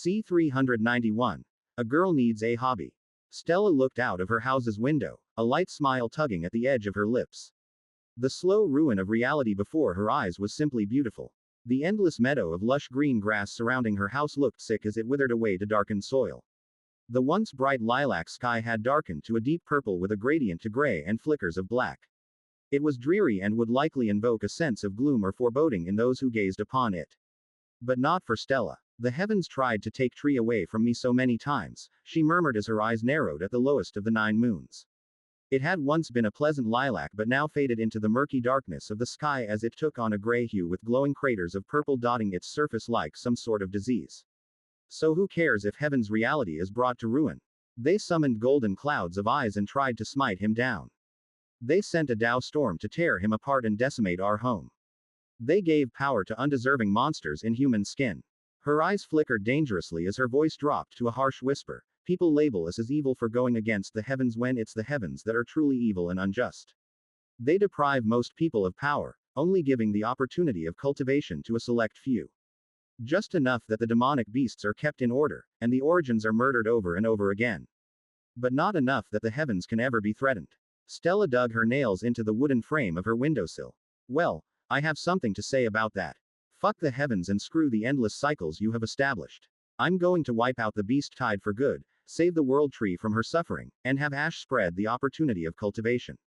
C391. A girl needs a hobby. Stella looked out of her house's window, a light smile tugging at the edge of her lips. The slow ruin of reality before her eyes was simply beautiful. The endless meadow of lush green grass surrounding her house looked sick as it withered away to darkened soil. The once bright lilac sky had darkened to a deep purple with a gradient to gray and flickers of black. It was dreary and would likely invoke a sense of gloom or foreboding in those who gazed upon it. But not for Stella. The heavens tried to take tree away from me so many times, she murmured as her eyes narrowed at the lowest of the 9 moons. It had once been a pleasant lilac but now faded into the murky darkness of the sky as it took on a gray hue with glowing craters of purple dotting its surface like some sort of disease. So who cares if heaven's reality is brought to ruin? They summoned golden clouds of eyes and tried to smite him down. They sent a Tao storm to tear him apart and decimate our home. They gave power to undeserving monsters in human skin. Her eyes flickered dangerously as her voice dropped to a harsh whisper. People label us as evil for going against the heavens when it's the heavens that are truly evil and unjust. They deprive most people of power, only giving the opportunity of cultivation to a select few. Just enough that the demonic beasts are kept in order, and the origins are murdered over and over again. But not enough that the heavens can ever be threatened. Stella dug her nails into the wooden frame of her windowsill. Well, I have something to say about that. Fuck the heavens and screw the endless cycles you have established. I'm going to wipe out the beast tide for good, save the world tree from her suffering, and have Ash spread the opportunity of cultivation.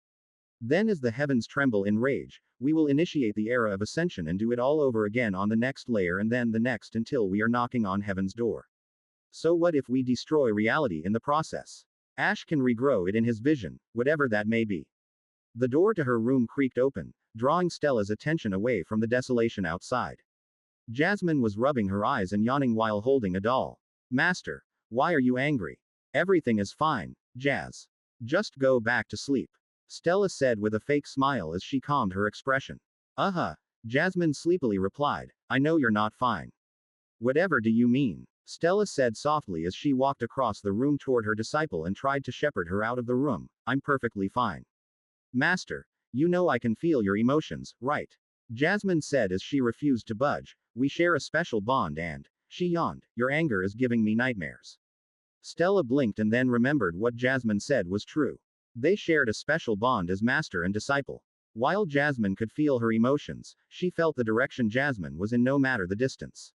Then as the heavens tremble in rage, we will initiate the era of ascension and do it all over again on the next layer and then the next until we are knocking on heaven's door. So what if we destroy reality in the process? Ash can regrow it in his vision, whatever that may be. The door to her room creaked open, drawing Stella's attention away from the desolation outside. Jasmine was rubbing her eyes and yawning while holding a doll. Master, why are you angry? Everything is fine, Jazz. Just go back to sleep. Stella said with a fake smile as she calmed her expression. Jasmine sleepily replied, I know you're not fine. Whatever do you mean? Stella said softly as she walked across the room toward her disciple and tried to shepherd her out of the room. I'm perfectly fine. Master, you know I can feel your emotions, right? Jasmine said as she refused to budge. We share a special bond and, she yawned, your anger is giving me nightmares. Stella blinked and then remembered what Jasmine said was true. They shared a special bond as master and disciple. While Jasmine could feel her emotions, she felt the direction Jasmine was in no matter the distance.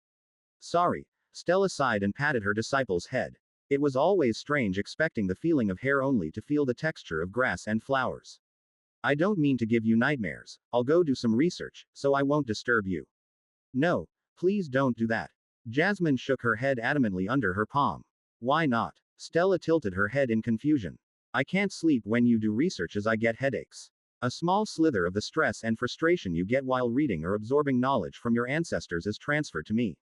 Sorry, Stella sighed and patted her disciple's head. It was always strange expecting the feeling of hair only to feel the texture of grass and flowers. I don't mean to give you nightmares. I'll go do some research, so I won't disturb you. No, please don't do that. Jasmine shook her head adamantly under her palm. Why not? Stella tilted her head in confusion. I can't sleep when you do research as I get headaches. A small slither of the stress and frustration you get while reading or absorbing knowledge from your ancestors is transferred to me.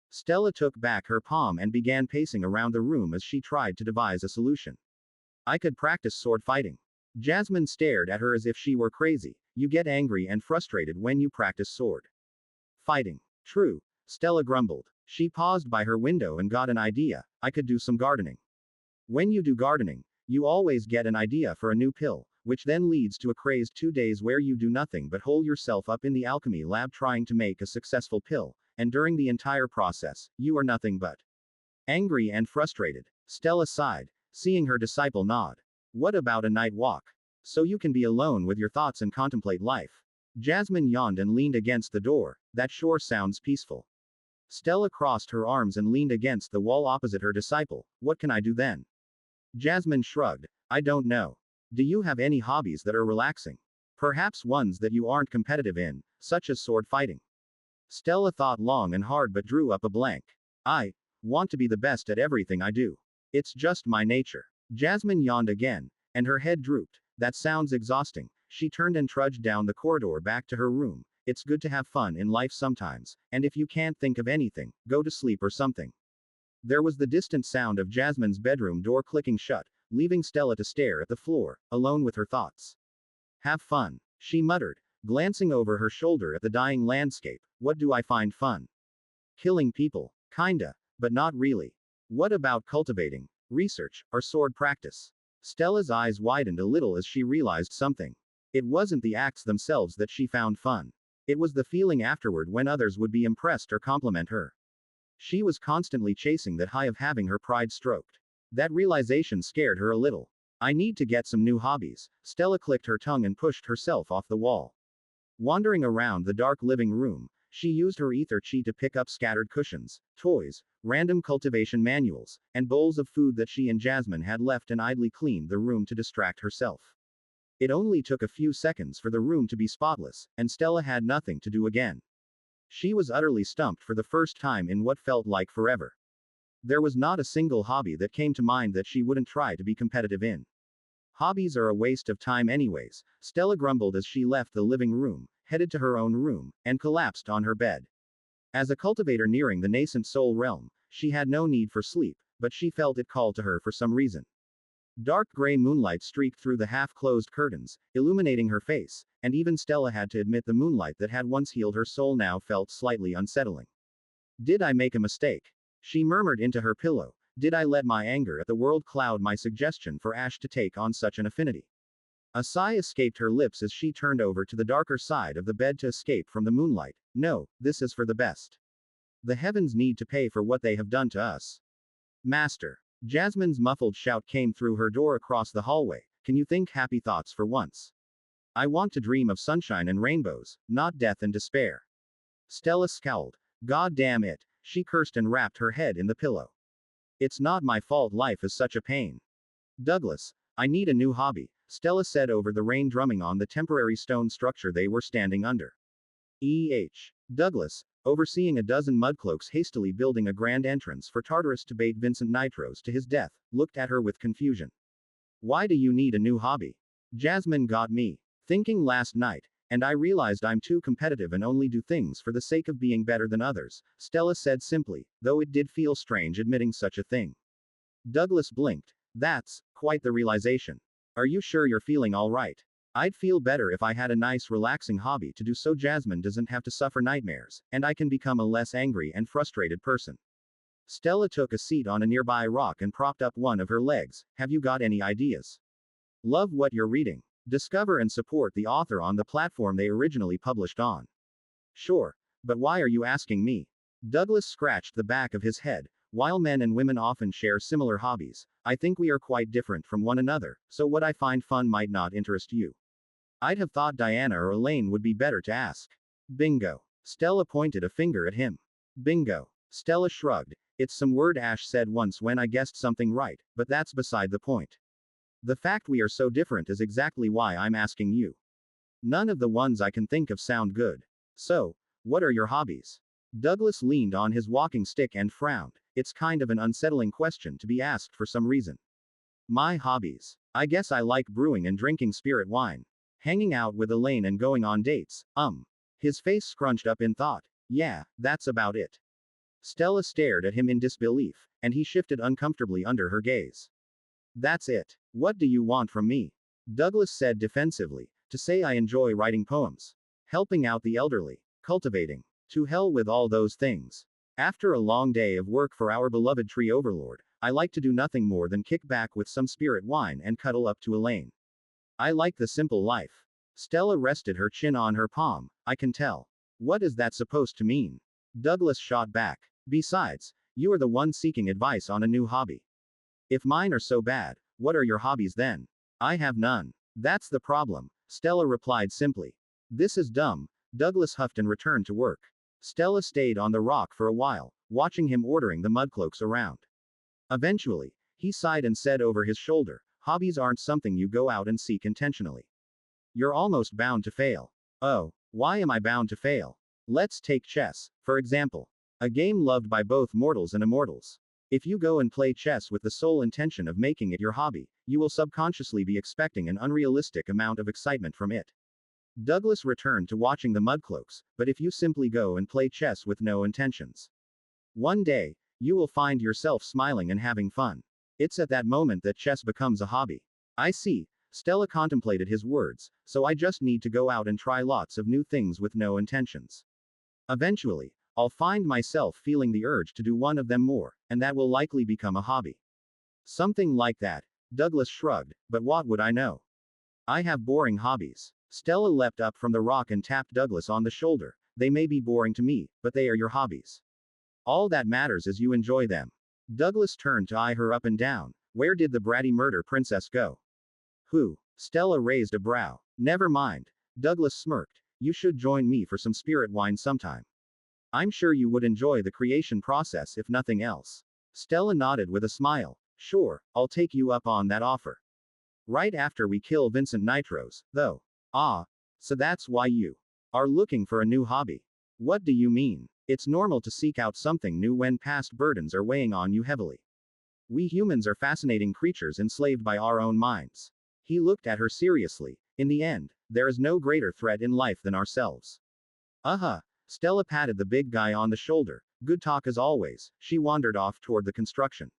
Stella took back her palm and began pacing around the room as she tried to devise a solution. I could practice sword fighting. Jasmine stared at her as if she were crazy. You get angry and frustrated when you practice sword fighting. True, Stella grumbled. She paused by her window and got an idea. I could do some gardening. When you do gardening, you always get an idea for a new pill, which then leads to a crazed 2 days where you do nothing but hole yourself up in the alchemy lab trying to make a successful pill, and during the entire process, you are nothing but angry and frustrated. Stella sighed, seeing her disciple nod. What about a night walk? So you can be alone with your thoughts and contemplate life. Jasmine yawned and leaned against the door. That sure sounds peaceful. Stella crossed her arms and leaned against the wall opposite her disciple. What can I do then? Jasmine shrugged. I don't know. Do you have any hobbies that are relaxing? Perhaps ones that you aren't competitive in, such as sword fighting. Stella thought long and hard but drew up a blank. I want to be the best at everything I do. It's just my nature. Jasmine yawned again, and her head drooped. That sounds exhausting. She turned and trudged down the corridor back to her room. It's good to have fun in life sometimes, and if you can't think of anything, go to sleep or something. There was the distant sound of Jasmine's bedroom door clicking shut, leaving Stella to stare at the floor, alone with her thoughts. Have fun, she muttered, glancing over her shoulder at the dying landscape. What do I find fun? Killing people. Kinda, but not really. What about cultivating, research, or sword practice? Stella's eyes widened a little as she realized something. It wasn't the acts themselves that she found fun. It was the feeling afterward when others would be impressed or compliment her. She was constantly chasing that high of having her pride stroked. That realization scared her a little. I need to get some new hobbies. Stella clicked her tongue and pushed herself off the wall. Wandering around the dark living room, she used her ether chi to pick up scattered cushions, toys, random cultivation manuals, and bowls of food that she and Jasmine had left and idly cleaned the room to distract herself. It only took a few seconds for the room to be spotless, and Stella had nothing to do again. She was utterly stumped for the first time in what felt like forever. There was not a single hobby that came to mind that she wouldn't try to be competitive in. Hobbies are a waste of time anyways, Stella grumbled as she left the living room, headed to her own room, and collapsed on her bed. As a cultivator nearing the nascent soul realm, she had no need for sleep, but she felt it called to her for some reason. Dark gray moonlight streaked through the half-closed curtains, illuminating her face, and even Stella had to admit the moonlight that had once healed her soul now felt slightly unsettling. Did I make a mistake? She murmured into her pillow. Did I let my anger at the world cloud my suggestion for Ash to take on such an affinity? A sigh escaped her lips as she turned over to the darker side of the bed to escape from the moonlight. No, this is for the best. The heavens need to pay for what they have done to us. Master. Jasmine's muffled shout came through her door across the hallway. Can you think happy thoughts for once? I want to dream of sunshine and rainbows, not death and despair. Stella scowled. God damn it, she cursed and wrapped her head in the pillow. It's not my fault life is such a pain. Douglas, I need a new hobby, Stella said over the rain drumming on the temporary stone structure they were standing under. Douglas, overseeing a dozen mudcloaks hastily building a grand entrance for Tartarus to bait Vincent Nitros to his death, looked at her with confusion. Why do you need a new hobby? Jasmine got me thinking last night, and I realized I'm too competitive and only do things for the sake of being better than others, Stella said simply, though it did feel strange admitting such a thing. Douglas blinked. That's quite the realization. Are you sure you're feeling all right? I'd feel better if I had a nice relaxing hobby to do so Jasmine doesn't have to suffer nightmares, and I can become a less angry and frustrated person. Stella took a seat on a nearby rock and propped up one of her legs. Have you got any ideas? Love what you're reading. Discover and support the author on the platform they originally published on. Sure. But why are you asking me? Douglas scratched the back of his head. While men and women often share similar hobbies, I think we are quite different from one another, so what I find fun might not interest you. I'd have thought Diana or Elaine would be better to ask. Bingo. Stella pointed a finger at him. Bingo. Stella shrugged. It's some word Ash said once when I guessed something right, but that's beside the point. The fact we are so different is exactly why I'm asking you. None of the ones I can think of sound good. So, what are your hobbies? Douglas leaned on his walking stick and frowned. It's kind of an unsettling question to be asked for some reason. My hobbies. I guess I like brewing and drinking spirit wine. Hanging out with Elaine and going on dates. His face scrunched up in thought. Yeah, that's about it. Stella stared at him in disbelief, and he shifted uncomfortably under her gaze. That's it. What do you want from me? Douglas said defensively. To say I enjoy writing poems. Helping out the elderly. Cultivating. To hell with all those things. After a long day of work for our beloved tree overlord, I like to do nothing more than kick back with some spirit wine and cuddle up to Elaine. I like the simple life. Stella rested her chin on her palm. I can tell. What is that supposed to mean? Douglas shot back. Besides, you are the one seeking advice on a new hobby. If mine are so bad, what are your hobbies then? I have none. That's the problem, Stella replied simply. This is dumb. Douglas huffed and returned to work. Stella stayed on the rock for a while, watching him ordering the mudcloaks around. Eventually, he sighed and said over his shoulder, hobbies aren't something you go out and seek intentionally. You're almost bound to fail. Oh, why am I bound to fail? Let's take chess, for example. A game loved by both mortals and immortals. If you go and play chess with the sole intention of making it your hobby, you will subconsciously be expecting an unrealistic amount of excitement from it. Douglas returned to watching the mudcloaks, but if you simply go and play chess with no intentions, one day, you will find yourself smiling and having fun. It's at that moment that chess becomes a hobby. I see, Stella contemplated his words, so I just need to go out and try lots of new things with no intentions. Eventually, I'll find myself feeling the urge to do one of them more, and that will likely become a hobby. Something like that. Douglas shrugged, but what would I know? I have boring hobbies. Stella leapt up from the rock and tapped Douglas on the shoulder. They may be boring to me, but they are your hobbies. All that matters is you enjoy them. Douglas turned to eye her up and down. Where did the bratty murder princess go? Who? Stella raised a brow. Never mind. Douglas smirked. You should join me for some spirit wine sometime. I'm sure you would enjoy the creation process if nothing else. Stella nodded with a smile. Sure, I'll take you up on that offer. Right after we kill Vincent Nitros, though. Ah, so that's why you are looking for a new hobby. What do you mean? It's normal to seek out something new when past burdens are weighing on you heavily. We humans are fascinating creatures enslaved by our own minds. He looked at her seriously. In the end, there is no greater threat in life than ourselves. Stella patted the big guy on the shoulder. Good talk as always. She wandered off toward the construction.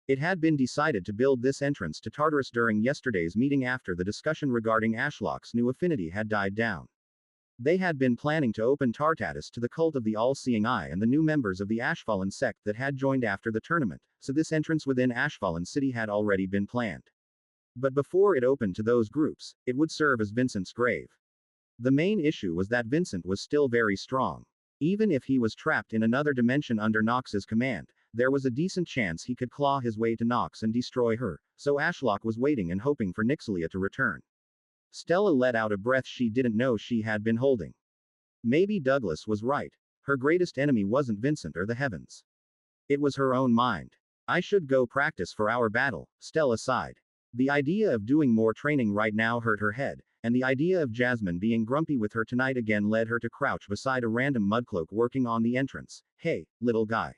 It had been decided to build this entrance to Tartarus during yesterday's meeting after the discussion regarding Ashlock's new affinity had died down. They had been planning to open Tartarus to the cult of the all-seeing eye and the new members of the Ashfallen sect that had joined after the tournament, so this entrance within Ashfallen City had already been planned. But before it opened to those groups, it would serve as Vincent's grave. The main issue was that Vincent was still very strong. Even if he was trapped in another dimension under Nox's command, there was a decent chance he could claw his way to Nox and destroy her, so Ashlock was waiting and hoping for Nixalia to return. Stella let out a breath she didn't know she had been holding. Maybe Douglas was right. Her greatest enemy wasn't Vincent or the heavens. It was her own mind. I should go practice for our battle, Stella sighed. The idea of doing more training right now hurt her head, and the idea of Jasmine being grumpy with her tonight again led her to crouch beside a random mudcloak working on the entrance. Hey, little guy.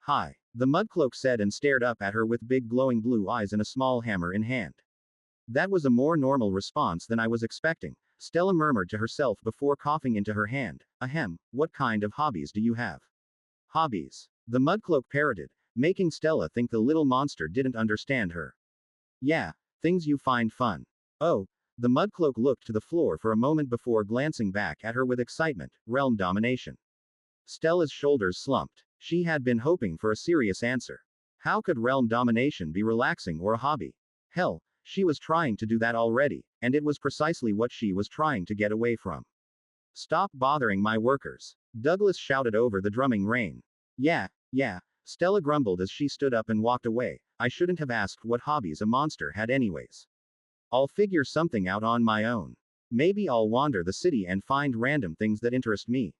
Hi, the mudcloak said and stared up at her with big glowing blue eyes and a small hammer in hand. That was a more normal response than I was expecting, Stella murmured to herself before coughing into her hand. Ahem, what kind of hobbies do you have? Hobbies. The mudcloak parroted, making Stella think the little monster didn't understand her. Yeah, things you find fun. Oh, the mudcloak looked to the floor for a moment before glancing back at her with excitement. Realm domination. Stella's shoulders slumped. She had been hoping for a serious answer. How could realm domination be relaxing or a hobby? Hell, she was trying to do that already, and it was precisely what she was trying to get away from. Stop bothering my workers. Douglas shouted over the drumming rain. Yeah, Stella grumbled as she stood up and walked away. I shouldn't have asked what hobbies a monster had anyways. I'll figure something out on my own. Maybe I'll wander the city and find random things that interest me.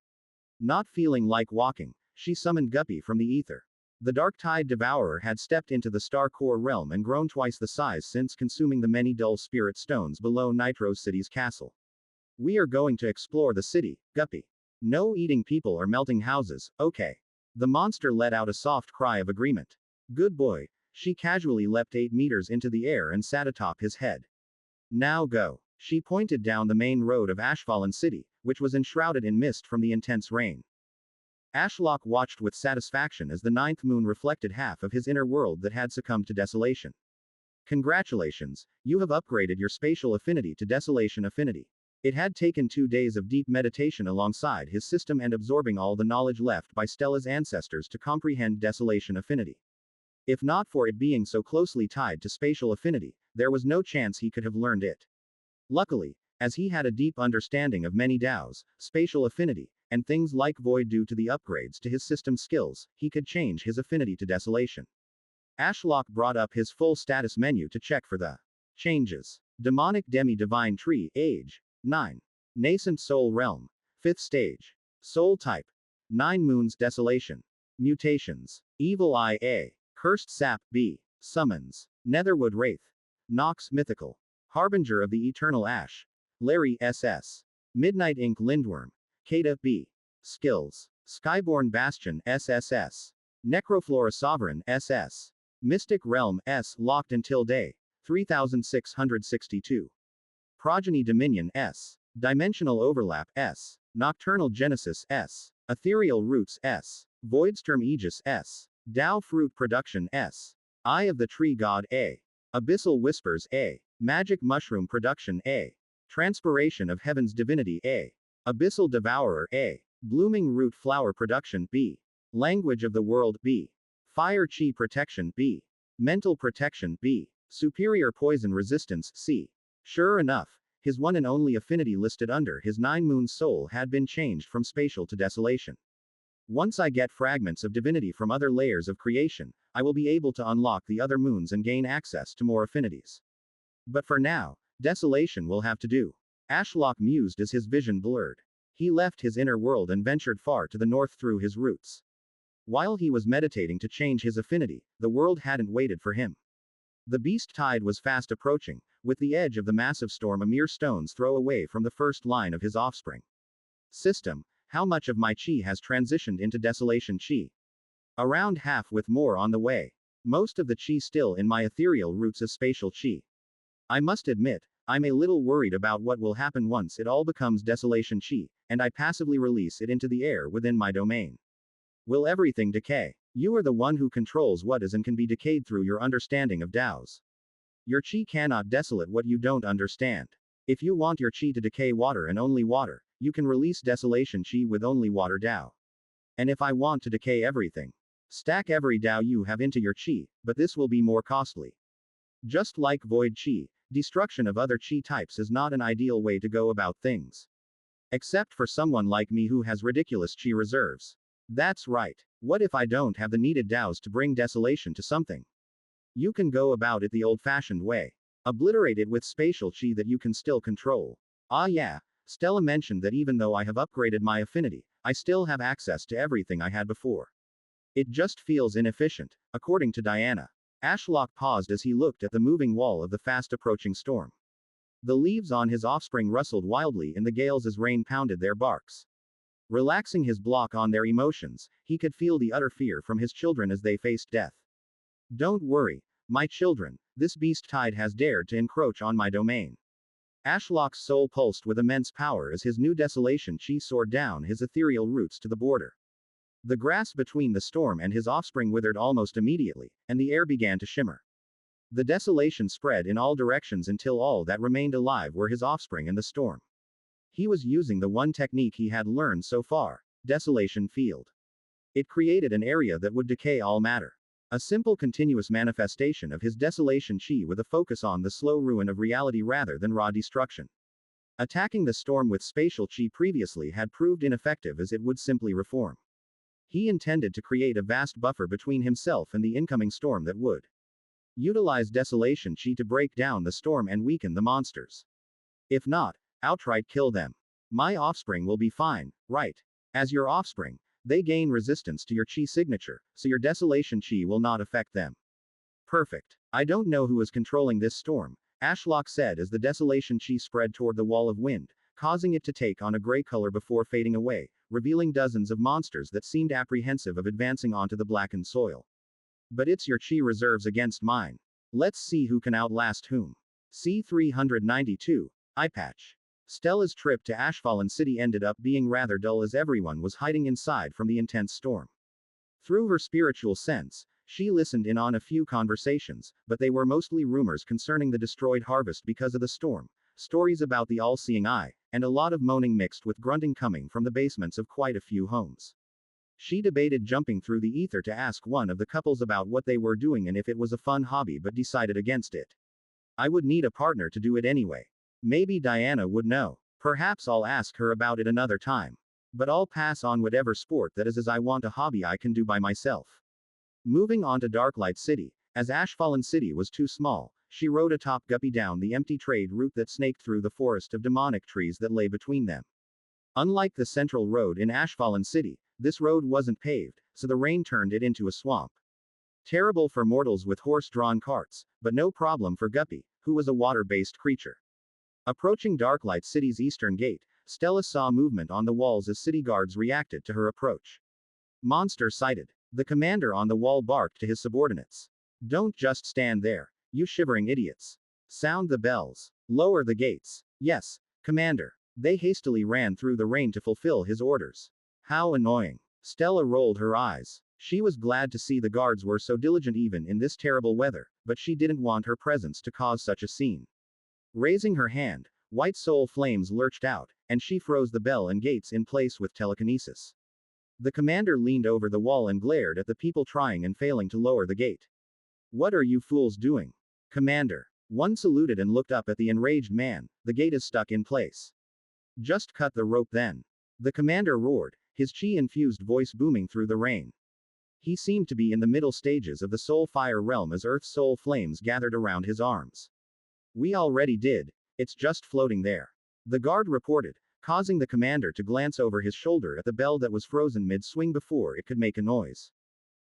Not feeling like walking, she summoned Guppy from the ether. The Dark Tide Devourer had stepped into the Star Core realm and grown twice the size since consuming the many dull spirit stones below Nitro City's castle. We are going to explore the city, Guppy. No eating people or melting houses, okay. The monster let out a soft cry of agreement. Good boy. She casually leapt 8 meters into the air and sat atop his head. Now go. She pointed down the main road of Ashfallen City, which was enshrouded in mist from the intense rain. Ashlock watched with satisfaction as the 9th moon reflected half of his inner world that had succumbed to desolation. Congratulations, you have upgraded your spatial affinity to desolation affinity. It had taken 2 days of deep meditation alongside his system and absorbing all the knowledge left by Stella's ancestors to comprehend desolation affinity. If not for it being so closely tied to spatial affinity, there was no chance he could have learned it. Luckily, as he had a deep understanding of many DAOs, spatial affinity, and things like void due to the upgrades to his system skills, he could change his affinity to desolation. Ashlock brought up his full status menu to check for the changes. Demonic Demi-Divine Tree, age 9. Nascent Soul Realm, 5th stage. Soul type 9 Moons Desolation. Mutations. Evil Eye A. Cursed Sap B. Summons. Netherwood Wraith. Nox Mythical. Harbinger of the Eternal Ash. Larry SS. Midnight Ink Lindworm. Kata B. Skills. Skyborn Bastion SSS. Necroflora Sovereign SS. Mystic Realm S. Locked until day 3662. Progeny Dominion S. Dimensional Overlap S. Nocturnal Genesis S. Ethereal Roots S. Voidstorm Aegis S. Dao Fruit Production S. Eye of the Tree God A. Abyssal Whispers A. Magic Mushroom Production A. Transpiration of Heaven's Divinity A. Abyssal Devourer A. Blooming Root Flower Production B. Language of the World B. Fire Chi Protection B. Mental Protection B. Superior Poison Resistance C. Sure enough, his one and only affinity listed under his 9 Moon soul had been changed from spatial to desolation. Once I get fragments of divinity from other layers of creation, I will be able to unlock the other moons and gain access to more affinities. But for now, desolation will have to do. Ashlock mused as his vision blurred. He left his inner world and ventured far to the north through his roots. While he was meditating to change his affinity, the world hadn't waited for him. The beast tide was fast approaching, with the edge of the massive storm a mere stone's throw away from the first line of his offspring. System, how much of my chi has transitioned into desolation chi? Around half, with more on the way. Most of the chi still in my ethereal roots is spatial chi. I must admit, I'm a little worried about what will happen once it all becomes desolation chi, and I passively release it into the air within my domain. Will everything decay? You are the one who controls what is and can be decayed through your understanding of Tao's. Your chi cannot desolate what you don't understand. If you want your chi to decay water and only water, you can release desolation chi with only water Tao. And if I want to decay everything, stack every Tao you have into your chi, but this will be more costly. Just like void chi, destruction of other chi types is not an ideal way to go about things. Except for someone like me who has ridiculous chi reserves. That's right. What if I don't have the needed Taos to bring desolation to something? You can go about it the old-fashioned way. Obliterate it with spatial chi that you can still control. Ah yeah, Stella mentioned that even though I have upgraded my affinity, I still have access to everything I had before. It just feels inefficient, according to Diana. Ashlock paused as he looked at the moving wall of the fast-approaching storm. The leaves on his offspring rustled wildly in the gales as rain pounded their barks. Relaxing his block on their emotions, he could feel the utter fear from his children as they faced death. Don't worry, my children, this beast tide has dared to encroach on my domain. Ashlock's soul pulsed with immense power as his new desolation chi soared down his ethereal roots to the border. The grass between the storm and his offspring withered almost immediately, and the air began to shimmer. The desolation spread in all directions until all that remained alive were his offspring and the storm. He was using the one technique he had learned so far, desolation field. It created an area that would decay all matter. A simple continuous manifestation of his desolation chi with a focus on the slow ruin of reality rather than raw destruction. Attacking the storm with spatial chi previously had proved ineffective as it would simply reform. He intended to create a vast buffer between himself and the incoming storm that would utilize desolation chi to break down the storm and weaken the monsters. If not, outright kill them. My offspring will be fine, right? As your offspring, they gain resistance to your chi signature, so your desolation chi will not affect them. Perfect. I don't know who is controlling this storm, Ashlock said as the desolation chi spread toward the wall of wind, causing it to take on a gray color before fading away, revealing dozens of monsters that seemed apprehensive of advancing onto the blackened soil. But it's your chi reserves against mine. Let's see who can outlast whom. C392. Eye patch. Stella's trip to Ashfallen City ended up being rather dull as everyone was hiding inside from the intense storm. Through her spiritual sense, she listened in on a few conversations, but they were mostly rumors concerning the destroyed harvest because of the storm, stories about the all-seeing eye, and a lot of moaning mixed with grunting coming from the basements of quite a few homes. She debated jumping through the ether to ask one of the couples about what they were doing and if it was a fun hobby but decided against it. I would need a partner to do it anyway. Maybe Diana would know. Perhaps I'll ask her about it another time. But I'll pass on whatever sport that is as I want a hobby I can do by myself. Moving on to Darklight City, as Ashfallen City was too small, she rode atop Guppy down the empty trade route that snaked through the forest of demonic trees that lay between them. Unlike the central road in Ashfallen City, this road wasn't paved, so the rain turned it into a swamp. Terrible for mortals with horse-drawn carts, but no problem for Guppy, who was a water-based creature. Approaching Darklight City's eastern gate, Stella saw movement on the walls as city guards reacted to her approach. Monster sighted. The commander on the wall barked to his subordinates. Don't just stand there, you shivering idiots. Sound the bells. Lower the gates. Yes, Commander. They hastily ran through the rain to fulfill his orders. How annoying. Stella rolled her eyes. She was glad to see the guards were so diligent even in this terrible weather, but she didn't want her presence to cause such a scene. Raising her hand, white soul flames lurched out, and she froze the bell and gates in place with telekinesis. The commander leaned over the wall and glared at the people trying and failing to lower the gate. What are you fools doing? Commander. One saluted and looked up at the enraged man. The gate is stuck in place. Just cut the rope then. The commander roared, his chi-infused voice booming through the rain. He seemed to be in the middle stages of the soul fire realm as Earth's soul flames gathered around his arms. We already did. It's just floating there. The guard reported, causing the commander to glance over his shoulder at the bell that was frozen mid-swing before it could make a noise.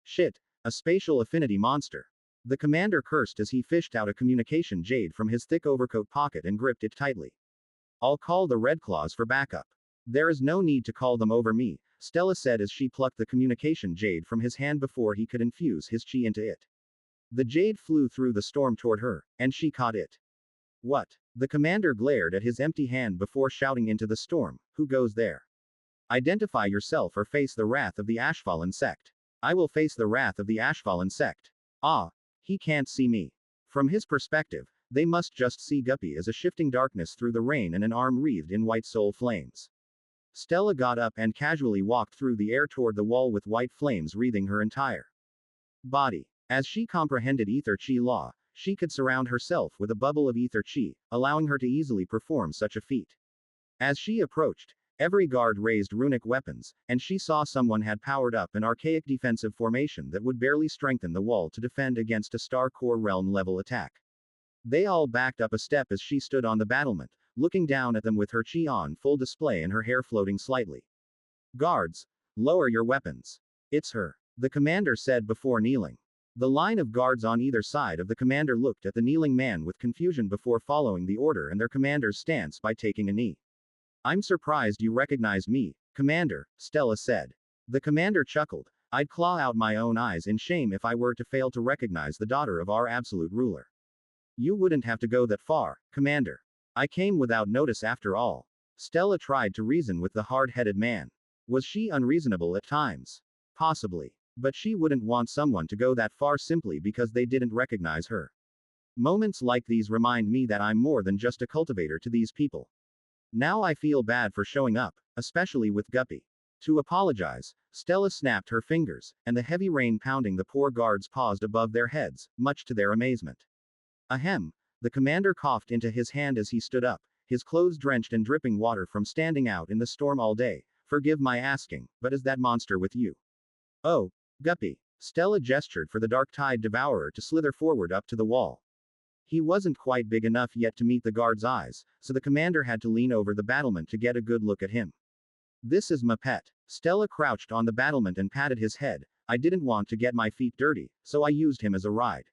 Shit, a spatial affinity monster. The commander cursed as he fished out a communication jade from his thick overcoat pocket and gripped it tightly. I'll call the Red Claws for backup. There is no need to call them over me, Stella said as she plucked the communication jade from his hand before he could infuse his chi into it. The jade flew through the storm toward her, and she caught it. What? The commander glared at his empty hand before shouting into the storm, who goes there? Identify yourself or face the wrath of the Ashfallen sect. I will face the wrath of the Ashfallen sect. Ah, he can't see me. From his perspective, they must just see Guppy as a shifting darkness through the rain and an arm wreathed in white soul flames. Stella got up and casually walked through the air toward the wall with white flames wreathing her entire body. As she comprehended ether chi law, she could surround herself with a bubble of ether chi, allowing her to easily perform such a feat. As she approached, every guard raised runic weapons, and she saw someone had powered up an archaic defensive formation that would barely strengthen the wall to defend against a Star Core realm level attack. They all backed up a step as she stood on the battlement, looking down at them with her chi on full display and her hair floating slightly. Guards, lower your weapons. It's her, the commander said before kneeling. The line of guards on either side of the commander looked at the kneeling man with confusion before following the order and their commander's stance by taking a knee. I'm surprised you recognize me, Commander, Stella said. The commander chuckled. I'd claw out my own eyes in shame if I were to fail to recognize the daughter of our absolute ruler. You wouldn't have to go that far, Commander. I came without notice after all. Stella tried to reason with the hard-headed man. Was she unreasonable at times? Possibly. But she wouldn't want someone to go that far simply because they didn't recognize her. Moments like these remind me that I'm more than just a cultivator to these people. Now I feel bad for showing up, especially with Guppy. To apologize, Stella snapped her fingers, and the heavy rain pounding the poor guards paused above their heads, much to their amazement. Ahem. The commander coughed into his hand as he stood up, his clothes drenched in dripping water from standing out in the storm all day. Forgive my asking, but is that monster with you? Oh, Guppy. Stella gestured for the dark tide devourer to slither forward up to the wall. He wasn't quite big enough yet to meet the guard's eyes, so the commander had to lean over the battlement to get a good look at him. This is my pet. Stella crouched on the battlement and patted his head. I didn't want to get my feet dirty, so I used him as a ride.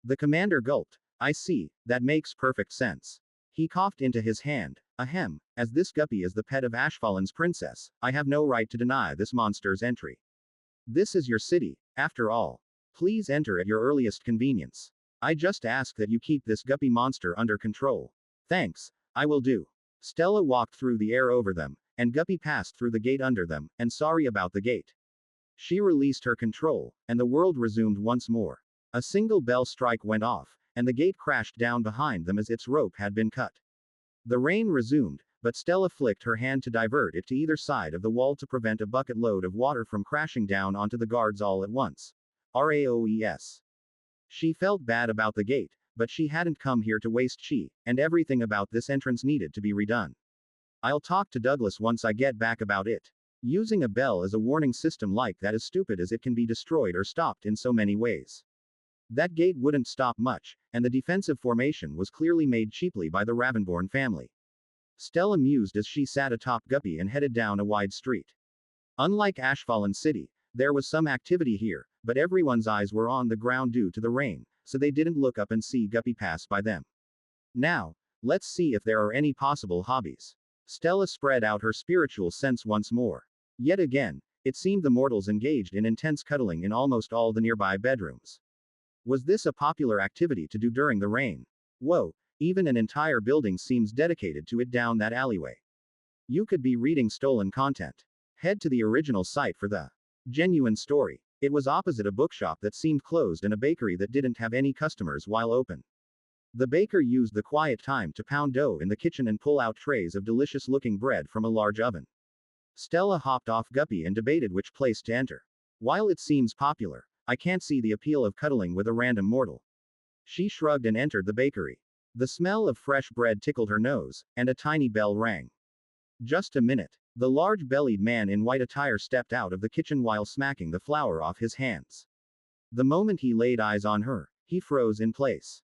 The commander gulped. I see, that makes perfect sense. He coughed into his hand. Ahem, as this Guppy is the pet of Ashfallen's princess, I have no right to deny this monster's entry. This is your city, after all. Please enter at your earliest convenience. I just ask that you keep this Guppy monster under control. Thanks, I will do. Stella walked through the air over them, and Guppy passed through the gate under them, and sorry about the gate. She released her control, and the world resumed once more. A single bell strike went off, and the gate crashed down behind them as its rope had been cut. The rain resumed, but Stella flicked her hand to divert it to either side of the wall to prevent a bucket load of water from crashing down onto the guards all at once. RAOES. She felt bad about the gate, but she hadn't come here to waste chi, and everything about this entrance needed to be redone. I'll talk to Douglas once I get back about it. Using a bell as a warning system like that is stupid as it can be destroyed or stopped in so many ways. That gate wouldn't stop much, and the defensive formation was clearly made cheaply by the Ravenborn family. Stella mused as she sat atop Guppy and headed down a wide street. Unlike Ashfallen City, there was some activity here, but everyone's eyes were on the ground due to the rain, so they didn't look up and see Guppy pass by them. Now, let's see if there are any possible hobbies. Stella spread out her spiritual sense once more. Yet again, it seemed the mortals engaged in intense cuddling in almost all the nearby bedrooms. Was this a popular activity to do during the rain? Whoa, even an entire building seems dedicated to it down that alleyway. You could be reading stolen content. Head to the original site for the genuine story. It was opposite a bookshop that seemed closed and a bakery that didn't have any customers while open. The baker used the quiet time to pound dough in the kitchen and pull out trays of delicious-looking bread from a large oven. Stella hopped off Guppy and debated which place to enter. While it seems popular, I can't see the appeal of cuddling with a random mortal. She shrugged and entered the bakery. The smell of fresh bread tickled her nose, and a tiny bell rang. Just a minute. The large-bellied man in white attire stepped out of the kitchen while smacking the flour off his hands. The moment he laid eyes on her, he froze in place.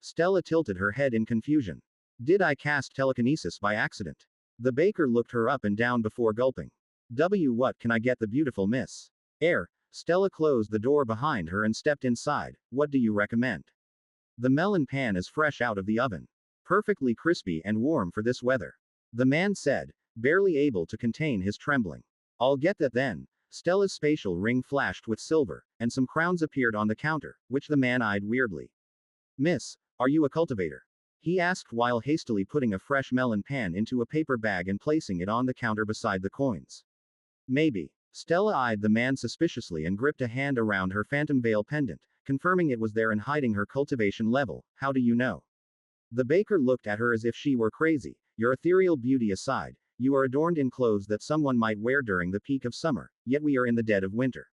Stella tilted her head in confusion. Did I cast telekinesis by accident? The baker looked her up and down before gulping. What can I get the beautiful miss? Air. Stella closed the door behind her and stepped inside. What do you recommend? The melon pan is fresh out of the oven. Perfectly crispy and warm for this weather. The man said, barely able to contain his trembling. I'll get that then. Stella's spatial ring flashed with silver, and some crowns appeared on the counter, which the man eyed weirdly. Miss, are you a cultivator? He asked while hastily putting a fresh melon pan into a paper bag and placing it on the counter beside the coins. Maybe. Stella eyed the man suspiciously and gripped a hand around her phantom veil pendant, confirming it was there and hiding her cultivation level. How do you know? The baker looked at her as if she were crazy. Your ethereal beauty aside, you are adorned in clothes that someone might wear during the peak of summer, yet we are in the dead of winter.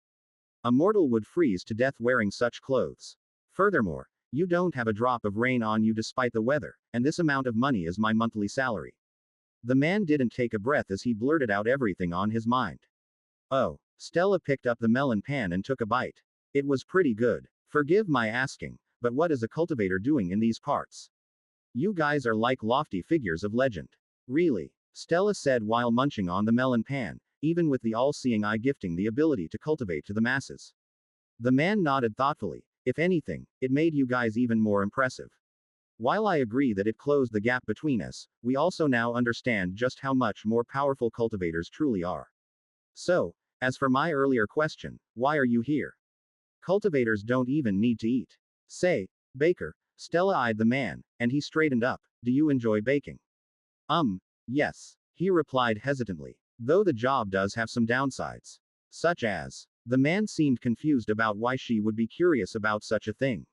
A mortal would freeze to death wearing such clothes. Furthermore, you don't have a drop of rain on you despite the weather, and this amount of money is my monthly salary. The man didn't take a breath as he blurted out everything on his mind. Oh. Stella picked up the melon pan and took a bite. It was pretty good. Forgive my asking, but what is a cultivator doing in these parts? You guys are like lofty figures of legend. Really? Stella said while munching on the melon pan, even with the all-seeing eye gifting the ability to cultivate to the masses. The man nodded thoughtfully. If anything, it made you guys even more impressive. While I agree that it closed the gap between us, we also now understand just how much more powerful cultivators truly are. So, as for my earlier question, why are you here? Cultivators don't even need to eat. Say, baker. Stella eyed the man, and he straightened up. Do you enjoy baking? Yes. He replied hesitantly. Though the job does have some downsides. Such as. The man seemed confused about why she would be curious about such a thing.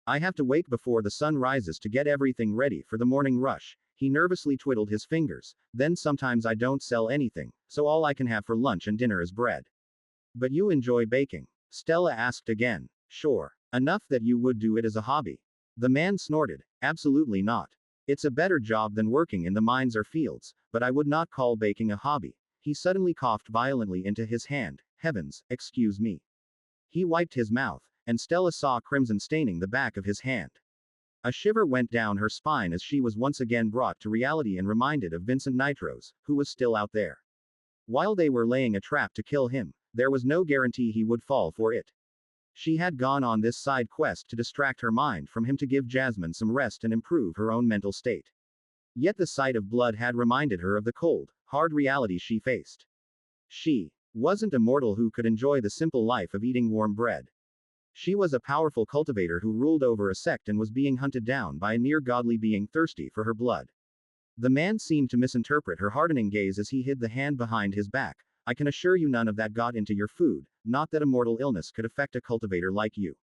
I have to wake before the sun rises to get everything ready for the morning rush. He nervously twiddled his fingers. Then sometimes I don't sell anything, so all I can have for lunch and dinner is bread. But you enjoy baking? Stella asked again. Sure. Enough that you would do it as a hobby. The man snorted. Absolutely not. It's a better job than working in the mines or fields, but I would not call baking a hobby. He suddenly coughed violently into his hand. Heavens, excuse me. He wiped his mouth, and Stella saw crimson staining the back of his hand. A shiver went down her spine as she was once again brought to reality and reminded of Vincent Nitros, who was still out there. While they were laying a trap to kill him, there was no guarantee he would fall for it. She had gone on this side quest to distract her mind from him to give Jasmine some rest and improve her own mental state. Yet the sight of blood had reminded her of the cold, hard reality she faced. She wasn't a mortal who could enjoy the simple life of eating warm bread. She was a powerful cultivator who ruled over a sect and was being hunted down by a near-godly being thirsty for her blood. The man seemed to misinterpret her hardening gaze as he hid the hand behind his back. I can assure you none of that got into your food, not that a mortal illness could affect a cultivator like you.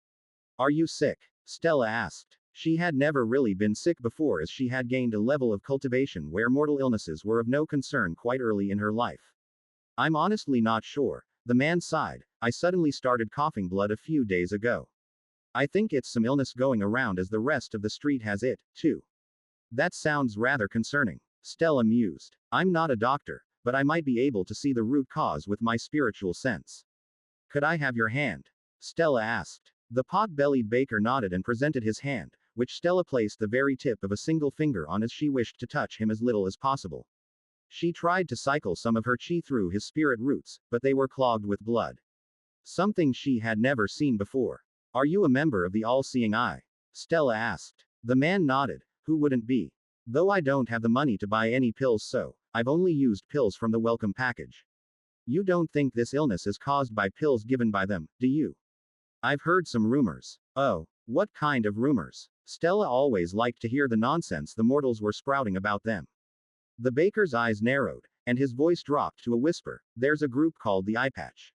Are you sick? Stella asked. She had never really been sick before as she had gained a level of cultivation where mortal illnesses were of no concern quite early in her life. I'm honestly not sure. The man sighed. I suddenly started coughing blood a few days ago. I think it's some illness going around as the rest of the street has it, too. That sounds rather concerning. Stella mused. I'm not a doctor, but I might be able to see the root cause with my spiritual sense. Could I have your hand? Stella asked. The pot-bellied baker nodded and presented his hand, which Stella placed the very tip of a single finger on as she wished to touch him as little as possible. She tried to cycle some of her chi through his spirit roots, but they were clogged with blood. Something she had never seen before. Are you a member of the all-seeing eye? Stella asked. The man nodded. Who wouldn't be? Though I don't have the money to buy any pills, so I've only used pills from the welcome package. You don't think this illness is caused by pills given by them, do you? I've heard some rumors. Oh, what kind of rumors? Stella always liked to hear the nonsense the mortals were sprouting about them. The baker's eyes narrowed, and his voice dropped to a whisper. There's a group called the Eye Patch.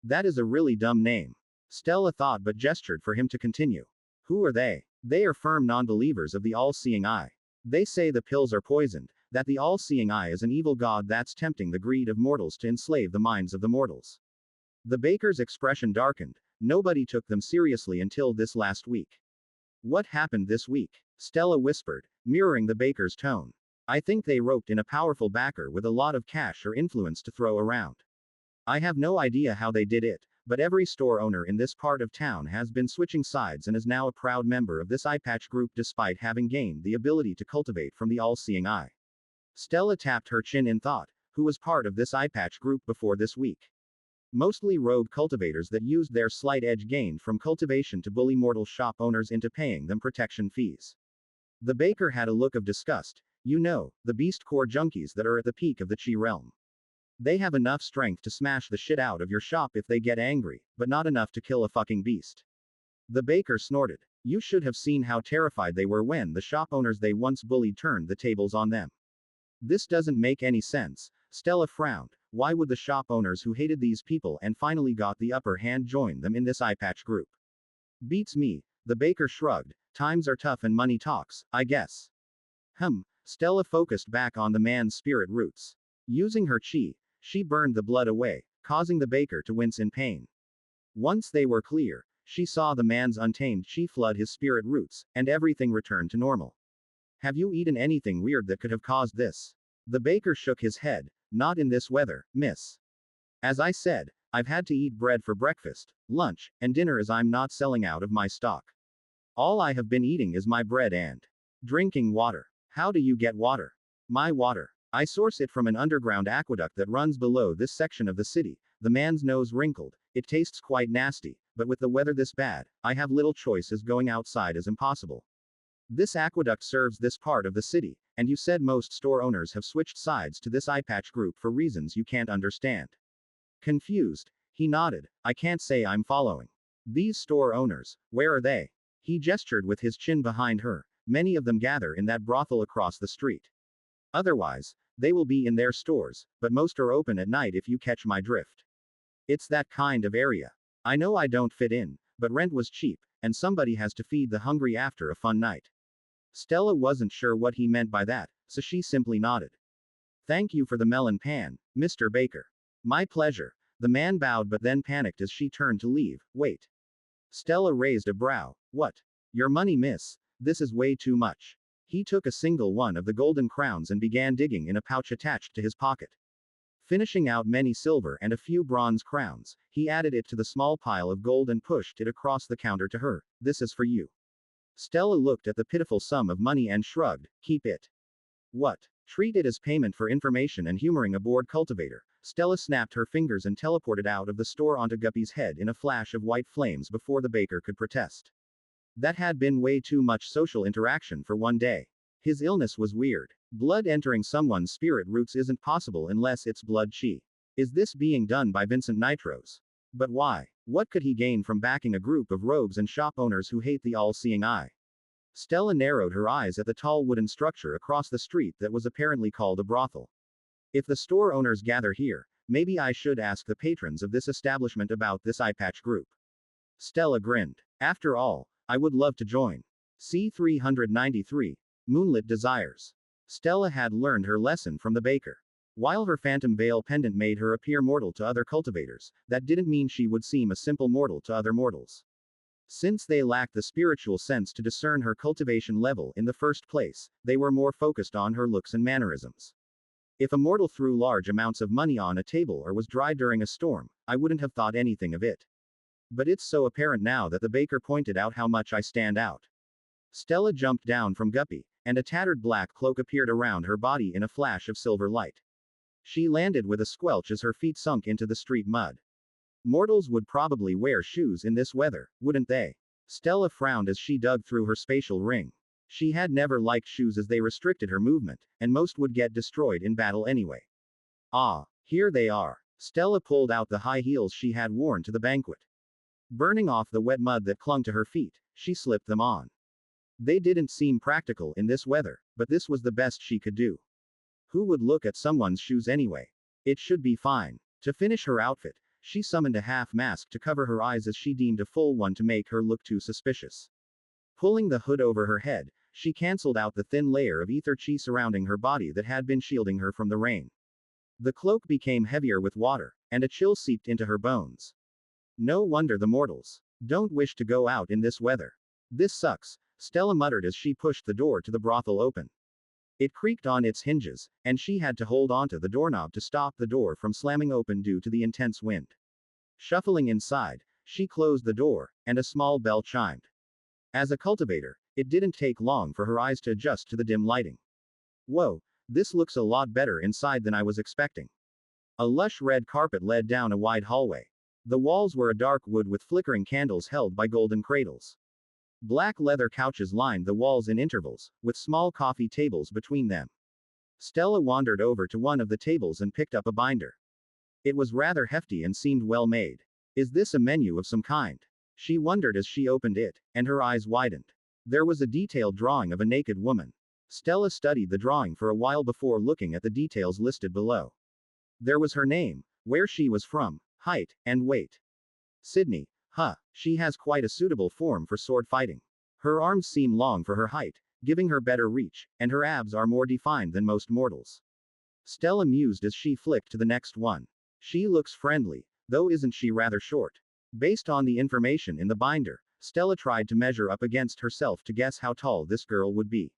That is a really dumb name. Stella thought but gestured for him to continue. Who are they? They are firm non-believers of the all-seeing eye. They say the pills are poisoned, that the all-seeing eye is an evil god that's tempting the greed of mortals to enslave the minds of the mortals. The baker's expression darkened. Nobody took them seriously until this last week. What happened this week? Stella whispered, mirroring the baker's tone. I think they roped in a powerful backer with a lot of cash or influence to throw around. I have no idea how they did it, but every store owner in this part of town has been switching sides and is now a proud member of this eye patch group despite having gained the ability to cultivate from the all-seeing eye. Stella tapped her chin in thought, who was part of this eye patch group before this week. Mostly rogue cultivators that used their slight edge gained from cultivation to bully mortal shop owners into paying them protection fees. The baker had a look of disgust. You know, the beast core junkies that are at the peak of the chi realm. They have enough strength to smash the shit out of your shop if they get angry, but not enough to kill a fucking beast. The baker snorted. You should have seen how terrified they were when the shop owners they once bullied turned the tables on them. This doesn't make any sense. Stella frowned. Why would the shop owners who hated these people and finally got the upper hand join them in this eye patch group? Beats me. The baker shrugged. Times are tough and money talks, I guess. Stella focused back on the man's spirit roots. Using her chi, she burned the blood away, causing the baker to wince in pain. Once they were clear, she saw the man's untamed chi flood his spirit roots, and everything returned to normal. Have you eaten anything weird that could have caused this? The baker shook his head. Not in this weather, miss. As I said, I've had to eat bread for breakfast, lunch, and dinner as I'm not selling out of my stock. All I have been eating is my bread and drinking water. How do you get water? My water. I source it from an underground aqueduct that runs below this section of the city. The man's nose wrinkled. It tastes quite nasty, but with the weather this bad, I have little choice as going outside is impossible. This aqueduct serves this part of the city, and you said most store owners have switched sides to this eye patch group for reasons you can't understand. Confused, he nodded. I can't say I'm following. These store owners, where are they? He gestured with his chin behind her. Many of them gather in that brothel across the street. Otherwise, they will be in their stores, but most are open at night if you catch my drift. It's that kind of area. I know I don't fit in, but rent was cheap, and somebody has to feed the hungry after a fun night. Stella wasn't sure what he meant by that, so she simply nodded. Thank you for the melon pan, Mr. Baker. My pleasure. The man bowed but then panicked as she turned to leave. Wait. Stella raised a brow. What? Your money, miss. This is way too much. He took a single one of the golden crowns and began digging in a pouch attached to his pocket. Finishing out many silver and a few bronze crowns, he added it to the small pile of gold and pushed it across the counter to her. This is for you. Stella looked at the pitiful sum of money and shrugged. Keep it. What? Treat it as payment for information and humoring a bored cultivator. Stella snapped her fingers and teleported out of the store onto Guppy's head in a flash of white flames before the baker could protest. That had been way too much social interaction for one day. His illness was weird. Blood entering someone's spirit roots isn't possible unless it's blood chi. Is this being done by Vincent Nitros? But why? What could he gain from backing a group of rogues and shop owners who hate the all-seeing eye? Stella narrowed her eyes at the tall wooden structure across the street that was apparently called a brothel. If the store owners gather here, maybe I should ask the patrons of this establishment about this eye patch group. Stella grinned. After all, I would love to join. C-393. Moonlit Desires. Stella had learned her lesson from the baker. While her phantom veil pendant made her appear mortal to other cultivators, that didn't mean she would seem a simple mortal to other mortals. Since they lacked the spiritual sense to discern her cultivation level in the first place, they were more focused on her looks and mannerisms. If a mortal threw large amounts of money on a table or was dry during a storm, I wouldn't have thought anything of it. But it's so apparent now that the baker pointed out how much I stand out. Stella jumped down from Guppy, and a tattered black cloak appeared around her body in a flash of silver light. She landed with a squelch as her feet sunk into the street mud. Mortals would probably wear shoes in this weather, wouldn't they? Stella frowned as she dug through her spatial ring. She had never liked shoes as they restricted her movement, and most would get destroyed in battle anyway. Ah, here they are. Stella pulled out the high heels she had worn to the banquet. Burning off the wet mud that clung to her feet, she slipped them on. They didn't seem practical in this weather, but this was the best she could do. Who would look at someone's shoes anyway? It should be fine. To finish her outfit, she summoned a half mask to cover her eyes as she deemed a full one to make her look too suspicious. Pulling the hood over her head, she cancelled out the thin layer of ether chi surrounding her body that had been shielding her from the rain. The cloak became heavier with water, and a chill seeped into her bones. No wonder the mortals don't wish to go out in this weather. This sucks, Stella muttered as she pushed the door to the brothel open. It creaked on its hinges, and she had to hold onto the doorknob to stop the door from slamming open due to the intense wind. Shuffling inside, she closed the door, and a small bell chimed. As a cultivator, it didn't take long for her eyes to adjust to the dim lighting. Whoa, this looks a lot better inside than I was expecting. A lush red carpet led down a wide hallway. The walls were a dark wood with flickering candles held by golden cradles. Black leather couches lined the walls in intervals, with small coffee tables between them. Stella wandered over to one of the tables and picked up a binder. It was rather hefty and seemed well made. Is this a menu of some kind? She wondered as she opened it, and her eyes widened. There was a detailed drawing of a naked woman. Stella studied the drawing for a while before looking at the details listed below. There was her name, where she was from, height, and weight. Sydney. Huh, she has quite a suitable form for sword fighting. Her arms seem long for her height, giving her better reach, and her abs are more defined than most mortals. Stella mused as she flicked to the next one. She looks friendly, though isn't she rather short? Based on the information in the binder, Stella tried to measure up against herself to guess how tall this girl would be.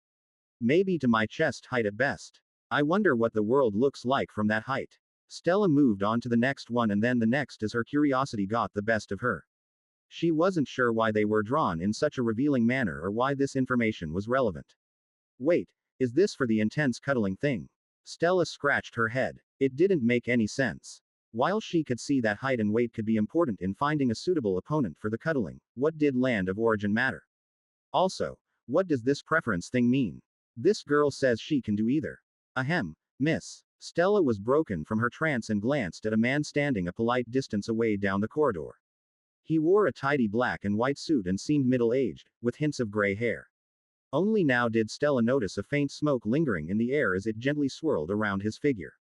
Maybe to my chest height at best. I wonder what the world looks like from that height. Stella moved on to the next one and then the next as her curiosity got the best of her. She wasn't sure why they were drawn in such a revealing manner or why this information was relevant. Wait, is this for the intense cuddling thing? Stella scratched her head. It didn't make any sense. While she could see that height and weight could be important in finding a suitable opponent for the cuddling, what did land of origin matter? Also, what does this preference thing mean? This girl says she can do either. Ahem, miss. Stella was broken from her trance and glanced at a man standing a polite distance away down the corridor. He wore a tidy black and white suit and seemed middle-aged, with hints of gray hair. Only now did Stella notice a faint smoke lingering in the air as it gently swirled around his figure.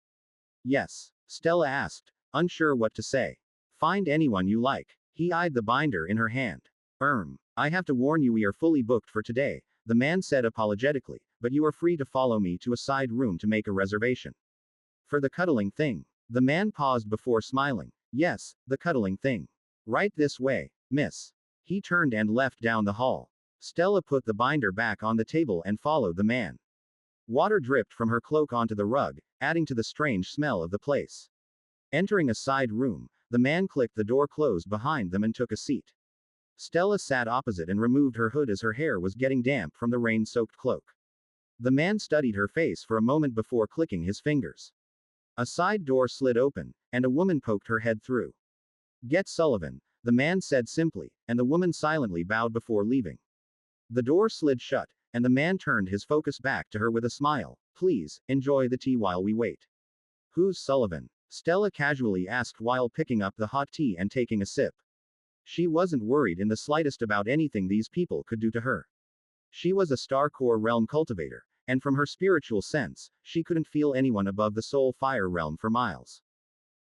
Yes, Stella asked, unsure what to say. Find anyone you like. He eyed the binder in her hand. I have to warn you we are fully booked for today, the man said apologetically, but you are free to follow me to a side room to make a reservation. For the cuddling thing. The man paused before smiling. Yes, the cuddling thing. Right this way, miss. He turned and left down the hall. Stella put the binder back on the table and followed the man. Water dripped from her cloak onto the rug, adding to the strange smell of the place. Entering a side room, the man clicked the door closed behind them and took a seat. Stella sat opposite and removed her hood as her hair was getting damp from the rain-soaked cloak. The man studied her face for a moment before clicking his fingers. A side door slid open, and a woman poked her head through. Get Sullivan, the man said simply, and the woman silently bowed before leaving. The door slid shut, and the man turned his focus back to her with a smile. Please, enjoy the tea while we wait. Who's Sullivan? Stella casually asked while picking up the hot tea and taking a sip. She wasn't worried in the slightest about anything these people could do to her. She was a Star Core realm cultivator, and from her spiritual sense, she couldn't feel anyone above the soul fire realm for miles.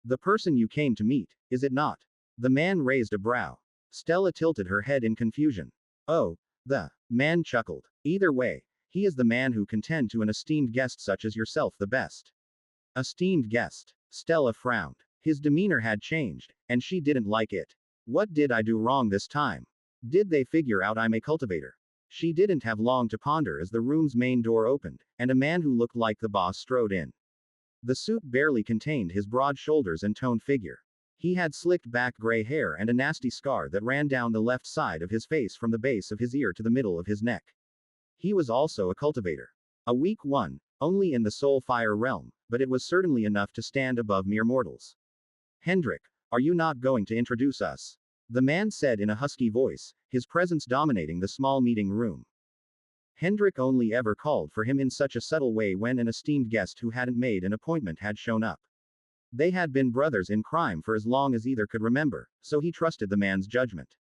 The person you came to meet, is it not? The man raised a brow. Stella tilted her head in confusion. Oh, the man chuckled. Either way, he is the man who can tend to an esteemed guest such as yourself the best. Esteemed guest. Stella frowned. His demeanor had changed, and she didn't like it. What did I do wrong this time? Did they figure out I'm a cultivator? She didn't have long to ponder as the room's main door opened, and a man who looked like the boss strode in. The suit barely contained his broad shoulders and toned figure. He had slicked back gray hair and a nasty scar that ran down the left side of his face from the base of his ear to the middle of his neck. He was also a cultivator. A weak one, only in the soul fire realm, but it was certainly enough to stand above mere mortals. Hendrik, are you not going to introduce us? The man said in a husky voice, his presence dominating the small meeting room. Hendrik only ever called for him in such a subtle way when an esteemed guest who hadn't made an appointment had shown up. They had been brothers in crime for as long as either could remember, so he trusted the man's judgment.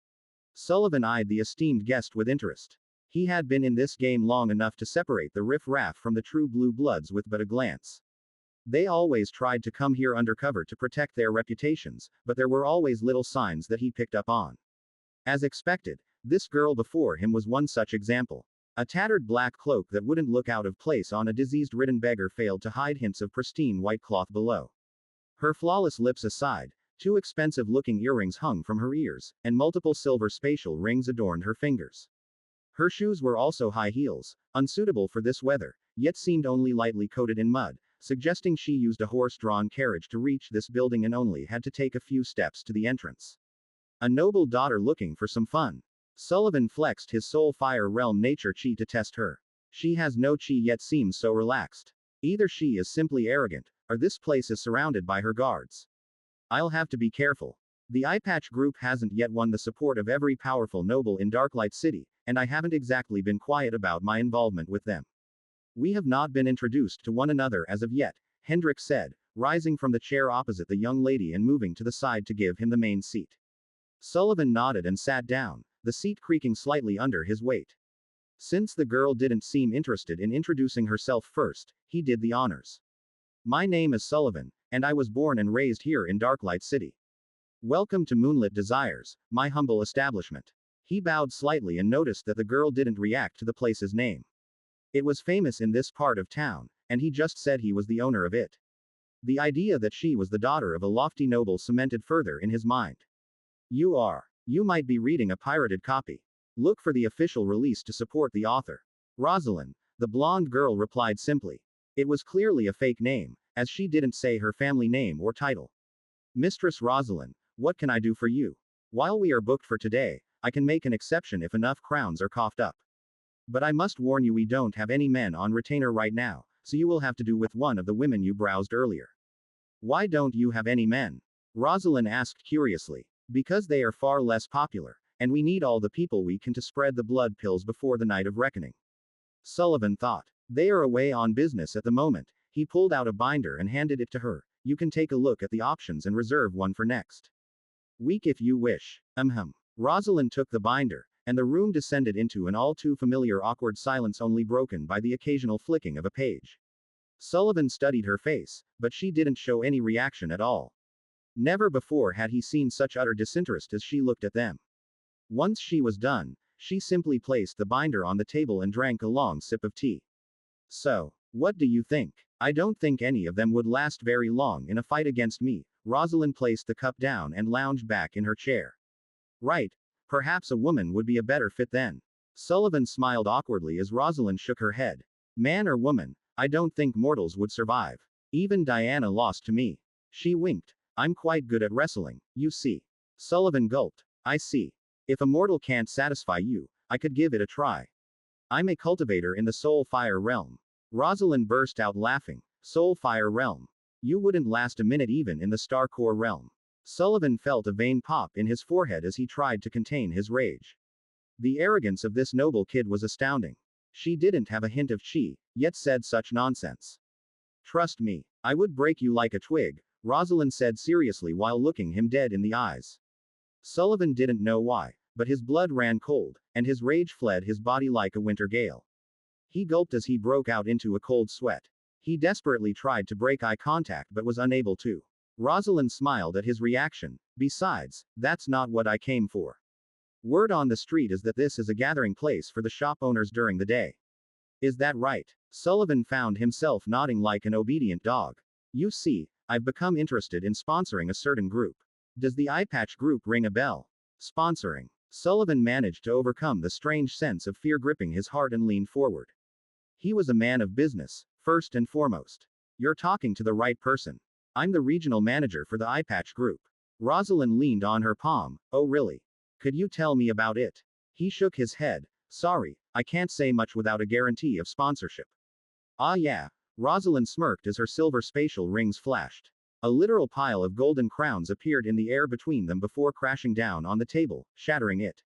Sullivan eyed the esteemed guest with interest. He had been in this game long enough to separate the riff-raff from the true blue bloods with but a glance. They always tried to come here undercover to protect their reputations, but there were always little signs that he picked up on. As expected, this girl before him was one such example. A tattered black cloak that wouldn't look out of place on a disease-ridden beggar failed to hide hints of pristine white cloth below. Her flawless lips aside, 2 expensive-looking earrings hung from her ears, and multiple silver spatial rings adorned her fingers. Her shoes were also high heels, unsuitable for this weather, yet seemed only lightly coated in mud, suggesting she used a horse-drawn carriage to reach this building and only had to take a few steps to the entrance. A noble daughter looking for some fun. Sullivan flexed his soul fire realm nature chi to test her. She has no chi yet seems so relaxed. Either she is simply arrogant, or this place is surrounded by her guards. I'll have to be careful. The Eyepatch group hasn't yet won the support of every powerful noble in Darklight City, and I haven't exactly been quiet about my involvement with them. We have not been introduced to one another as of yet, Hendrik said, rising from the chair opposite the young lady and moving to the side to give him the main seat. Sullivan nodded and sat down, the seat creaking slightly under his weight. Since the girl didn't seem interested in introducing herself first, he did the honors. My name is Sullivan, and I was born and raised here in Darklight City. Welcome to Moonlit Desires, my humble establishment. He bowed slightly and noticed that the girl didn't react to the place's name. It was famous in this part of town, and he just said he was the owner of it. The idea that she was the daughter of a lofty noble cemented further in his mind. You might be reading a pirated copy. Look for the official release to support the author. Rosalind, the blonde girl replied simply. It was clearly a fake name, as she didn't say her family name or title. Mistress Rosalind, what can I do for you? While we are booked for today, I can make an exception if enough crowns are coughed up. But I must warn you we don't have any men on retainer right now, so you will have to do with one of the women you browsed earlier. Why don't you have any men? Rosalind asked curiously. Because they are far less popular, and we need all the people we can to spread the blood pills before the night of reckoning. Sullivan thought. They are away on business at the moment. He pulled out a binder and handed it to her. You can take a look at the options and reserve one for next week if you wish. Rosalind took the binder, and the room descended into an all too familiar awkward silence only broken by the occasional flicking of a page. Sullivan studied her face, but she didn't show any reaction at all. Never before had he seen such utter disinterest as she looked at them. Once she was done, she simply placed the binder on the table and drank a long sip of tea. So, what do you think? I don't think any of them would last very long in a fight against me. Rosalind placed the cup down and lounged back in her chair. Right. Perhaps a woman would be a better fit then. Sullivan smiled awkwardly as Rosalind shook her head. Man or woman, I don't think mortals would survive. Even Diana lost to me. She winked. I'm quite good at wrestling, you see. Sullivan gulped. I see. If a mortal can't satisfy you, I could give it a try. I'm a cultivator in the soul fire realm. Rosalind burst out laughing. Soul fire realm. You wouldn't last a minute even in the star core realm. Sullivan felt a vein pop in his forehead as he tried to contain his rage. The arrogance of this noble kid was astounding. She didn't have a hint of chi, yet said such nonsense. Trust me, I would break you like a twig, Rosalind said seriously while looking him dead in the eyes. Sullivan didn't know why, but his blood ran cold, and his rage fled his body like a winter gale. He gulped as he broke out into a cold sweat. He desperately tried to break eye contact but was unable to. Rosalind smiled at his reaction. Besides, that's not what I came for. Word on the street is that this is a gathering place for the shop owners during the day. Is that right? Sullivan found himself nodding like an obedient dog. You see, I've become interested in sponsoring a certain group. Does the Eyepatch group ring a bell? Sponsoring. Sullivan managed to overcome the strange sense of fear gripping his heart and leaned forward. He was a man of business, first and foremost. You're talking to the right person. I'm the regional manager for the Eyepatch group. Rosalind leaned on her palm. Oh really? Could you tell me about it? He shook his head. Sorry, I can't say much without a guarantee of sponsorship. Ah yeah. Rosalind smirked as her silver spatial rings flashed. A literal pile of golden crowns appeared in the air between them before crashing down on the table, shattering it.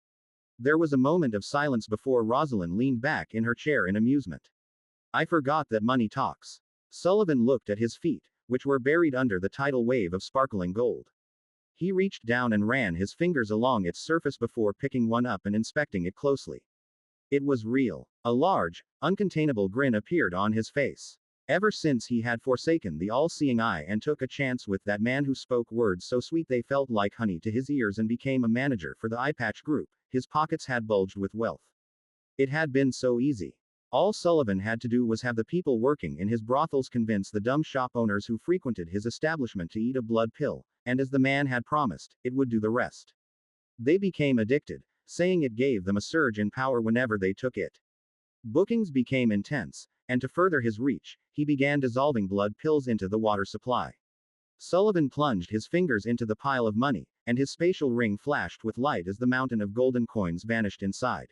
There was a moment of silence before Rosalind leaned back in her chair in amusement. I forgot that money talks. Sullivan looked at his feet, which were buried under the tidal wave of sparkling gold. He reached down and ran his fingers along its surface before picking one up and inspecting it closely. It was real. A large, uncontainable grin appeared on his face. Ever since he had forsaken the all-seeing eye and took a chance with that man who spoke words so sweet they felt like honey to his ears and became a manager for the Eyepatch group, his pockets had bulged with wealth. It had been so easy. All Sullivan had to do was have the people working in his brothels convince the dumb shop owners who frequented his establishment to eat a blood pill, and as the man had promised, it would do the rest. They became addicted, saying it gave them a surge in power whenever they took it. Bookings became intense, and to further his reach, he began dissolving blood pills into the water supply. Sullivan plunged his fingers into the pile of money, and his spatial ring flashed with light as the mountain of golden coins vanished inside.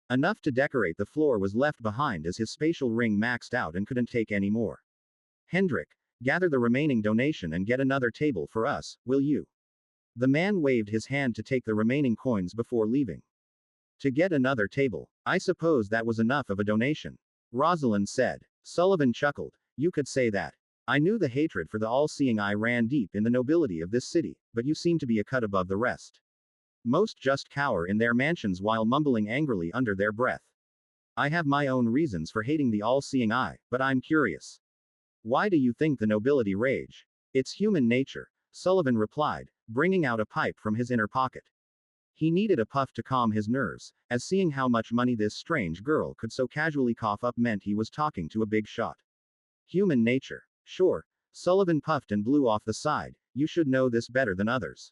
Enough to decorate the floor was left behind as his spatial ring maxed out and couldn't take any more. Hendrik, gather the remaining donation and get another table for us, will you? The man waved his hand to take the remaining coins before leaving. To get another table, I suppose that was enough of a donation. Rosalind said. Sullivan chuckled. You could say that. I knew the hatred for the all-seeing eye ran deep in the nobility of this city, but you seem to be a cut above the rest. Most just cower in their mansions while mumbling angrily under their breath. I have my own reasons for hating the all-seeing eye, but I'm curious. Why do you think the nobility rage? It's human nature, Sullivan replied, bringing out a pipe from his inner pocket. He needed a puff to calm his nerves, as seeing how much money this strange girl could so casually cough up meant he was talking to a big shot. Human nature. Sure, Sullivan puffed and blew off the side, you should know this better than others.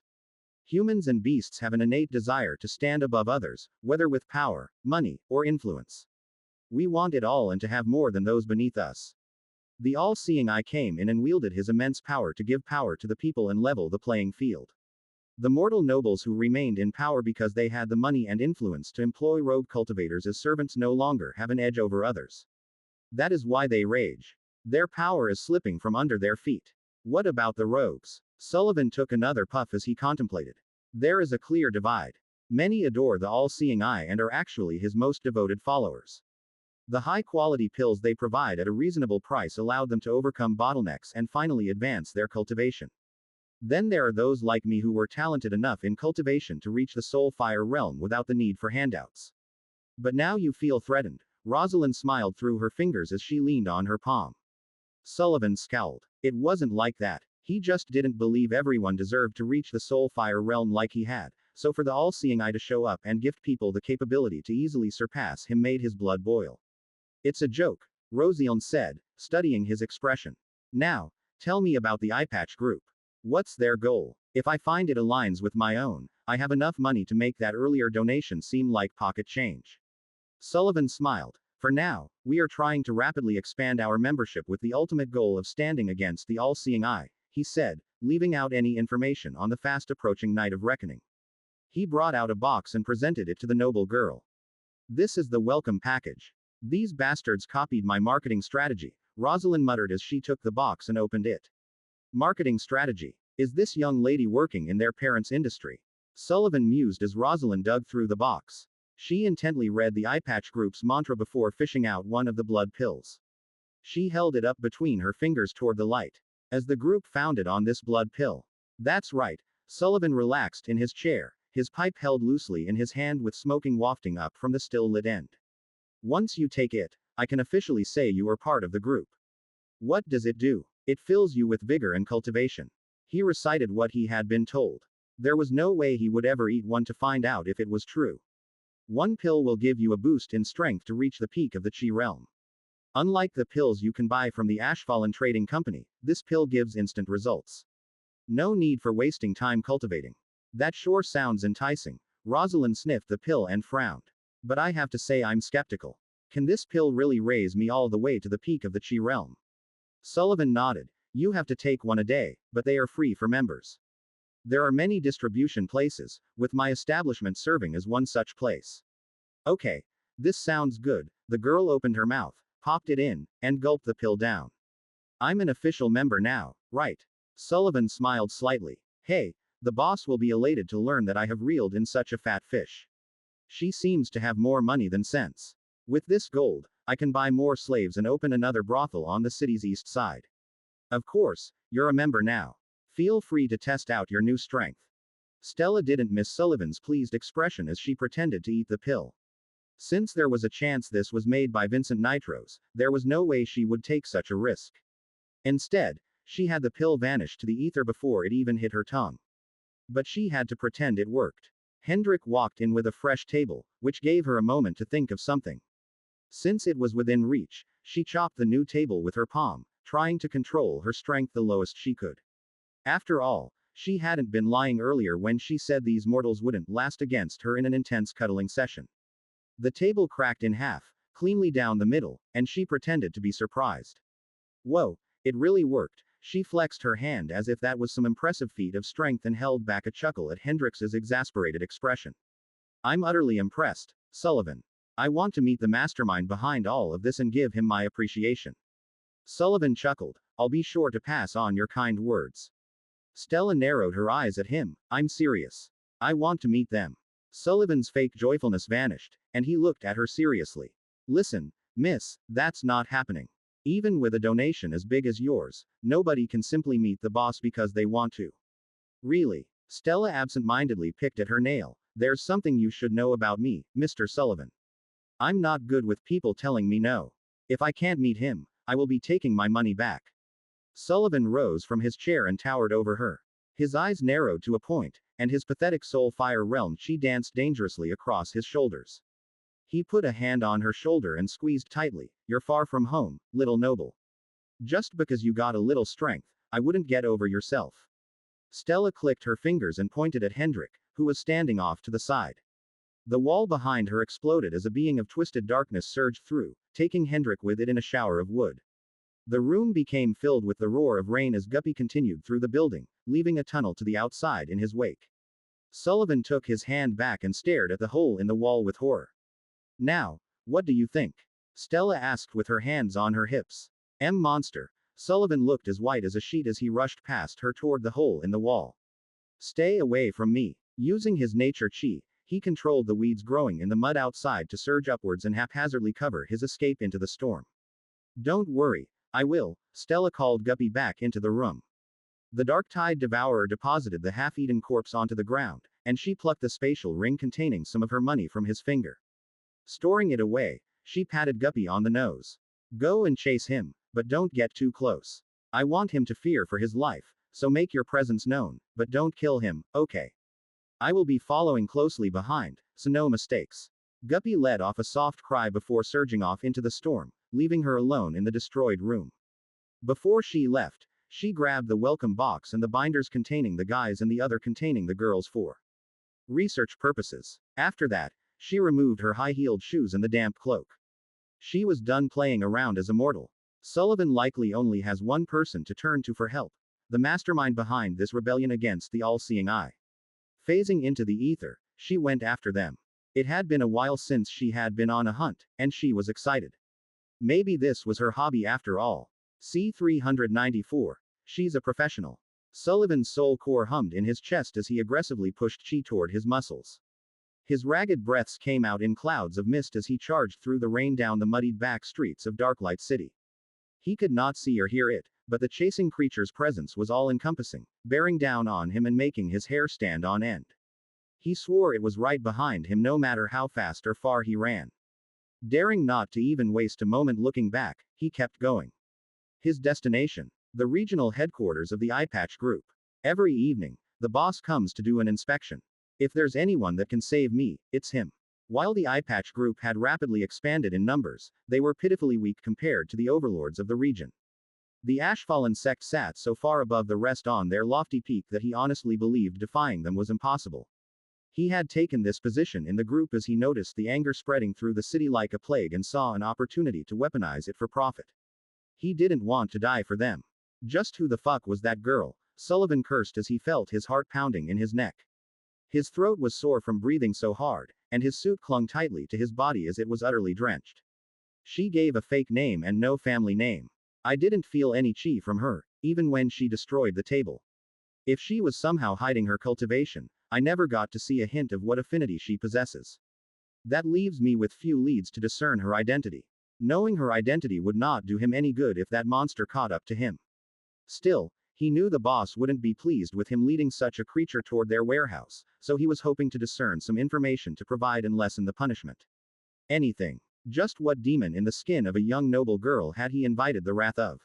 Humans and beasts have an innate desire to stand above others, whether with power, money, or influence. We want it all and to have more than those beneath us. The all-seeing eye came in and wielded his immense power to give power to the people and level the playing field. The mortal nobles who remained in power because they had the money and influence to employ rogue cultivators as servants no longer have an edge over others. That is why they rage. Their power is slipping from under their feet. What about the rogues? Sullivan took another puff as he contemplated. There is a clear divide. Many adore the all-seeing eye and are actually his most devoted followers. The high-quality pills they provide at a reasonable price allowed them to overcome bottlenecks and finally advance their cultivation. Then there are those like me who were talented enough in cultivation to reach the soul-fire realm without the need for handouts. But now you feel threatened. Rosalind smiled through her fingers as she leaned on her palm. Sullivan scowled. It wasn't like that. He just didn't believe everyone deserved to reach the soul-fire realm like he had, so for the all-seeing eye to show up and gift people the capability to easily surpass him made his blood boil. It's a joke, Rosalind said, studying his expression. Now, tell me about the eye patch group. What's their goal? If I find it aligns with my own, I have enough money to make that earlier donation seem like pocket change. Sullivan smiled. For now, we are trying to rapidly expand our membership with the ultimate goal of standing against the all-seeing eye, he said, leaving out any information on the fast-approaching night of reckoning. He brought out a box and presented it to the noble girl. This is the welcome package. These bastards copied my marketing strategy, Rosalind muttered as she took the box and opened it. Marketing strategy. Is this young lady working in their parents' industry? Sullivan mused as Rosalind dug through the box. She intently read the eye patch group's mantra before fishing out one of the blood pills. She held it up between her fingers toward the light. As the group founded on this blood pill. That's right. Sullivan relaxed in his chair, his pipe held loosely in his hand with smoking wafting up from the still-lit end. Once you take it, I can officially say you are part of the group. What does it do? It fills you with vigor and cultivation. He recited what he had been told. There was no way he would ever eat one to find out if it was true. One pill will give you a boost in strength to reach the peak of the Chi realm. Unlike the pills you can buy from the Ashfallen Trading Company, this pill gives instant results. No need for wasting time cultivating. That sure sounds enticing. Rosalind sniffed the pill and frowned. But I have to say I'm skeptical. Can this pill really raise me all the way to the peak of the Chi realm? Sullivan nodded. You have to take one a day, but they are free for members. There are many distribution places, with my establishment serving as one such place. Okay. This sounds good. The girl opened her mouth, popped it in, and gulped the pill down. I'm an official member now, right? Sullivan smiled slightly. Hey, the boss will be elated to learn that I have reeled in such a fat fish. She seems to have more money than sense. With this gold, I can buy more slaves and open another brothel on the city's east side. Of course, you're a member now. Feel free to test out your new strength. Stella didn't miss Sullivan's pleased expression as she pretended to eat the pill. Since there was a chance this was made by Vincent Nitros, there was no way she would take such a risk. Instead, she had the pill vanish to the ether before it even hit her tongue. But she had to pretend it worked. Hendrik walked in with a fresh table, which gave her a moment to think of something. Since it was within reach, she chopped the new table with her palm, trying to control her strength the lowest she could. After all, she hadn't been lying earlier when she said these mortals wouldn't last against her in an intense cuddling session. The table cracked in half, cleanly down the middle, and she pretended to be surprised. Whoa, it really worked. She flexed her hand as if that was some impressive feat of strength and held back a chuckle at Hendrix's exasperated expression. I'm utterly impressed, Sullivan. I want to meet the mastermind behind all of this and give him my appreciation. Sullivan chuckled. I'll be sure to pass on your kind words. Stella narrowed her eyes at him. I'm serious. I want to meet them. Sullivan's fake joyfulness vanished, and he looked at her seriously. Listen, miss, that's not happening. Even with a donation as big as yours, nobody can simply meet the boss because they want to. Really? Stella absent-mindedly picked at her nail. There's something you should know about me, Mr. Sullivan. I'm not good with people telling me no. If I can't meet him, I will be taking my money back. Sullivan rose from his chair and towered over her. His eyes narrowed to a point, and his pathetic soul fire realm chi danced dangerously across his shoulders. He put a hand on her shoulder and squeezed tightly. You're far from home, little noble. Just because you got a little strength, I wouldn't get over yourself. Stella clicked her fingers and pointed at Hendrik, who was standing off to the side. The wall behind her exploded as a being of twisted darkness surged through, taking Hendrik with it in a shower of wood. The room became filled with the roar of rain as Guppy continued through the building, leaving a tunnel to the outside in his wake. Sullivan took his hand back and stared at the hole in the wall with horror. Now, what do you think? Stella asked with her hands on her hips. Monster. Sullivan looked as white as a sheet as he rushed past her toward the hole in the wall. Stay away from me. Using his nature chi, he controlled the weeds growing in the mud outside to surge upwards and haphazardly cover his escape into the storm. Don't worry, I will, Stella called Guppy back into the room. The dark-tide devourer deposited the half-eaten corpse onto the ground, and she plucked the spatial ring containing some of her money from his finger. Storing it away, she patted Guppy on the nose. Go and chase him, but don't get too close. I want him to fear for his life, so make your presence known, but don't kill him, okay? I will be following closely behind, so no mistakes. Guppy let off a soft cry before surging off into the storm, leaving her alone in the destroyed room. Before she left, she grabbed the welcome box and the binders containing the guys and the other containing the girls for research purposes. After that, she removed her high-heeled shoes and the damp cloak. She was done playing around as a mortal. Sullivan likely only has one person to turn to for help, the mastermind behind this rebellion against the all-seeing eye. Phasing into the ether, she went after them. It had been a while since she had been on a hunt, and she was excited. Maybe this was her hobby after all. C-394. She's a professional. Sullivan's soul core hummed in his chest as he aggressively pushed chi toward his muscles. His ragged breaths came out in clouds of mist as he charged through the rain down the muddied back streets of Darklight City. He could not see or hear it, but the chasing creature's presence was all-encompassing, bearing down on him and making his hair stand on end. He swore it was right behind him no matter how fast or far he ran. Daring not to even waste a moment looking back, he kept going. His destination: the regional headquarters of the Eye Patch Group. Every evening, the boss comes to do an inspection. If there's anyone that can save me, it's him. While the Eye Patch Group had rapidly expanded in numbers, they were pitifully weak compared to the overlords of the region. The Ashfallen sect sat so far above the rest on their lofty peak that he honestly believed defying them was impossible. He had taken this position in the group as he noticed the anger spreading through the city like a plague and saw an opportunity to weaponize it for profit. He didn't want to die for them. Just who the fuck was that girl? Sullivan cursed as he felt his heart pounding in his neck. His throat was sore from breathing so hard, and his suit clung tightly to his body as it was utterly drenched. She gave a fake name and no family name. I didn't feel any chi from her, even when she destroyed the table. If she was somehow hiding her cultivation, I never got to see a hint of what affinity she possesses. That leaves me with few leads to discern her identity. Knowing her identity would not do him any good if that monster caught up to him. Still, he knew the boss wouldn't be pleased with him leading such a creature toward their warehouse, so he was hoping to discern some information to provide and lessen the punishment. Anything. Just what demon in the skin of a young noble girl had he invited the wrath of?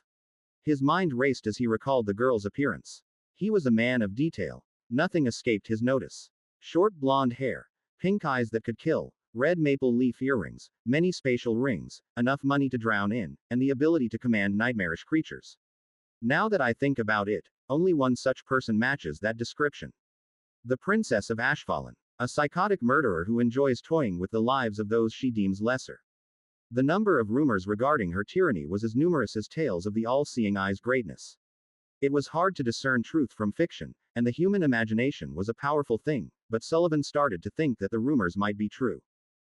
His mind raced as he recalled the girl's appearance. He was a man of detail. Nothing escaped his notice. Short blonde hair, pink eyes that could kill, red maple leaf earrings, many spatial rings, enough money to drown in, and the ability to command nightmarish creatures. Now that I think about it, only one such person matches that description. The Princess of Ashfallen. A psychotic murderer who enjoys toying with the lives of those she deems lesser. The number of rumors regarding her tyranny was as numerous as tales of the all-seeing eye's greatness. It was hard to discern truth from fiction, and the human imagination was a powerful thing, but Sullivan started to think that the rumors might be true.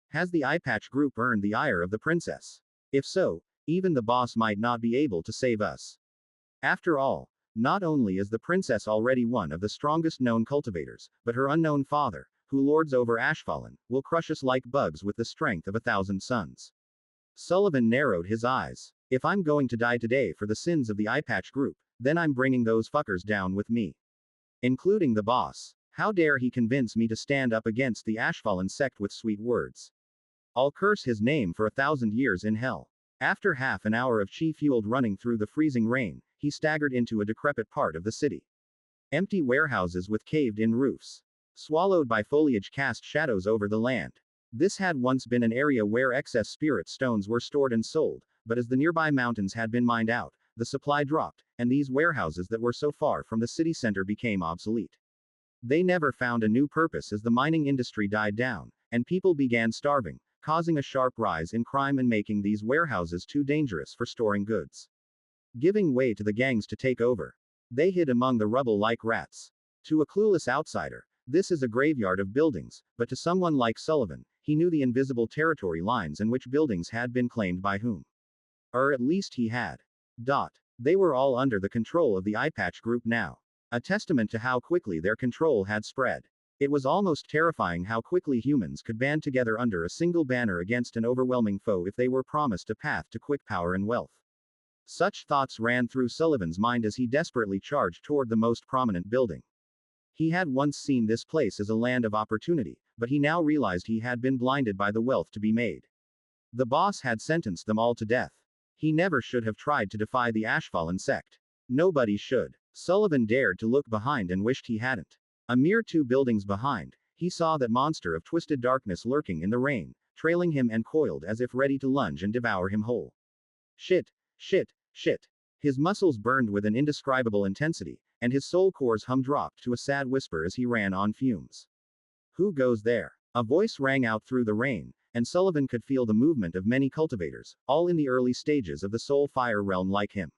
Has the eye patch group earned the ire of the princess? If so, even the boss might not be able to save us. After all, not only is the princess already one of the strongest known cultivators, but her unknown father, who lords over Ashfallen, will crush us like bugs with the strength of 1,000 suns. Sullivan narrowed his eyes. If I'm going to die today for the sins of the eye patch group, then I'm bringing those fuckers down with me. Including the boss. How dare he convince me to stand up against the Ashfallen sect with sweet words. I'll curse his name for 1,000 years in hell. After half an hour of chi-fueled running through the freezing rain, he staggered into a decrepit part of the city. Empty warehouses with caved-in roofs. Swallowed by foliage cast shadows over the land. This had once been an area where excess spirit stones were stored and sold, but as the nearby mountains had been mined out, the supply dropped, and these warehouses that were so far from the city center became obsolete. They never found a new purpose as the mining industry died down, and people began starving, causing a sharp rise in crime and making these warehouses too dangerous for storing goods. Giving way to the gangs to take over. They hid among the rubble like rats. To a clueless outsider, this is a graveyard of buildings, but to someone like Sullivan, he knew the invisible territory lines and which buildings had been claimed by whom. Or at least he had. They were all under the control of the eye patch group now. A testament to how quickly their control had spread. It was almost terrifying how quickly humans could band together under a single banner against an overwhelming foe if they were promised a path to quick power and wealth. Such thoughts ran through Sullivan's mind as he desperately charged toward the most prominent building. He had once seen this place as a land of opportunity, but he now realized he had been blinded by the wealth to be made. The boss had sentenced them all to death. He never should have tried to defy the Ashfallen sect. Nobody should. Sullivan dared to look behind and wished he hadn't. A mere 2 buildings behind, he saw that monster of twisted darkness lurking in the rain, trailing him and coiled as if ready to lunge and devour him whole. Shit. His muscles burned with an indescribable intensity, and his soul core's hum dropped to a sad whisper as he ran on fumes. Who goes there? A voice rang out through the rain, and Sullivan could feel the movement of many cultivators, all in the early stages of the soul fire realm like him.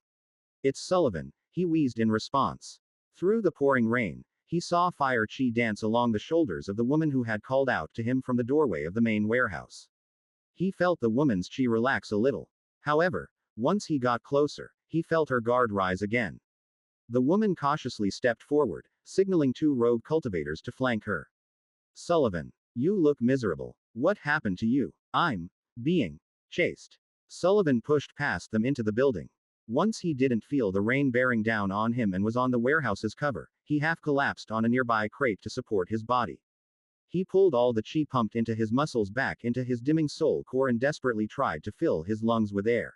It's Sullivan, he wheezed in response. Through the pouring rain, he saw fire chi dance along the shoulders of the woman who had called out to him from the doorway of the main warehouse. He felt the woman's chi relax a little. However, once he got closer, he felt her guard rise again. The woman cautiously stepped forward, signaling 2 rogue cultivators to flank her. Sullivan, you look miserable. What happened to you? I'm being chased. Sullivan pushed past them into the building. Once he didn't feel the rain bearing down on him and was on the warehouse's cover, he half collapsed on a nearby crate to support his body. He pulled all the chi pumped into his muscles back into his dimming soul core and desperately tried to fill his lungs with air.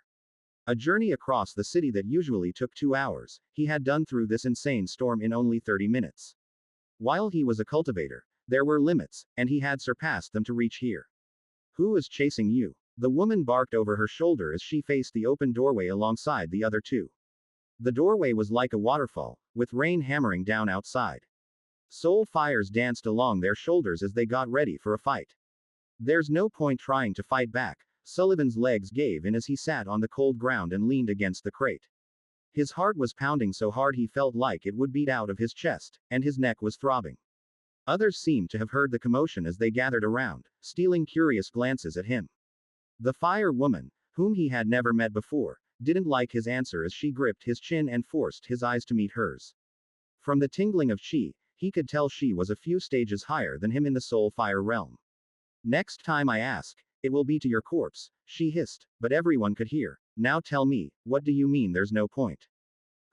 A journey across the city that usually took 2 hours, he had done through this insane storm in only 30 minutes. While he was a cultivator, there were limits, and he had surpassed them to reach here. Who is chasing you? The woman barked over her shoulder as she faced the open doorway alongside the other 2. The doorway was like a waterfall, with rain hammering down outside. Soul fires danced along their shoulders as they got ready for a fight. There's no point trying to fight back. Sullivan's legs gave in as he sat on the cold ground and leaned against the crate. His heart was pounding so hard he felt like it would beat out of his chest, and his neck was throbbing. Others seemed to have heard the commotion as they gathered around, stealing curious glances at him. The fire woman, whom he had never met before, didn't like his answer as she gripped his chin and forced his eyes to meet hers. From the tingling of chi, he could tell she was a few stages higher than him in the soul fire realm. Next time I ask, it will be to your corpse, she hissed, but everyone could hear. Now tell me, what do you mean there's no point?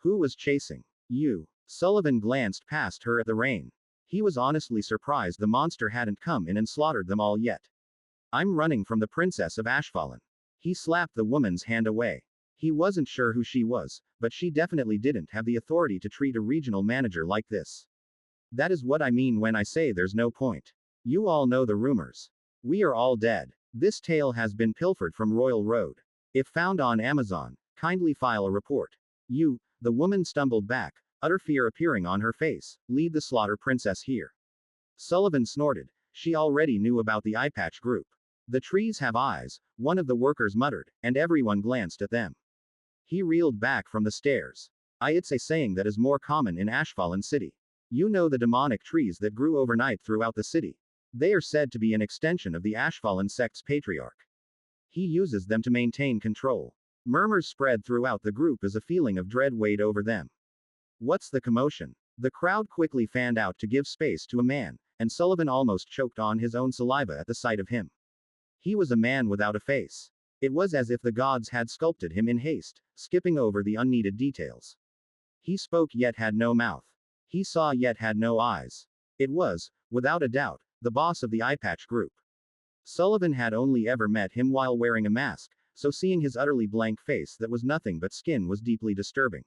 Who was chasing you? Sullivan glanced past her at the rain. He was honestly surprised the monster hadn't come in and slaughtered them all yet. I'm running from the princess of Ashfallen. He slapped the woman's hand away. He wasn't sure who she was, but she definitely didn't have the authority to treat a regional manager like this. That is what I mean when I say there's no point. You all know the rumors. We are all dead. This tale has been pilfered from Royal Road. If found on Amazon, kindly file a report. You, the woman stumbled back, utter fear appearing on her face. Lead the slaughter princess here. Sullivan snorted. She already knew about the eye patch group. The trees have eyes, one of the workers muttered, and everyone glanced at them. He reeled back from the stairs. It's a saying that is more common in Ashfallen City. You know the demonic trees that grew overnight throughout the city. They are said to be an extension of the Ashfallen sect's patriarch. He uses them to maintain control. Murmurs spread throughout the group as a feeling of dread weighed over them. What's the commotion? The crowd quickly fanned out to give space to a man, and Sullivan almost choked on his own saliva at the sight of him. He was a man without a face. It was as if the gods had sculpted him in haste, skipping over the unneeded details. He spoke yet had no mouth. He saw yet had no eyes. It was, without a doubt, the boss of the eye patch group. Sullivan had only ever met him while wearing a mask, so seeing his utterly blank face that was nothing but skin was deeply disturbing.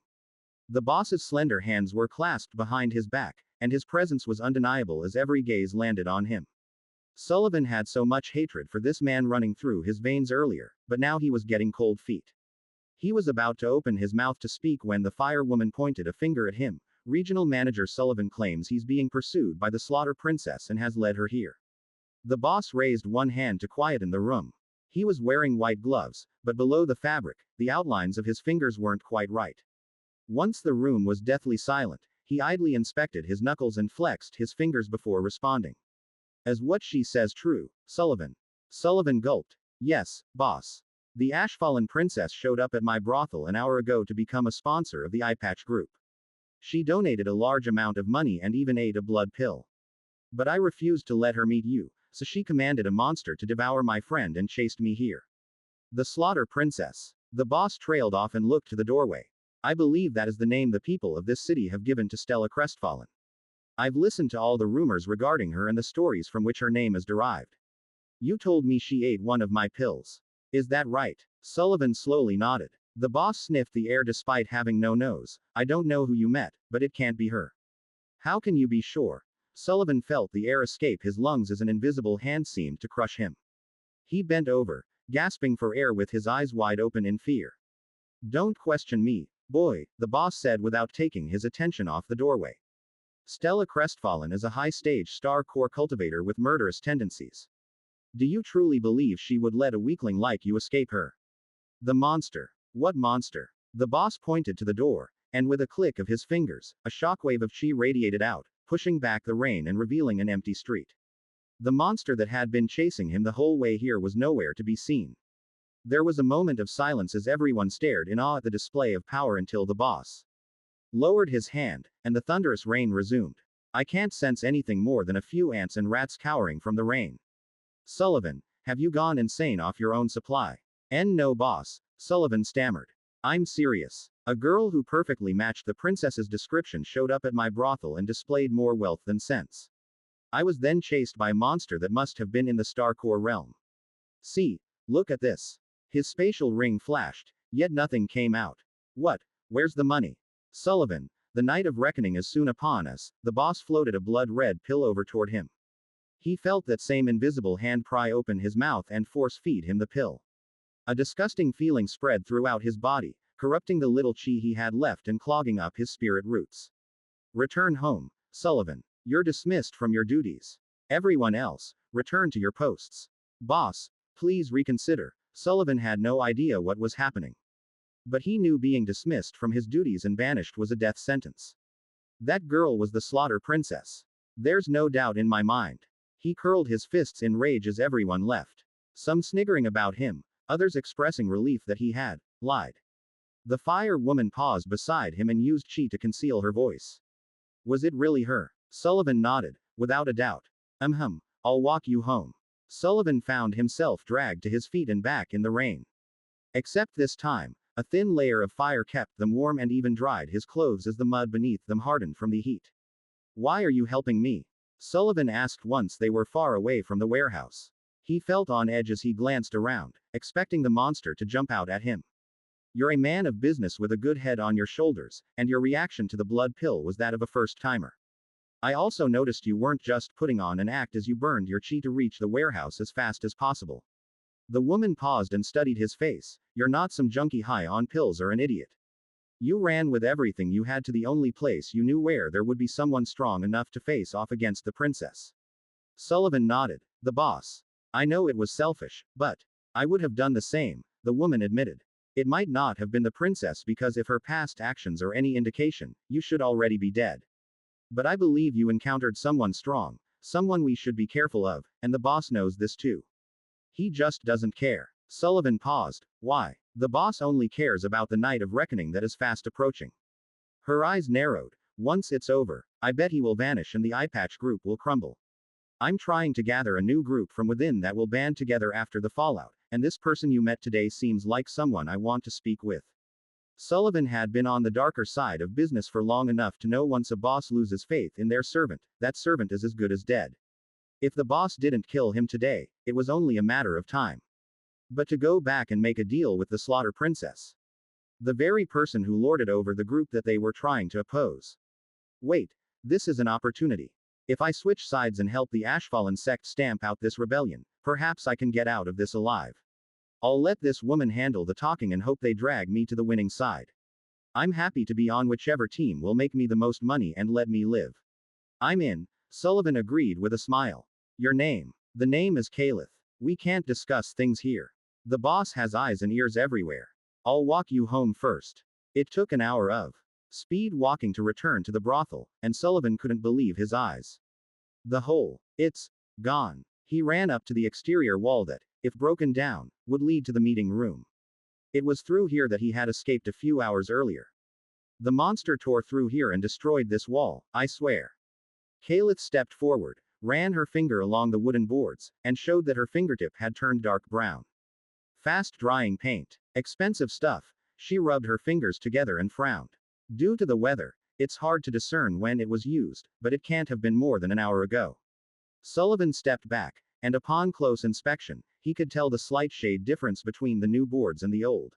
The boss's slender hands were clasped behind his back, and his presence was undeniable as every gaze landed on him. Sullivan had so much hatred for this man running through his veins earlier, but now he was getting cold feet. He was about to open his mouth to speak when the firewoman pointed a finger at him. Regional Manager Sullivan claims he's being pursued by the Slaughter Princess and has led her here. The boss raised one hand to quieten the room. He was wearing white gloves, but below the fabric, the outlines of his fingers weren't quite right. Once the room was deathly silent, he idly inspected his knuckles and flexed his fingers before responding. Is what she says true, Sullivan? Sullivan gulped. Yes, boss. The Ashfallen Princess showed up at my brothel an hour ago to become a sponsor of the Eye Patch Group. She donated a large amount of money and even ate a blood pill. But I refused to let her meet you, so she commanded a monster to devour my friend and chased me here. The Slaughter Princess. The boss trailed off and looked to the doorway. I believe that is the name the people of this city have given to Stella Crestfallen. I've listened to all the rumors regarding her and the stories from which her name is derived. You told me she ate one of my pills. Is that right? Sullivan slowly nodded. The boss sniffed the air despite having no nose. I don't know who you met, but it can't be her. How can you be sure? Sullivan felt the air escape his lungs as an invisible hand seemed to crush him. He bent over, gasping for air with his eyes wide open in fear. Don't question me, boy, the boss said without taking his attention off the doorway. Stella Crestfallen is a high-stage star core cultivator with murderous tendencies. Do you truly believe she would let a weakling like you escape her? The monster. What monster? The boss pointed to the door, and with a click of his fingers, a shockwave of chi radiated out, pushing back the rain and revealing an empty street. The monster that had been chasing him the whole way here was nowhere to be seen. There was a moment of silence as everyone stared in awe at the display of power until the boss lowered his hand, and the thunderous rain resumed. I can't sense anything more than a few ants and rats cowering from the rain. Sullivan, have you gone insane off your own supply? No boss, Sullivan stammered. I'm serious. A girl who perfectly matched the princess's description showed up at my brothel and displayed more wealth than sense. I was then chased by a monster that must have been in the Starcore realm. See, look at this. His spatial ring flashed, yet nothing came out. What? Where's the money? Sullivan, the night of reckoning is soon upon us. The boss floated a blood-red pill over toward him. He felt that same invisible hand pry open his mouth and force feed him the pill. A disgusting feeling spread throughout his body, corrupting the little chi he had left and clogging up his spirit roots. Return home, Sullivan. You're dismissed from your duties. Everyone else, return to your posts. Boss, please reconsider. Sullivan had no idea what was happening. But he knew being dismissed from his duties and banished was a death sentence. That girl was the Slaughter Princess. There's no doubt in my mind. He curled his fists in rage as everyone left. Some sniggering about him, others expressing relief that he had lied. The fire woman paused beside him and used chi to conceal her voice. Was it really her? Sullivan nodded, without a doubt. I'll walk you home. Sullivan found himself dragged to his feet and back in the rain. Except this time, a thin layer of fire kept them warm and even dried his clothes as the mud beneath them hardened from the heat. Why are you helping me? Sullivan asked once they were far away from the warehouse. He felt on edge as he glanced around, expecting the monster to jump out at him. You're a man of business with a good head on your shoulders, and your reaction to the blood pill was that of a first-timer. I also noticed you weren't just putting on an act as you burned your chi to reach the warehouse as fast as possible. The woman paused and studied his face. You're not some junkie high on pills or an idiot. You ran with everything you had to the only place you knew where there would be someone strong enough to face off against the princess. Sullivan nodded. The boss. I know it was selfish, but I would have done the same, the woman admitted. It might not have been the princess because if her past actions are any indication, you should already be dead. But I believe you encountered someone strong, someone we should be careful of, and the boss knows this too. He just doesn't care. Sullivan paused. Why? The boss only cares about the night of reckoning that is fast approaching. Her eyes narrowed. Once it's over, I bet he will vanish and the eye patch group will crumble. I'm trying to gather a new group from within that will band together after the fallout, and this person you met today seems like someone I want to speak with. Sullivan had been on the darker side of business for long enough to know once a boss loses faith in their servant, that servant is as good as dead. If the boss didn't kill him today, it was only a matter of time. But to go back and make a deal with the Slaughter Princess. The very person who lorded over the group that they were trying to oppose. Wait, this is an opportunity. If I switch sides and help the Ashfallen sect stamp out this rebellion, perhaps I can get out of this alive. I'll let this woman handle the talking and hope they drag me to the winning side. I'm happy to be on whichever team will make me the most money and let me live. I'm in, Sullivan agreed with a smile. Your name. The name is Caliph. We can't discuss things here. The boss has eyes and ears everywhere. I'll walk you home first. It took an hour of speed walking to return to the brothel, and Sullivan couldn't believe his eyes. The hole. It's gone. He ran up to the exterior wall that, if broken down, would lead to the meeting room. It was through here that he had escaped a few hours earlier. The monster tore through here and destroyed this wall, I swear. Caliph stepped forward, ran her finger along the wooden boards, and showed that her fingertip had turned dark brown. Fast drying paint. Expensive stuff. She rubbed her fingers together and frowned. Due to the weather, it's hard to discern when it was used, but it can't have been more than an hour ago. Sullivan stepped back, and upon close inspection, he could tell the slight shade difference between the new boards and the old.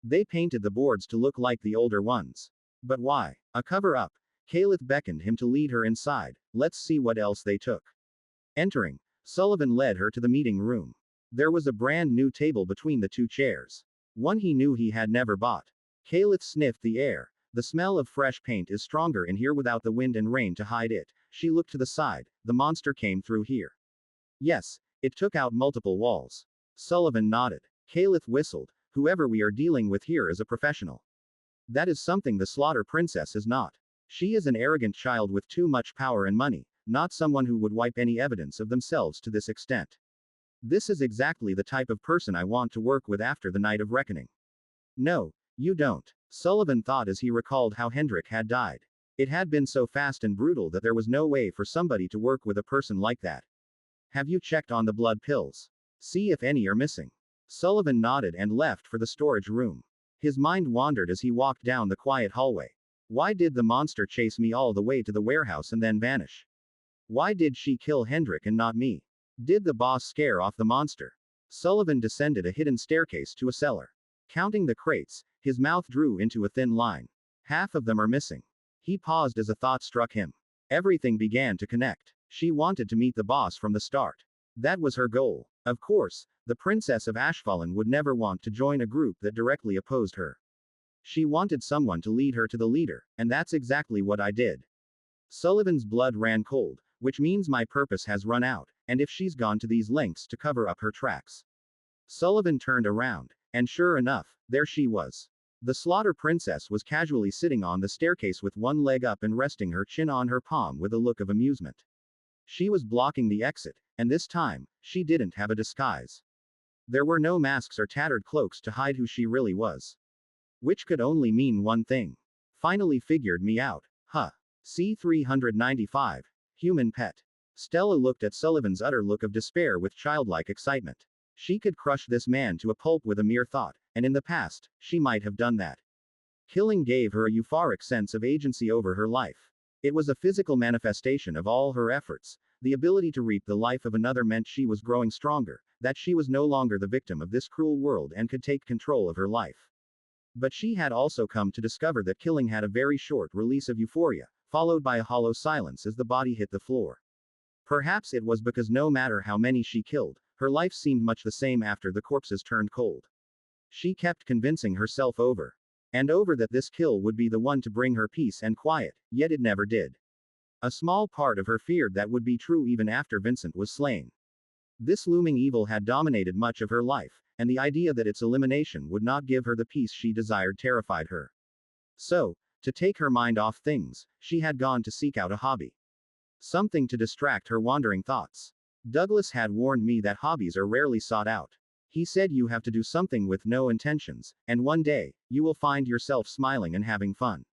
They painted the boards to look like the older ones. But why? A cover-up. Caliph beckoned him to lead her inside. Let's see what else they took. Entering, Sullivan led her to the meeting room. There was a brand new table between the two chairs. One he knew he had never bought. Caliph sniffed the air. The smell of fresh paint is stronger in here without the wind and rain to hide it. She looked to the side. The monster came through here. Yes, it took out multiple walls. Sullivan nodded. Caliph whistled. Whoever we are dealing with here is a professional. That is something the Slaughter Princess is not. She is an arrogant child with too much power and money, not someone who would wipe any evidence of themselves to this extent. This is exactly the type of person I want to work with after the night of reckoning. No, you don't, Sullivan thought as he recalled how Hendrik had died. It had been so fast and brutal that there was no way for somebody to work with a person like that. Have you checked on the blood pills? See if any are missing. Sullivan nodded and left for the storage room. His mind wandered as he walked down the quiet hallway. Why did the monster chase me all the way to the warehouse and then vanish? Why did she kill Hendrik and not me? Did the boss scare off the monster? Sullivan descended a hidden staircase to a cellar. Counting the crates, his mouth drew into a thin line. Half of them are missing. He paused as a thought struck him. Everything began to connect. She wanted to meet the boss from the start. That was her goal. Of course, the Princess of Ashfallen would never want to join a group that directly opposed her. She wanted someone to lead her to the leader, and that's exactly what I did. Sullivan's blood ran cold, which means my purpose has run out, and if she's gone to these lengths to cover up her tracks. Sullivan turned around, and sure enough, there she was. The Slaughter Princess was casually sitting on the staircase with one leg up and resting her chin on her palm with a look of amusement. She was blocking the exit, and this time, she didn't have a disguise. There were no masks or tattered cloaks to hide who she really was. Which could only mean one thing. Finally figured me out, huh? C-395. Human pet. Stella looked at Sullivan's utter look of despair with childlike excitement. She could crush this man to a pulp with a mere thought, and in the past, she might have done that. Killing gave her a euphoric sense of agency over her life. It was a physical manifestation of all her efforts. The ability to reap the life of another meant she was growing stronger, that she was no longer the victim of this cruel world and could take control of her life. But she had also come to discover that killing had a very short release of euphoria, followed by a hollow silence as the body hit the floor. Perhaps it was because no matter how many she killed, her life seemed much the same after the corpses turned cold. She kept convincing herself over and over that this kill would be the one to bring her peace and quiet, yet it never did. A small part of her feared that would be true even after Vincent was slain. This looming evil had dominated much of her life, and the idea that its elimination would not give her the peace she desired terrified her. So, to take her mind off things, she had gone to seek out a hobby. Something to distract her wandering thoughts. Douglas had warned me that hobbies are rarely sought out. He said you have to do something with no intentions, and one day, you will find yourself smiling and having fun.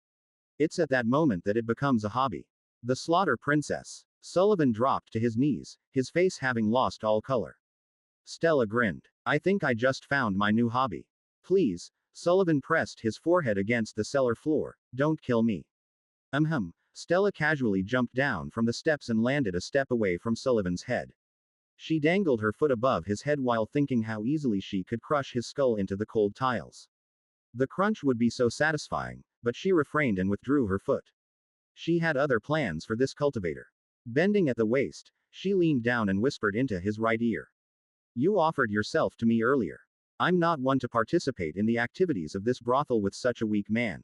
It's at that moment that it becomes a hobby. The Slaughter Princess. Sullivan dropped to his knees, his face having lost all color. Stella grinned. I think I just found my new hobby. Please, Sullivan pressed his forehead against the cellar floor, don't kill me. Stella casually jumped down from the steps and landed a step away from Sullivan's head. She dangled her foot above his head while thinking how easily she could crush his skull into the cold tiles. The crunch would be so satisfying, but she refrained and withdrew her foot. She had other plans for this cultivator. Bending at the waist, she leaned down and whispered into his right ear. You offered yourself to me earlier. I'm not one to participate in the activities of this brothel with such a weak man.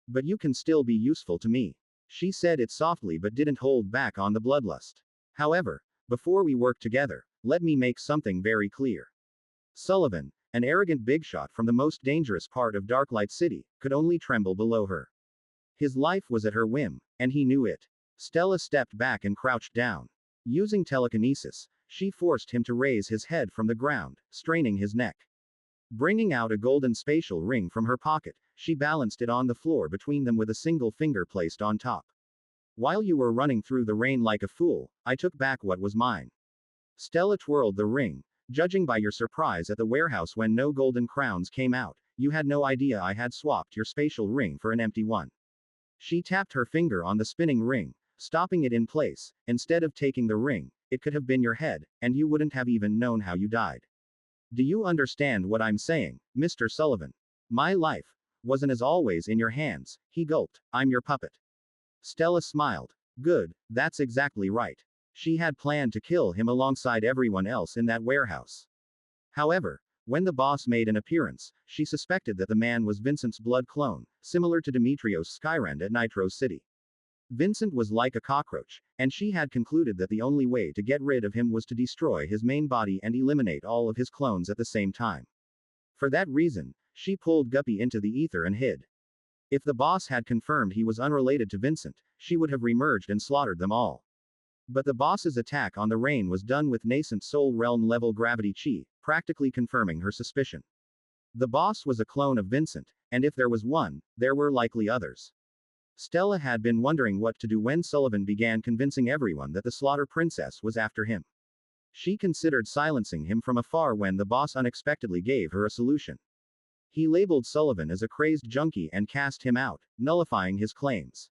But you can still be useful to me. She said it softly but didn't hold back on the bloodlust. However, before we work together, let me make something very clear. Sullivan, an arrogant bigshot from the most dangerous part of Darklight City, could only tremble below her. His life was at her whim, and he knew it. Stella stepped back and crouched down. Using telekinesis, she forced him to raise his head from the ground, straining his neck. Bringing out a golden spatial ring from her pocket, she balanced it on the floor between them with a single finger placed on top. While you were running through the rain like a fool, I took back what was mine. Stella twirled the ring. Judging by your surprise at the warehouse when no golden crowns came out, you had no idea I had swapped your spatial ring for an empty one. She tapped her finger on the spinning ring, stopping it in place. Instead of taking the ring, it could have been your head, and you wouldn't have even known how you died. Do you understand what I'm saying, Mr. Sullivan? My life wasn't as always in your hands, he gulped. I'm your puppet. Stella smiled. Good, that's exactly right. She had planned to kill him alongside everyone else in that warehouse. However, when the boss made an appearance, she suspected that the man was Vincent's blood clone, similar to Demetrios Skyrand at Nitro City. Vincent was like a cockroach, and she had concluded that the only way to get rid of him was to destroy his main body and eliminate all of his clones at the same time. For that reason, she pulled Guppy into the ether and hid. If the boss had confirmed he was unrelated to Vincent, she would have remerged and slaughtered them all. But the boss's attack on the rain was done with nascent soul realm level gravity chi, practically confirming her suspicion. The boss was a clone of Vincent, and if there was one, there were likely others. Stella had been wondering what to do when Sullivan began convincing everyone that the Slaughter Princess was after him. She considered silencing him from afar when the boss unexpectedly gave her a solution. He labeled Sullivan as a crazed junkie and cast him out, nullifying his claims.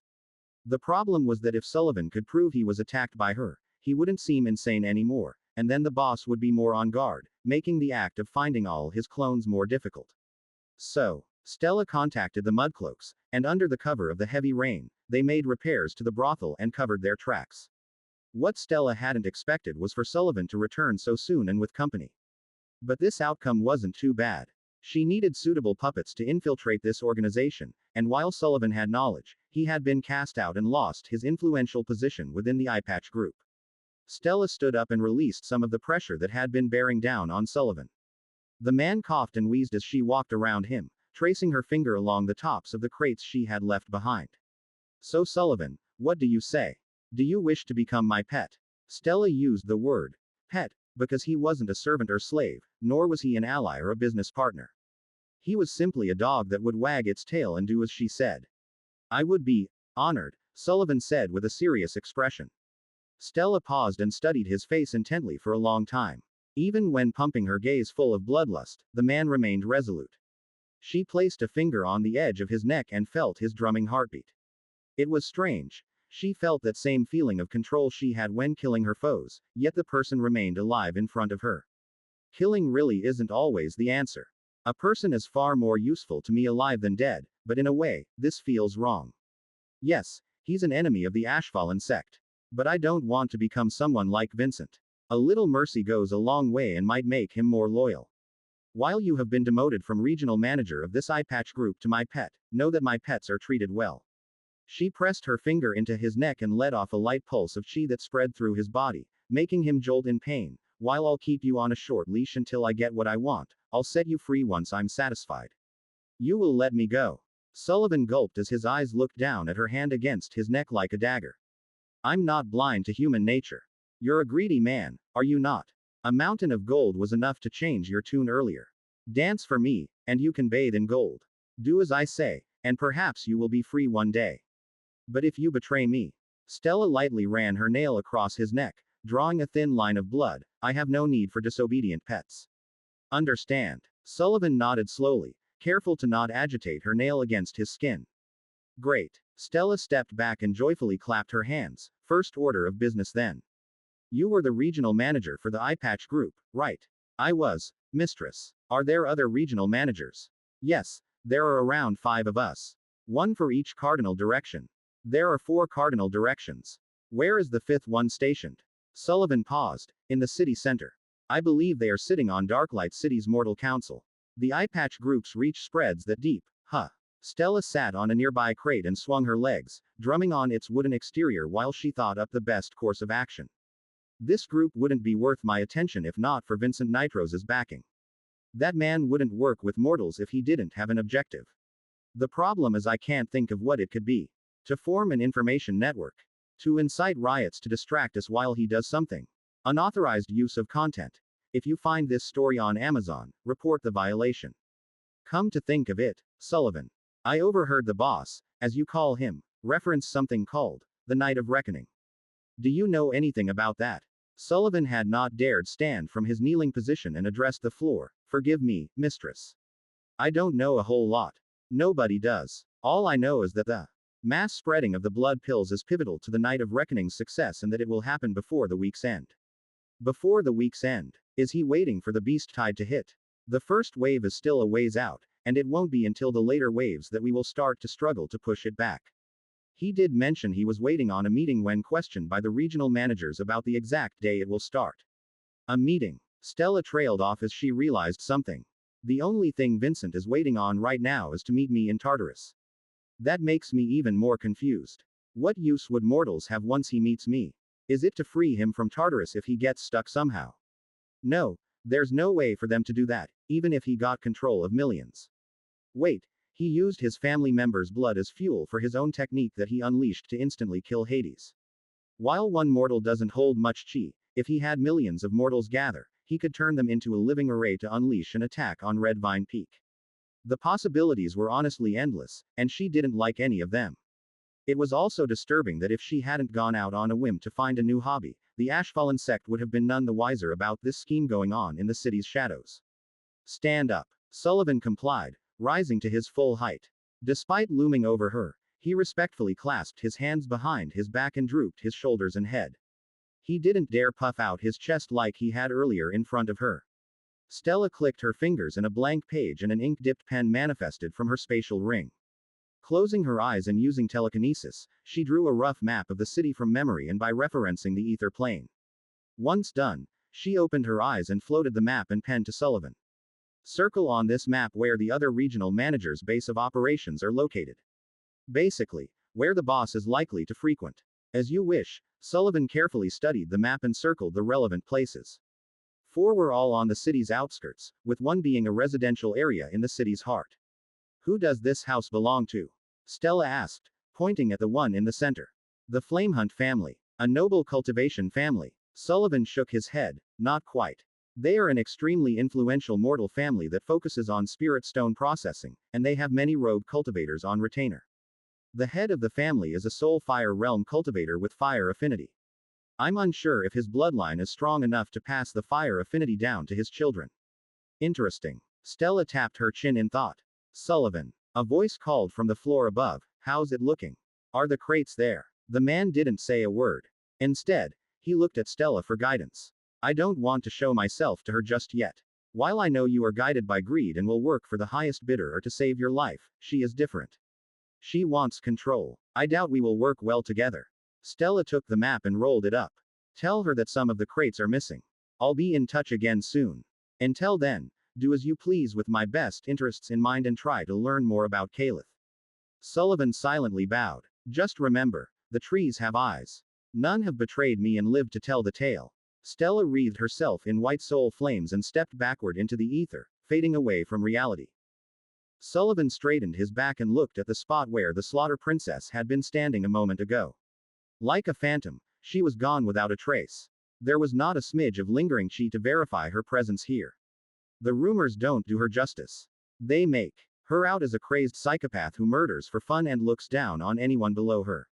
The problem was that if Sullivan could prove he was attacked by her, he wouldn't seem insane anymore, and then the boss would be more on guard, making the act of finding all his clones more difficult. So, Stella contacted the Mudcloaks, and under the cover of the heavy rain, they made repairs to the brothel and covered their tracks. What Stella hadn't expected was for Sullivan to return so soon and with company. But this outcome wasn't too bad. She needed suitable puppets to infiltrate this organization, and while Sullivan had knowledge, he had been cast out and lost his influential position within the Eyepatch group. Stella stood up and released some of the pressure that had been bearing down on Sullivan. The man coughed and wheezed as she walked around him, tracing her finger along the tops of the crates she had left behind. So Sullivan, what do you say? Do you wish to become my pet? Stella used the word pet, because he wasn't a servant or slave, nor was he an ally or a business partner. He was simply a dog that would wag its tail and do as she said. I would be honored, Sullivan said with a serious expression. Stella paused and studied his face intently for a long time. Even when pumping her gaze full of bloodlust, the man remained resolute. She placed a finger on the edge of his neck and felt his drumming heartbeat. It was strange. She felt that same feeling of control she had when killing her foes, yet the person remained alive in front of her. Killing really isn't always the answer. A person is far more useful to me alive than dead, but in a way, this feels wrong. Yes, he's an enemy of the Ashfallen sect. But I don't want to become someone like Vincent. A little mercy goes a long way and might make him more loyal. While you have been demoted from regional manager of this Eyepatch group to my pet, know that my pets are treated well. She pressed her finger into his neck and let off a light pulse of chi that spread through his body, making him jolt in pain, While I'll keep you on a short leash until I get what I want, I'll set you free once I'm satisfied. You will let me go. Sullivan gulped as his eyes looked down at her hand against his neck like a dagger. I'm not blind to human nature. You're a greedy man, are you not? A mountain of gold was enough to change your tune earlier. Dance for me, and you can bathe in gold. Do as I say, and perhaps you will be free one day. But if you betray me. Stella lightly ran her nail across his neck, drawing a thin line of blood. I have no need for disobedient pets. Understand. Sullivan nodded slowly, careful to not agitate her nail against his skin. Great. Stella stepped back and joyfully clapped her hands. First order of business then. You were the regional manager for the eyepatch group, right? I was, mistress. Are there other regional managers? Yes, there are around 5 of us. One for each cardinal direction. There are 4 cardinal directions. Where is the 5th one stationed? Sullivan paused. In the city center. I believe they are sitting on Darklight City's mortal council. The eyepatch group's reach spreads that deep, huh? Stella sat on a nearby crate and swung her legs, drumming on its wooden exterior while she thought up the best course of action. This group wouldn't be worth my attention if not for Vincent Nitros's backing. That man wouldn't work with mortals if he didn't have an objective. The problem is I can't think of what it could be. To form an information network. To incite riots to distract us while he does something. Unauthorized use of content. If you find this story on Amazon, report the violation. Come to think of it, Sullivan. I overheard the boss, as you call him, reference something called the Night of Reckoning. Do you know anything about that? Sullivan had not dared stand from his kneeling position and address the floor. Forgive me, mistress. I don't know a whole lot. Nobody does. All I know is that the mass spreading of the blood pills is pivotal to the Night of Reckoning's success and that it will happen before the week's end. Before the week's end. Is he waiting for the beast tide to hit? The first wave is still a ways out, and it won't be until the later waves that we will start to struggle to push it back. He did mention he was waiting on a meeting when questioned by the regional managers about the exact day it will start. A meeting. Stella trailed off as she realized something. The only thing Vincent is waiting on right now is to meet me in Tartarus. That makes me even more confused. What use would mortals have once he meets me? Is it to free him from Tartarus if he gets stuck somehow? No, there's no way for them to do that, even if he got control of millions. Wait, he used his family members' blood as fuel for his own technique that he unleashed to instantly kill Hades. While one mortal doesn't hold much chi, if he had millions of mortals gather, he could turn them into a living array to unleash an attack on Red Vine Peak. The possibilities were honestly endless, and she didn't like any of them. It was also disturbing that if she hadn't gone out on a whim to find a new hobby, the Ashfallen sect would have been none the wiser about this scheme going on in the city's shadows. Stand up. Sullivan complied, rising to his full height. Despite looming over her, he respectfully clasped his hands behind his back and drooped his shoulders and head. He didn't dare puff out his chest like he had earlier in front of her. Stella clicked her fingers and a blank page and an ink-dipped pen manifested from her spatial ring. Closing her eyes and using telekinesis, she drew a rough map of the city from memory and by referencing the ether plane. Once done, she opened her eyes and floated the map and pen to Sullivan. Circle on this map where the other regional managers' base of operations are located. Basically, where the boss is likely to frequent. As you wish. Sullivan carefully studied the map and circled the relevant places. 4 were all on the city's outskirts, with one being a residential area in the city's heart. Who does this house belong to? Stella asked, pointing at the one in the center. The Flamehunt family. A noble cultivation family. Sullivan shook his head. Not quite. They are an extremely influential mortal family that focuses on spirit stone processing, and they have many rogue cultivators on retainer. The head of the family is a soul fire realm cultivator with fire affinity. I'm unsure if his bloodline is strong enough to pass the fire affinity down to his children. Interesting. Stella tapped her chin in thought. Sullivan. A voice called from the floor above. How's it looking? Are the crates there? The man didn't say a word. Instead, he looked at Stella for guidance. I don't want to show myself to her just yet. While I know you are guided by greed and will work for the highest bidder or to save your life, she is different. She wants control. I doubt we will work well together. Stella took the map and rolled it up. Tell her that some of the crates are missing. I'll be in touch again soon. Until then, do as you please with my best interests in mind and try to learn more about Caliph. Sullivan silently bowed. Just remember, the trees have eyes. None have betrayed me and lived to tell the tale. Stella wreathed herself in white soul flames and stepped backward into the ether, fading away from reality. Sullivan straightened his back and looked at the spot where the Slaughter Princess had been standing a moment ago. Like a phantom, she was gone without a trace. There was not a smidge of lingering chi to verify her presence here. The rumors don't do her justice. They make her out as a crazed psychopath who murders for fun and looks down on anyone below her.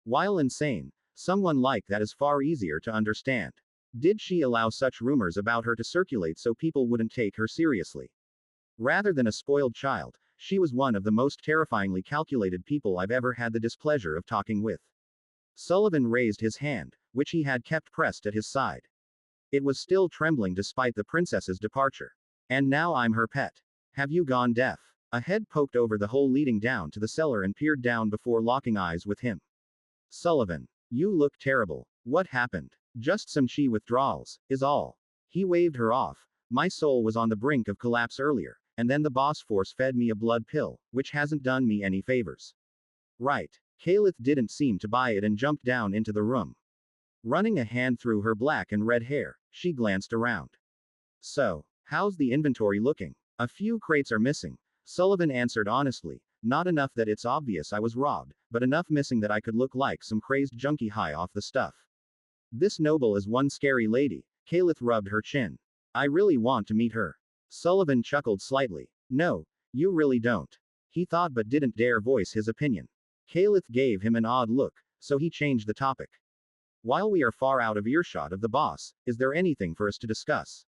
While insane, someone like that is far easier to understand. Did she allow such rumors about her to circulate so people wouldn't take her seriously? Rather than a spoiled child, she was one of the most terrifyingly calculated people I've ever had the displeasure of talking with. Sullivan raised his hand, which he had kept pressed at his side. It was still trembling despite the princess's departure. And now I'm her pet. Have you gone deaf? A head poked over the hole leading down to the cellar and peered down before locking eyes with him. Sullivan, you look terrible. What happened? Just some chi withdrawals, is all. He waved her off. My soul was on the brink of collapse earlier, and then the boss force fed me a blood pill, which hasn't done me any favors. Right. Kalith didn't seem to buy it and jumped down into the room. Running a hand through her black and red hair, she glanced around. So, how's the inventory looking? A few crates are missing, Sullivan answered honestly. Not enough that it's obvious I was robbed, but enough missing that I could look like some crazed junkie high off the stuff. This noble is one scary lady. Kalith rubbed her chin. I really want to meet her. Sullivan chuckled slightly. No, you really don't. He thought but didn't dare voice his opinion. Kalith gave him an odd look, so he changed the topic. While we are far out of earshot of the boss, is there anything for us to discuss?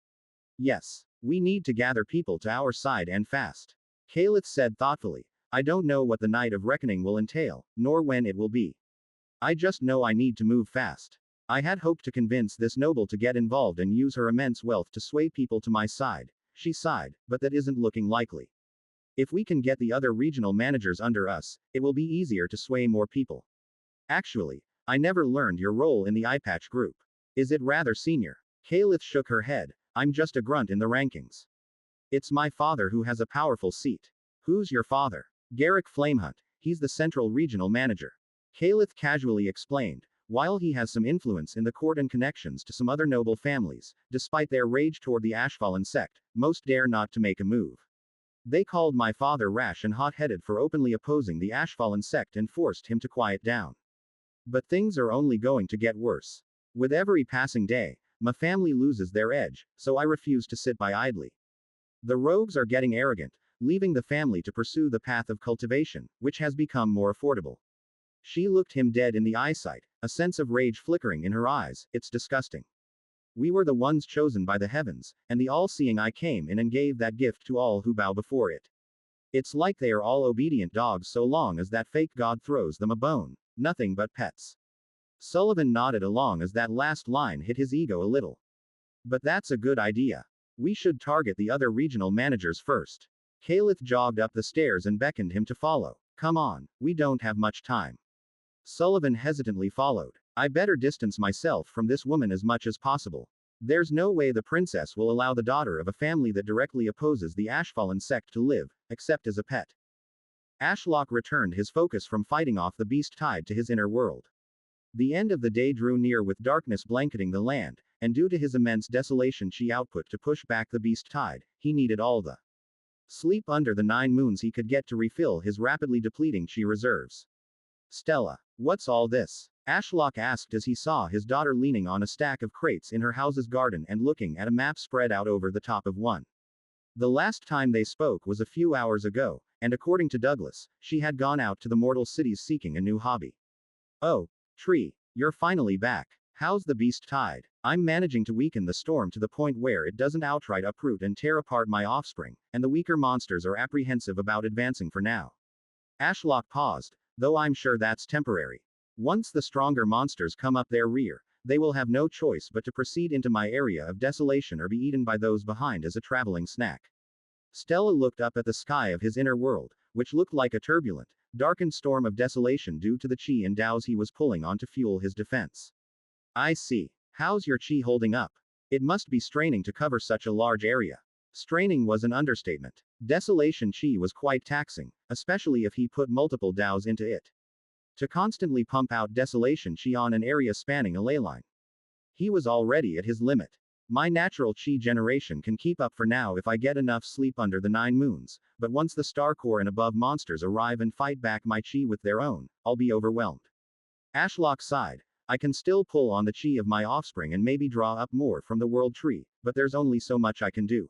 Yes. We need to gather people to our side and fast. Kalith said thoughtfully. I don't know what the night of reckoning will entail, nor when it will be. I just know I need to move fast. I had hoped to convince this noble to get involved and use her immense wealth to sway people to my side. She sighed, but that isn't looking likely. If we can get the other regional managers under us, it will be easier to sway more people. Actually, I never learned your role in the eyepatch group. Is it rather senior? Kalith shook her head. I'm just a grunt in the rankings. It's my father who has a powerful seat. Who's your father? Garrick Flamehunt. He's the central regional manager. Kalith casually explained. While he has some influence in the court and connections to some other noble families, despite their rage toward the Ashfallen sect, most dare not to make a move. They called my father rash and hot-headed for openly opposing the Ashfallen sect and forced him to quiet down. But things are only going to get worse. With every passing day, my family loses their edge, so I refuse to sit by idly. The rogues are getting arrogant, leaving the family to pursue the path of cultivation, which has become more affordable. She looked him dead in the eyesight, a sense of rage flickering in her eyes. It's disgusting. We were the ones chosen by the heavens, and the all-seeing eye came in and gave that gift to all who bow before it. It's like they are all obedient dogs so long as that fake god throws them a bone. Nothing but pets. Sullivan nodded along as that last line hit his ego a little. But that's a good idea. We should target the other regional managers first. Kalith jogged up the stairs and beckoned him to follow. Come on, we don't have much time. Sullivan hesitantly followed. I better distance myself from this woman as much as possible. There's no way the princess will allow the daughter of a family that directly opposes the Ashfallen sect to live, except as a pet. Ashlock returned his focus from fighting off the beast tide to his inner world. The end of the day drew near with darkness blanketing the land, and due to his immense desolation chi output to push back the beast tide, he needed all the sleep under the 9 moons he could get to refill his rapidly depleting chi reserves. Stella, what's all this? Ashlock asked as he saw his daughter leaning on a stack of crates in her house's garden and looking at a map spread out over the top of one. The last time they spoke was a few hours ago, and according to Douglas, she had gone out to the mortal cities seeking a new hobby. Oh, Tree, you're finally back. How's the beast tide? I'm managing to weaken the storm to the point where it doesn't outright uproot and tear apart my offspring, and the weaker monsters are apprehensive about advancing for now. Ashlock paused, though I'm sure that's temporary. Once the stronger monsters come up their rear, they will have no choice but to proceed into my area of desolation or be eaten by those behind as a traveling snack. Stella looked up at the sky of his inner world, which looked like a turbulent, darkened storm of desolation due to the chi and dows he was pulling on to fuel his defense. I see. How's your chi holding up? It must be straining to cover such a large area. Straining was an understatement. Desolation chi was quite taxing, especially if he put multiple dows into it. To constantly pump out desolation chi on an area spanning a ley line. He was already at his limit. My natural chi generation can keep up for now if I get enough sleep under the 9 moons, but once the star core and above monsters arrive and fight back my chi with their own, I'll be overwhelmed. Ashlock sighed. I can still pull on the chi of my offspring and maybe draw up more from the world tree, but there's only so much I can do.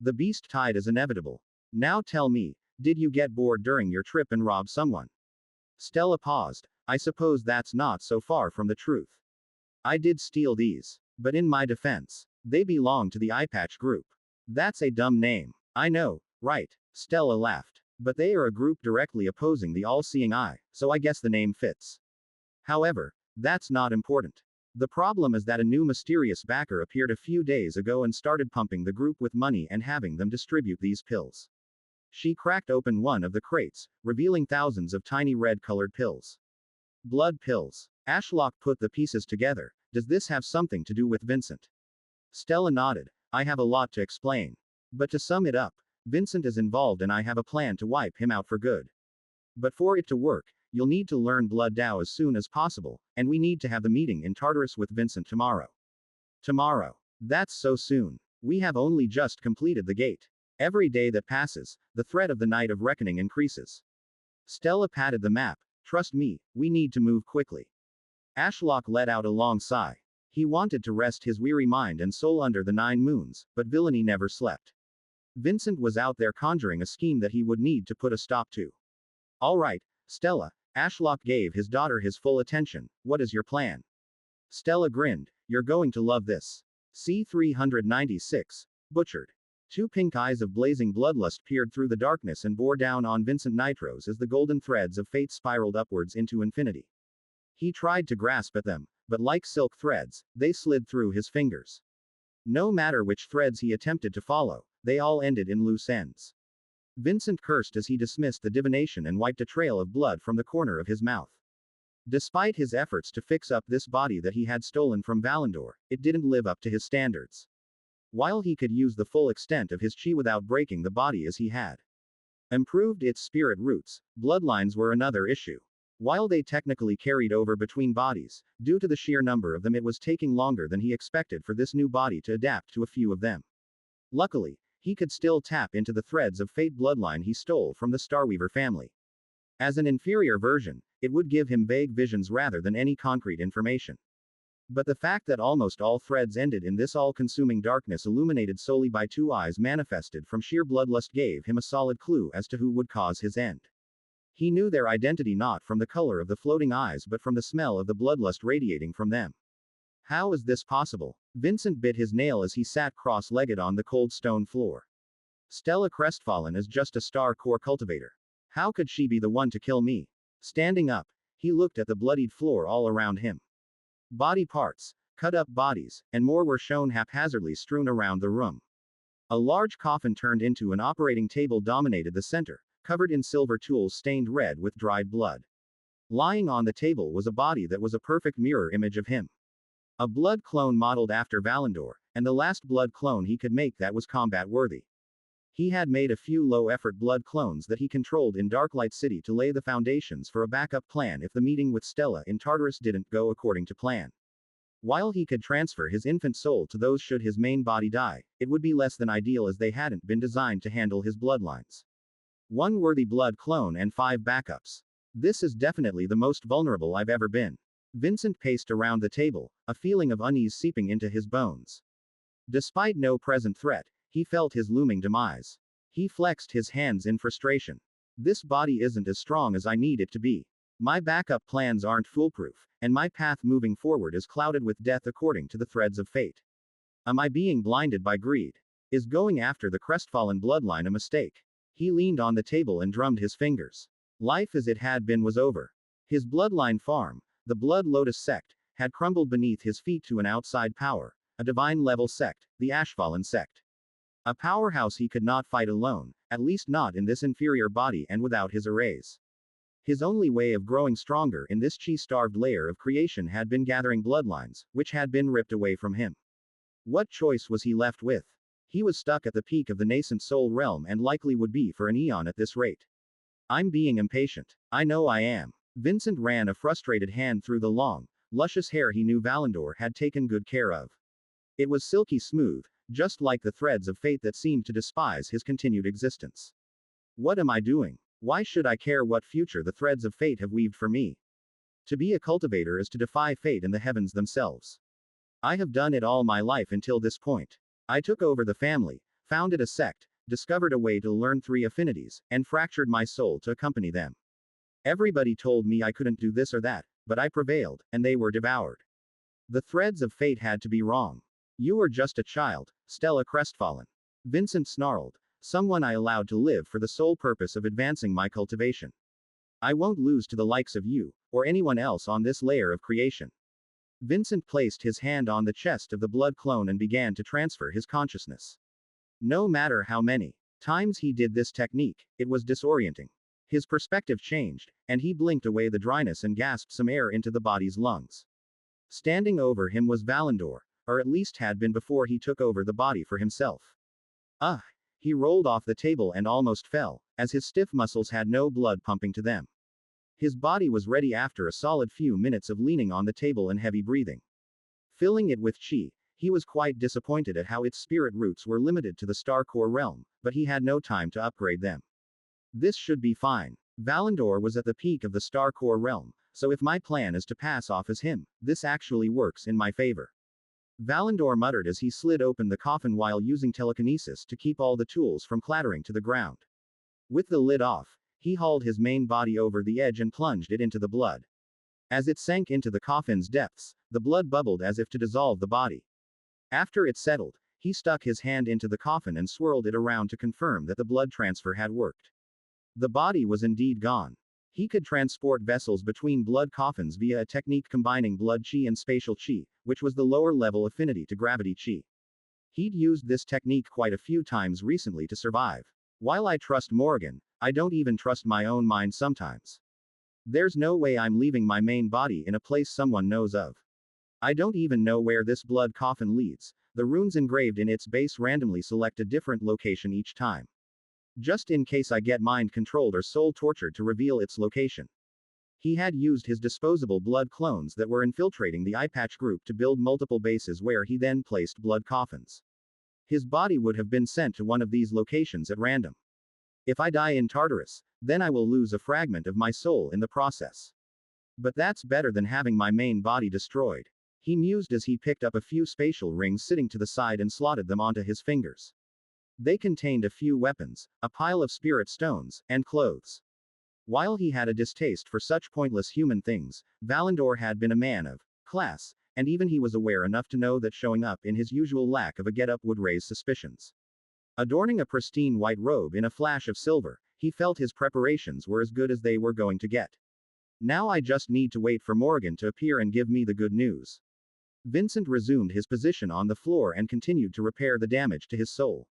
The beast tide is inevitable. Now tell me, did you get bored during your trip and rob someone? Stella paused. I suppose that's not so far from the truth. I did steal these. But in my defense, they belong to the Eyepatch group. That's a dumb name. I know, right? Stella laughed. But they are a group directly opposing the all-seeing eye, so I guess the name fits. However, that's not important. The problem is that a new mysterious backer appeared a few days ago and started pumping the group with money and having them distribute these pills. She cracked open one of the crates, revealing thousands of tiny red-colored pills. Blood pills. Ashlock put the pieces together. Does this have something to do with Vincent? Stella nodded. I have a lot to explain. But to sum it up, Vincent is involved and I have a plan to wipe him out for good. But for it to work, you'll need to learn Blood Dao as soon as possible, and we need to have the meeting in Tartarus with Vincent tomorrow. Tomorrow. That's so soon. We have only just completed the gate. Every day that passes, the threat of the Night of Reckoning increases. Stella patted the map. Trust me, we need to move quickly. Ashlock let out a long sigh. He wanted to rest his weary mind and soul under the 9 moons, but villainy never slept. Vincent was out there conjuring a scheme that he would need to put a stop to. All right, Stella. Ashlock gave his daughter his full attention. What is your plan? Stella grinned. You're going to love this. C-396. Butchered. 2 pink eyes of blazing bloodlust peered through the darkness and bore down on Vincent Nitros as the golden threads of fate spiraled upwards into infinity. He tried to grasp at them, but like silk threads, they slid through his fingers. No matter which threads he attempted to follow, they all ended in loose ends. Vincent cursed as he dismissed the divination and wiped a trail of blood from the corner of his mouth. Despite his efforts to fix up this body that he had stolen from Valandor, it didn't live up to his standards. While he could use the full extent of his chi without breaking the body as he had improved its spirit roots, bloodlines were another issue. While they technically carried over between bodies, due to the sheer number of them it was taking longer than he expected for this new body to adapt to a few of them. Luckily, he could still tap into the threads of fate bloodline he stole from the Starweaver family. As an inferior version, it would give him vague visions rather than any concrete information. But the fact that almost all threads ended in this all-consuming darkness illuminated solely by 2 eyes manifested from sheer bloodlust gave him a solid clue as to who would cause his end. He knew their identity not from the color of the floating eyes but from the smell of the bloodlust radiating from them. How is this possible? Vincent bit his nail as he sat cross-legged on the cold stone floor. Stella crestfallen is just a star core cultivator. How could she be the one to kill me? Standing up, he looked at the bloodied floor all around him. Body parts, cut up bodies, and more were shown haphazardly strewn around the room. A large coffin turned into an operating table dominated the center, covered in silver tools stained red with dried blood. Lying on the table was a body that was a perfect mirror image of him. A blood clone modeled after Valandor, and the last blood clone he could make that was combat worthy. He had made a few low-effort blood clones that he controlled in Darklight City to lay the foundations for a backup plan if the meeting with Stella in Tartarus didn't go according to plan. While he could transfer his infant soul to those should his main body die, it would be less than ideal as they hadn't been designed to handle his bloodlines. 1 worthy blood clone and 5 backups. This is definitely the most vulnerable I've ever been. Vincent paced around the table, a feeling of unease seeping into his bones. Despite no present threat, he felt his looming demise. He flexed his hands in frustration. This body isn't as strong as I need it to be. My backup plans aren't foolproof, and my path moving forward is clouded with death according to the threads of fate. Am I being blinded by greed? Is going after the crestfallen bloodline a mistake? He leaned on the table and drummed his fingers. Life as it had been was over. His bloodline farm, the Blood Lotus sect, had crumbled beneath his feet to an outside power, a divine-level sect, the Ashfallen sect. A powerhouse he could not fight alone, at least not in this inferior body and without his arrays. His only way of growing stronger in this chi-starved layer of creation had been gathering bloodlines, which had been ripped away from him. What choice was he left with? He was stuck at the peak of the nascent soul realm and likely would be for an eon at this rate. I'm being impatient. I know I am. Vincent ran a frustrated hand through the long, luscious hair he knew Valandor had taken good care of. It was silky smooth, just like the threads of fate that seemed to despise his continued existence. What am I doing? Why should I care what future the threads of fate have weaved for me? To be a cultivator is to defy fate and the heavens themselves. I have done it all my life until this point. I took over the family, founded a sect, discovered a way to learn 3 affinities, and fractured my soul to accompany them. Everybody told me I couldn't do this or that, but I prevailed, and they were devoured. The threads of fate had to be wrong. You were just a child, Stella crestfallen. Vincent snarled. Someone I allowed to live for the sole purpose of advancing my cultivation. I won't lose to the likes of you, or anyone else on this layer of creation. Vincent placed his hand on the chest of the blood clone and began to transfer his consciousness. No matter how many times he did this technique, it was disorienting. His perspective changed, and he blinked away the dryness and gasped some air into the body's lungs. Standing over him was Valandor, or at least had been before he took over the body for himself. He rolled off the table and almost fell, as his stiff muscles had no blood pumping to them. His body was ready after a solid few minutes of leaning on the table and heavy breathing. Filling it with chi, he was quite disappointed at how its spirit roots were limited to the star core realm, but he had no time to upgrade them. This should be fine. Valandor was at the peak of the star core realm, so if my plan is to pass off as him, this actually works in my favor. Valandor muttered as he slid open the coffin while using telekinesis to keep all the tools from clattering to the ground. With the lid off, he hauled his main body over the edge and plunged it into the blood. As it sank into the coffin's depths, the blood bubbled as if to dissolve the body. After it settled, he stuck his hand into the coffin and swirled it around to confirm that the blood transfer had worked. The body was indeed gone. He could transport vessels between blood coffins via a technique combining blood chi and spatial chi, which was the lower level affinity to gravity chi. He'd used this technique quite a few times recently to survive. While I trust Morgan, I don't even trust my own mind sometimes. There's no way I'm leaving my main body in a place someone knows of. I don't even know where this blood coffin leads. The runes engraved in its base randomly select a different location each time. Just in case I get mind controlled or soul tortured to reveal its location. He had used his disposable blood clones that were infiltrating the eye patch group to build multiple bases where he then placed blood coffins. His body would have been sent to one of these locations at random. If I die in Tartarus, then I will lose a fragment of my soul in the process. But that's better than having my main body destroyed. He mused as he picked up a few spatial rings sitting to the side and slotted them onto his fingers. They contained a few weapons, a pile of spirit stones, and clothes. While he had a distaste for such pointless human things, Valandor had been a man of class, and even he was aware enough to know that showing up in his usual lack of a get-up would raise suspicions. Adorning a pristine white robe in a flash of silver, he felt his preparations were as good as they were going to get. Now I just need to wait for Morgan to appear and give me the good news. Vincent resumed his position on the floor and continued to repair the damage to his soul.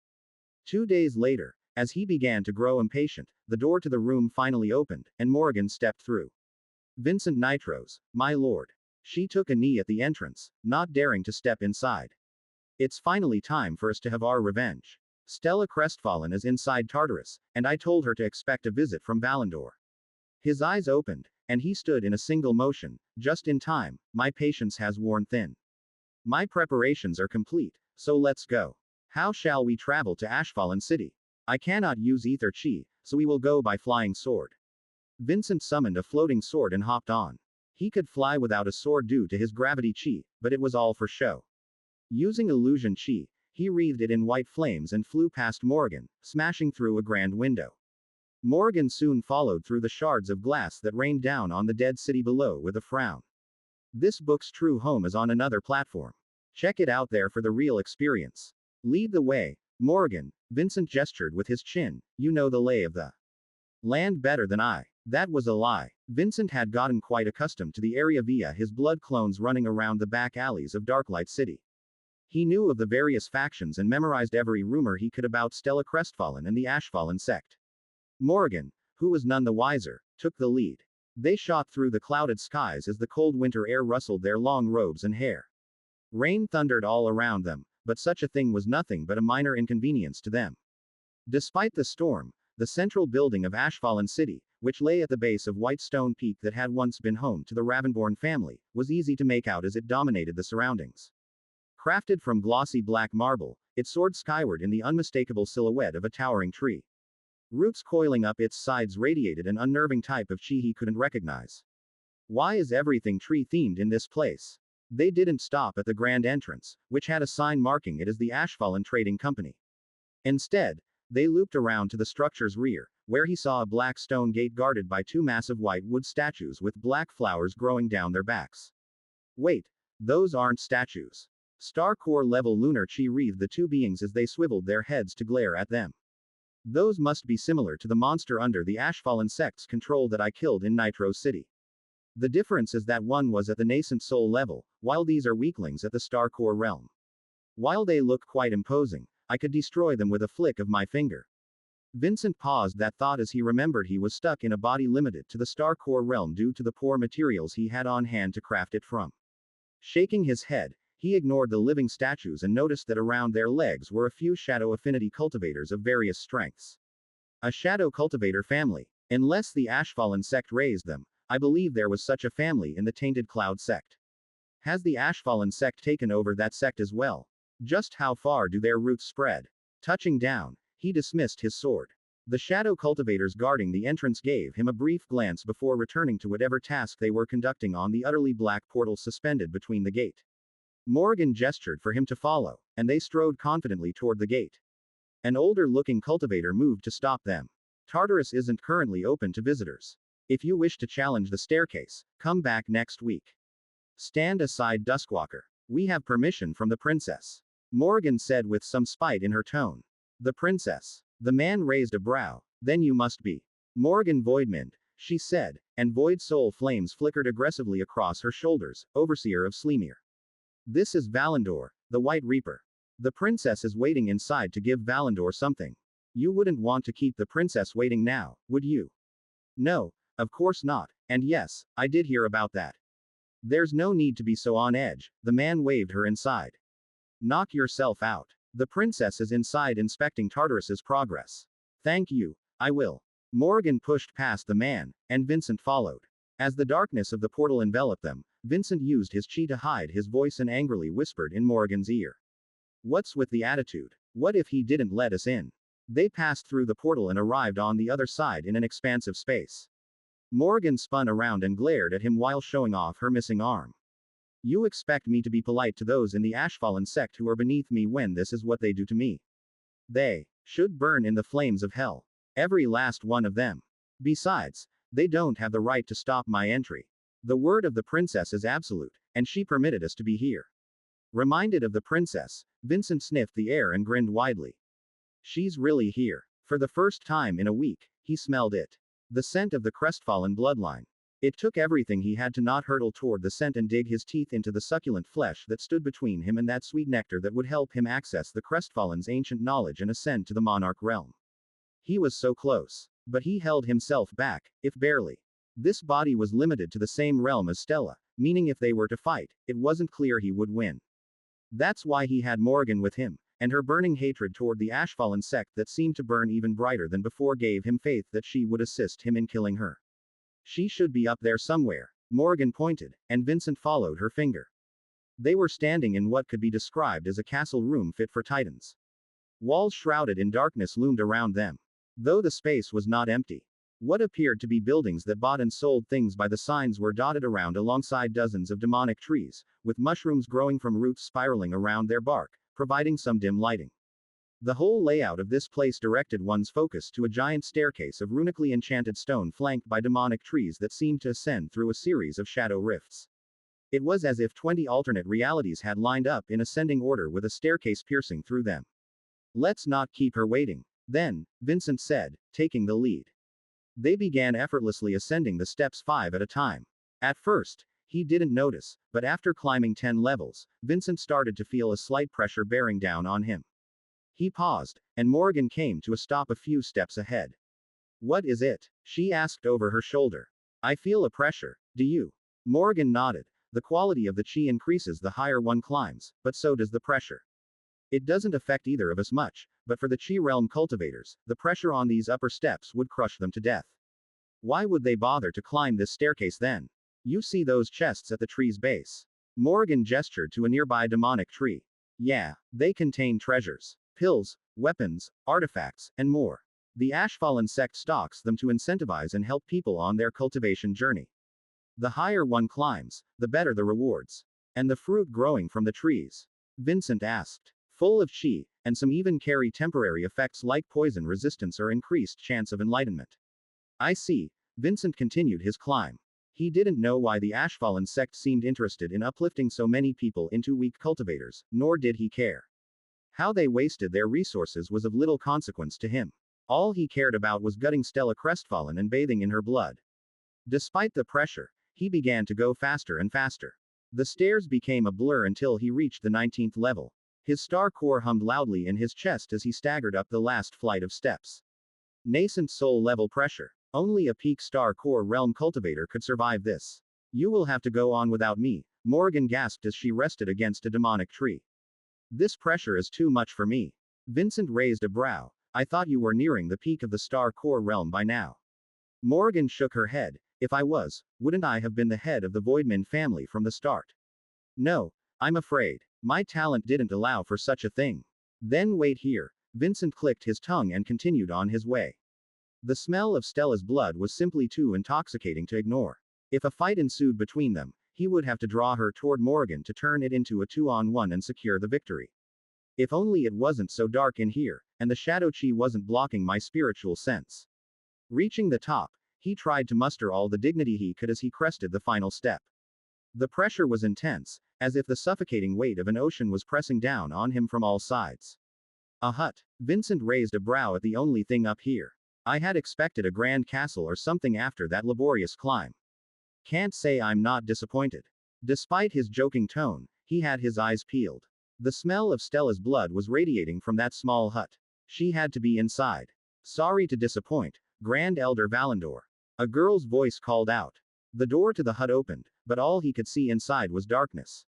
2 days later, as he began to grow impatient, the door to the room finally opened, and Morgan stepped through. Vincent Nitros, my lord. She took a knee at the entrance, not daring to step inside. It's finally time for us to have our revenge. Stella crestfallen is inside Tartarus, and I told her to expect a visit from Valandor. His eyes opened, and he stood in a single motion, just in time. My patience has worn thin. My preparations are complete, so let's go. How shall we travel to Ashfallen City? I cannot use ether chi, so we will go by flying sword. Vincent summoned a floating sword and hopped on. He could fly without a sword due to his gravity chi, but it was all for show. Using illusion chi, he wreathed it in white flames and flew past Morgan, smashing through a grand window. Morgan soon followed through the shards of glass that rained down on the dead city below with a frown. This book's true home is on another platform. Check it out there for the real experience. Lead the way, Morgan, Vincent gestured with his chin, you know the lay of the land better than I. That was a lie. Vincent had gotten quite accustomed to the area via his blood clones running around the back alleys of Darklight City. He knew of the various factions and memorized every rumor he could about Stella Crestfallen and the Ashfallen sect. Morgan, who was none the wiser, took the lead. They shot through the clouded skies as the cold winter air rustled their long robes and hair. Rain thundered all around them, but such a thing was nothing but a minor inconvenience to them. Despite the storm, the central building of Ashfallen City, which lay at the base of white stone peak that had once been home to the Reborn family, was easy to make out as it dominated the surroundings. Crafted from glossy black marble, it soared skyward in the unmistakable silhouette of a towering tree. Roots coiling up its sides radiated an unnerving type of chi he couldn't recognize. Why is everything tree-themed in this place? They didn't stop at the grand entrance, which had a sign marking it as the Ashlock Trading Company. Instead, they looped around to the structure's rear, where he saw a black stone gate guarded by two massive white wood statues with black flowers growing down their backs. Wait, those aren't statues. Star core level lunar chi wreathed the two beings as they swiveled their heads to glare at them. Those must be similar to the monster under the Ashlock sect's control that I killed in Nitro City. The difference is that one was at the nascent soul level, while these are weaklings at the star core realm. While they look quite imposing, I could destroy them with a flick of my finger. Vincent paused that thought as he remembered he was stuck in a body limited to the star core realm due to the poor materials he had on hand to craft it from. Shaking his head, he ignored the living statues and noticed that around their legs were a few shadow affinity cultivators of various strengths. A shadow cultivator family. Unless the Ashlock sect raised them, I believe there was such a family in the Tainted Cloud sect. Has the Ashlock sect taken over that sect as well? Just how far do their roots spread? Touching down, he dismissed his sword. The shadow cultivators guarding the entrance gave him a brief glance before returning to whatever task they were conducting on the utterly black portal suspended between the gate. Morgan gestured for him to follow, and they strode confidently toward the gate. An older-looking cultivator moved to stop them. Tartarus isn't currently open to visitors. If you wish to challenge the staircase, come back next week. Stand aside, Duskwalker. We have permission from the princess. Morgan said with some spite in her tone. The princess. The man raised a brow. Then you must be Morgan Voidmond, she said, and void soul flames flickered aggressively across her shoulders, overseer of Sleemir. This is Valandor, the White Reaper. The princess is waiting inside to give Valandor something. You wouldn't want to keep the princess waiting now, would you? No, of course not, and yes, I did hear about that. There's no need to be so on edge, the man waved her inside. Knock yourself out. The princess is inside inspecting Tartarus's progress. Thank you, I will. Morgan pushed past the man, and Vincent followed. As the darkness of the portal enveloped them, Vincent used his chi to hide his voice and angrily whispered in Morgan's ear. What's with the attitude? What if he didn't let us in? They passed through the portal and arrived on the other side in an expansive space. Morgan spun around and glared at him while showing off her missing arm. You expect me to be polite to those in the Ashlock sect who are beneath me when this is what they do to me? They should burn in the flames of hell. Every last one of them. Besides, they don't have the right to stop my entry. The word of the princess is absolute, and she permitted us to be here. Reminded of the princess, Vincent sniffed the air and grinned widely. She's really here. For the first time in a week, he smelled it. The scent of the crestfallen bloodline. It took everything he had to not hurtle toward the scent and dig his teeth into the succulent flesh that stood between him and that sweet nectar that would help him access the crestfallen's ancient knowledge and ascend to the monarch realm. He was so close. But he held himself back, if barely. This body was limited to the same realm as Stella, meaning if they were to fight, it wasn't clear he would win. That's why he had Morgan with him, and her burning hatred toward the Ashlock sect that seemed to burn even brighter than before gave him faith that she would assist him in killing her. She should be up there somewhere, Morgan pointed, and Vincent followed her finger. They were standing in what could be described as a castle room fit for titans. Walls shrouded in darkness loomed around them. Though the space was not empty. What appeared to be buildings that bought and sold things by the signs were dotted around alongside dozens of demonic trees, with mushrooms growing from roots spiraling around their bark, providing some dim lighting. The whole layout of this place directed one's focus to a giant staircase of runically enchanted stone flanked by demonic trees that seemed to ascend through a series of shadow rifts. It was as if 20 alternate realities had lined up in ascending order with a staircase piercing through them. Let's not keep her waiting. Then, Vincent said, taking the lead. They began effortlessly ascending the steps 5 at a time. At first, he didn't notice, but after climbing 10 levels, Vincent started to feel a slight pressure bearing down on him. He paused, and Morgan came to a stop a few steps ahead. What is it? She asked over her shoulder. I feel a pressure, do you? Morgan nodded. The quality of the chi increases the higher one climbs, but so does the pressure. It doesn't affect either of us much, but for the Chi realm cultivators, the pressure on these upper steps would crush them to death. Why would they bother to climb this staircase then? You see those chests at the tree's base? Morgan gestured to a nearby demonic tree. Yeah, they contain treasures, pills, weapons, artifacts, and more. The Ashfallen sect stocks them to incentivize and help people on their cultivation journey. The higher one climbs, the better the rewards. And the fruit growing from the trees? Vincent asked. Full of chi, and some even carry temporary effects like poison resistance or increased chance of enlightenment. I see. Vincent continued his climb. He didn't know why the Ashfallen sect seemed interested in uplifting so many people into weak cultivators, nor did he care. How they wasted their resources was of little consequence to him. All he cared about was gutting Stella crestfallen and bathing in her blood. Despite the pressure, he began to go faster and faster. The stairs became a blur until he reached the 19th level. His star core hummed loudly in his chest as he staggered up the last flight of steps. Nascent soul level pressure. Only a peak star core realm cultivator could survive this. You will have to go on without me, Morgan gasped as she rested against a demonic tree. This pressure is too much for me. Vincent raised a brow. I thought you were nearing the peak of the star core realm by now. Morgan shook her head. If I was, wouldn't I have been the head of the Voidman family from the start? No, I'm afraid. My talent didn't allow for such a thing. Then wait here. Vincent clicked his tongue and continued on his way. The smell of Stella's blood was simply too intoxicating to ignore. If a fight ensued between them, he would have to draw her toward Morgan to turn it into a 2-on-1 and secure the victory. If only it wasn't so dark in here, and the shadow chi wasn't blocking my spiritual sense. Reaching the top, he tried to muster all the dignity he could as he crested the final step. The pressure was intense, as if the suffocating weight of an ocean was pressing down on him from all sides. A hut. Vincent raised a brow at the only thing up here. I had expected a grand castle or something after that laborious climb. Can't say I'm not disappointed. Despite his joking tone, he had his eyes peeled. The smell of Stella's blood was radiating from that small hut. She had to be inside. Sorry to disappoint, Grand Elder Valandor. A girl's voice called out. The door to the hut opened, but all he could see inside was darkness.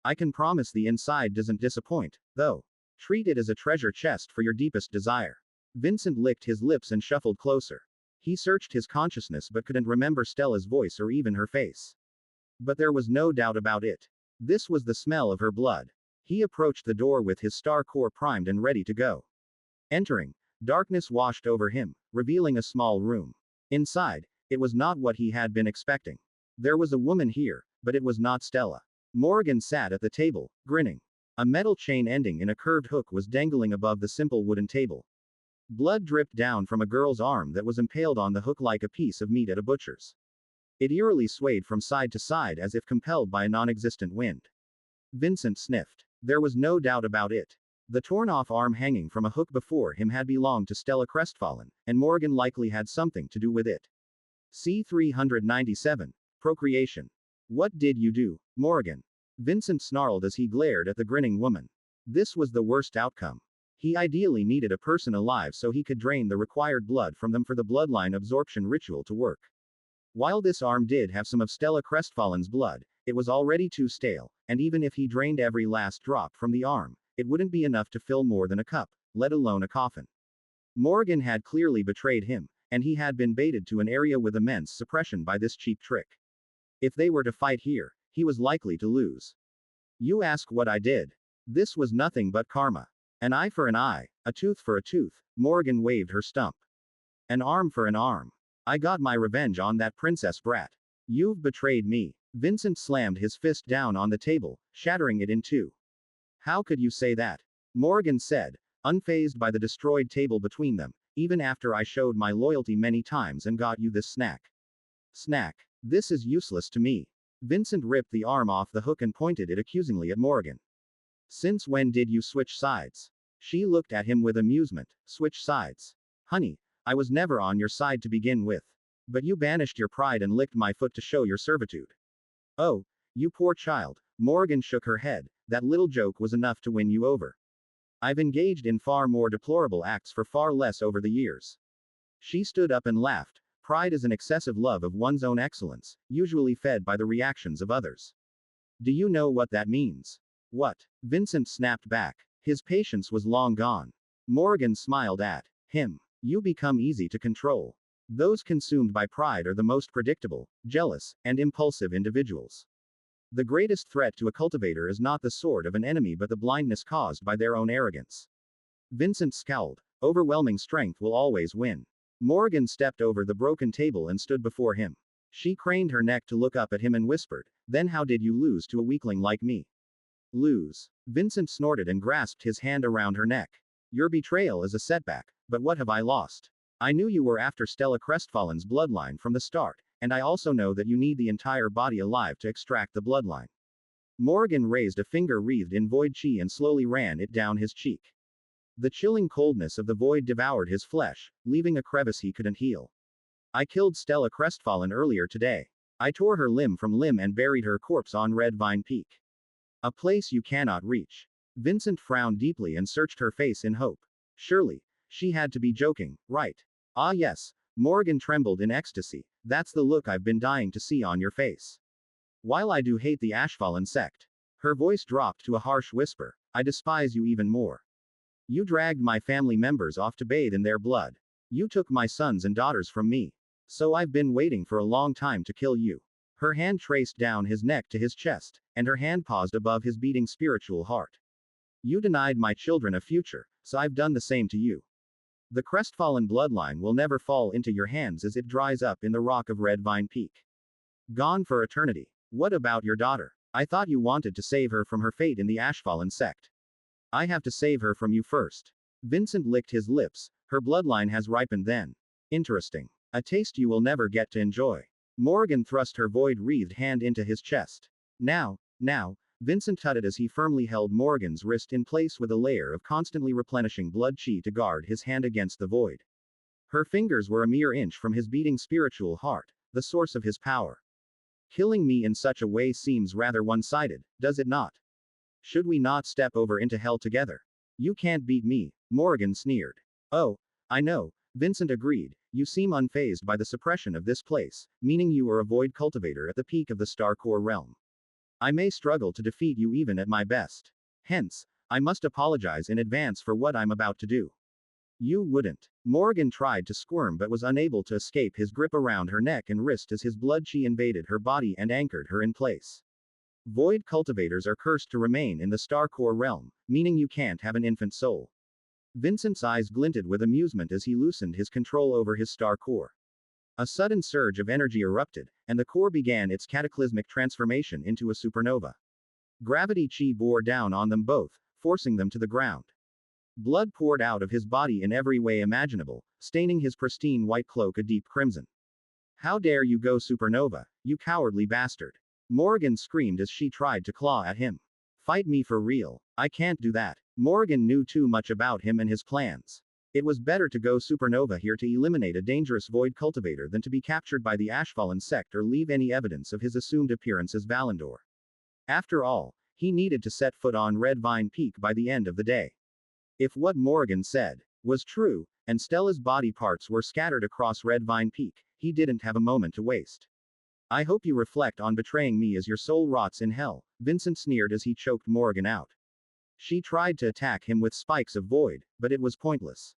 I can promise the inside doesn't disappoint, though. Treat it as a treasure chest for your deepest desire. Vincent licked his lips and shuffled closer. He searched his consciousness but couldn't remember Stella's voice or even her face. But there was no doubt about it. This was the smell of her blood. He approached the door with his star core primed and ready to go. Entering, darkness washed over him, revealing a small room. Inside, it was not what he had been expecting. There was a woman here, but it was not Stella. Morgan sat at the table, grinning. A metal chain ending in a curved hook was dangling above the simple wooden table. Blood dripped down from a girl's arm that was impaled on the hook like a piece of meat at a butcher's. It eerily swayed from side to side as if compelled by a non-existent wind. Vincent sniffed. There was no doubt about it. The torn-off arm hanging from a hook before him had belonged to Stella Crestfallen, and Morgan likely had something to do with it. C-397. Procreation. What did you do, Morgan? Vincent snarled as he glared at the grinning woman. This was the worst outcome. He ideally needed a person alive so he could drain the required blood from them for the bloodline absorption ritual to work. While this arm did have some of Stella Crestfallen's blood, it was already too stale, and even if he drained every last drop from the arm, it wouldn't be enough to fill more than a cup, let alone a coffin. Morgan had clearly betrayed him, and he had been baited to an area with immense suppression by this cheap trick. If they were to fight here, he was likely to lose. You ask what I did. This was nothing but karma. An eye for an eye, a tooth for a tooth, Morgan waved her stump. An arm for an arm. I got my revenge on that princess brat. You've betrayed me. Vincent slammed his fist down on the table, shattering it in two. How could you say that? Morgan said, unfazed by the destroyed table between them, even after I showed my loyalty many times and got you this snack. Snack. This is useless to me. Vincent ripped the arm off the hook and pointed it accusingly at Morgan. Since when did you switch sides? She looked at him with amusement. Switch sides? Honey, I was never on your side to begin with. But you banished your pride and licked my foot to show your servitude. Oh, you poor child. Morgan shook her head. That little joke was enough to win you over. I've engaged in far more deplorable acts for far less over the years. She stood up and laughed. Pride is an excessive love of one's own excellence, usually fed by the reactions of others. Do you know what that means? What? Vincent snapped back. His patience was long gone. Morgan smiled at him. You become easy to control. Those consumed by pride are the most predictable, jealous, and impulsive individuals. The greatest threat to a cultivator is not the sword of an enemy but the blindness caused by their own arrogance. Vincent scowled. Overwhelming strength will always win. Morgan stepped over the broken table and stood before him. She craned her neck to look up at him and whispered, "Then how did you lose to a weakling like me?" Lose. Vincent snorted and grasped his hand around her neck. Your betrayal is a setback, but what have I lost? I knew you were after Stella Crestfallen's bloodline from the start, and I also know that you need the entire body alive to extract the bloodline. Morgan raised a finger wreathed in void chi and slowly ran it down his cheek. The chilling coldness of the void devoured his flesh, leaving a crevice he couldn't heal. I killed Stella Crestfallen earlier today. I tore her limb from limb and buried her corpse on Red Vine Peak. A place you cannot reach. Vincent frowned deeply and searched her face in hope. Surely, she had to be joking, right? Ah yes. Morgan trembled in ecstasy. That's the look I've been dying to see on your face. While I do hate the Ashfallen sect. Her voice dropped to a harsh whisper. I despise you even more. You dragged my family members off to bathe in their blood. You took my sons and daughters from me. So I've been waiting for a long time to kill you. Her hand traced down his neck to his chest, and her hand paused above his beating spiritual heart. You denied my children a future, so I've done the same to you. The crestfallen bloodline will never fall into your hands as it dries up in the rock of Red Vine Peak. Gone for eternity. What about your daughter? I thought you wanted to save her from her fate in the Ashfallen sect. I have to save her from you first. Vincent licked his lips. Her bloodline has ripened then. Interesting. A taste you will never get to enjoy. Morgan thrust her void-wreathed hand into his chest. Now, Vincent tutted as he firmly held Morgan's wrist in place with a layer of constantly replenishing blood chi to guard his hand against the void. Her fingers were a mere inch from his beating spiritual heart, the source of his power. Killing me in such a way seems rather one-sided, does it not? Should we not step over into hell together? You can't beat me, Morgan sneered. Oh, I know, Vincent agreed. You seem unfazed by the suppression of this place, meaning you are a void cultivator at the peak of the Star Core realm. I may struggle to defeat you even at my best. Hence, I must apologize in advance for what I'm about to do. You wouldn't. Morgan tried to squirm but was unable to escape his grip around her neck and wrist as his blood chi invaded her body and anchored her in place. Void cultivators are cursed to remain in the Star Core realm, meaning you can't have an infant soul. Vincent's eyes glinted with amusement as he loosened his control over his Star Core. A sudden surge of energy erupted, and the core began its cataclysmic transformation into a supernova. Gravity chi bore down on them both, forcing them to the ground. Blood poured out of his body in every way imaginable, staining his pristine white cloak a deep crimson. How dare you go supernova, you cowardly bastard! Morgan screamed as she tried to claw at him. Fight me for real. I can't do that. Morgan knew too much about him and his plans. It was better to go supernova here to eliminate a dangerous void cultivator than to be captured by the Ashfallen sect or leave any evidence of his assumed appearance as Valandor. After all, he needed to set foot on Red Vine Peak by the end of the day. If what Morgan said was true, and Stella's body parts were scattered across Red Vine Peak, he didn't have a moment to waste. I hope you reflect on betraying me as your soul rots in hell, Vincent sneered as he choked Morgan out. She tried to attack him with spikes of void, but it was pointless.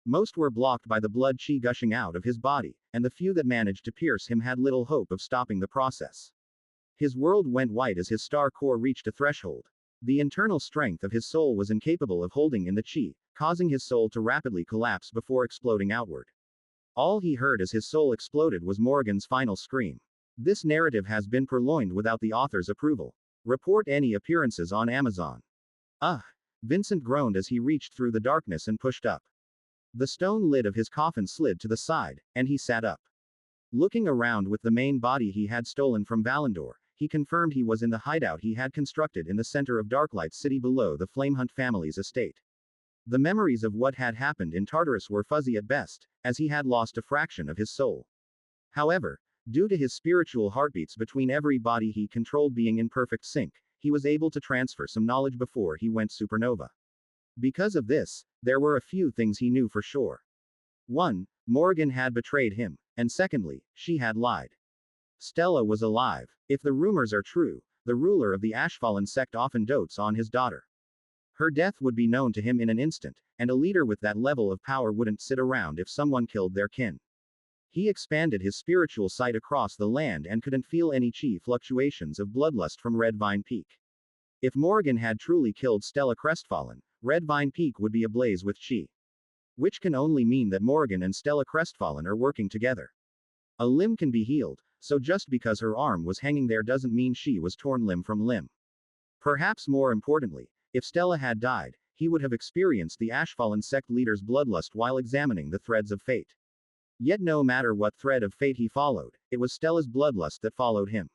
Most were blocked by the blood chi gushing out of his body, and the few that managed to pierce him had little hope of stopping the process. His world went white as his Star Core reached a threshold. The internal strength of his soul was incapable of holding in the chi, causing his soul to rapidly collapse before exploding outward. All he heard as his soul exploded was Morgan's final scream. This narrative has been purloined without the author's approval. Report any appearances on Amazon. Vincent groaned as he reached through the darkness and pushed up. The stone lid of his coffin slid to the side, and he sat up. Looking around with the main body he had stolen from Valandor, he confirmed he was in the hideout he had constructed in the center of Darklight City below the Flamehunt family's estate. The memories of what had happened in Tartarus were fuzzy at best, as he had lost a fraction of his soul. However, due to his spiritual heartbeats between every body he controlled being in perfect sync, he was able to transfer some knowledge before he went supernova. Because of this, there were a few things he knew for sure. 1. Morgan had betrayed him, and secondly, she had lied. Stella was alive. If the rumors are true, the ruler of the Ashfallen sect often dotes on his daughter. Her death would be known to him in an instant, and a leader with that level of power wouldn't sit around if someone killed their kin. He expanded his spiritual sight across the land and couldn't feel any chi fluctuations of bloodlust from Red Vine Peak. If Morgan had truly killed Stella Crestfallen, Red Vine Peak would be ablaze with chi. Which can only mean that Morgan and Stella Crestfallen are working together. A limb can be healed, so just because her arm was hanging there doesn't mean she was torn limb from limb. Perhaps more importantly, if Stella had died, he would have experienced the Ashfallen sect leader's bloodlust while examining the threads of fate. Yet no matter what thread of fate he followed, it was Stella's bloodlust that followed him.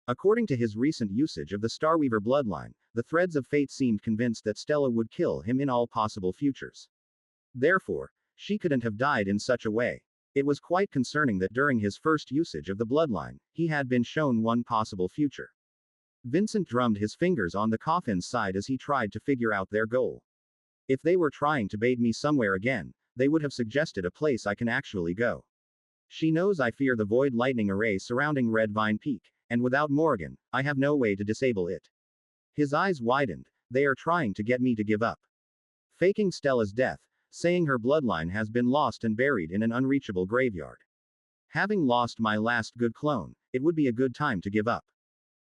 According to his recent usage of the Starweaver bloodline, the threads of fate seemed convinced that Stella would kill him in all possible futures. Therefore, she couldn't have died in such a way. It was quite concerning that during his first usage of the bloodline, he had been shown one possible future. Vincent drummed his fingers on the coffin's side as he tried to figure out their goal. If they were trying to bait me somewhere again, they would have suggested a place I can actually go. She knows I fear the void lightning array surrounding Red Vine Peak, and without Morgan, I have no way to disable it. His eyes widened. They are trying to get me to give up. Faking Stella's death, saying her bloodline has been lost and buried in an unreachable graveyard. Having lost my last good clone, it would be a good time to give up.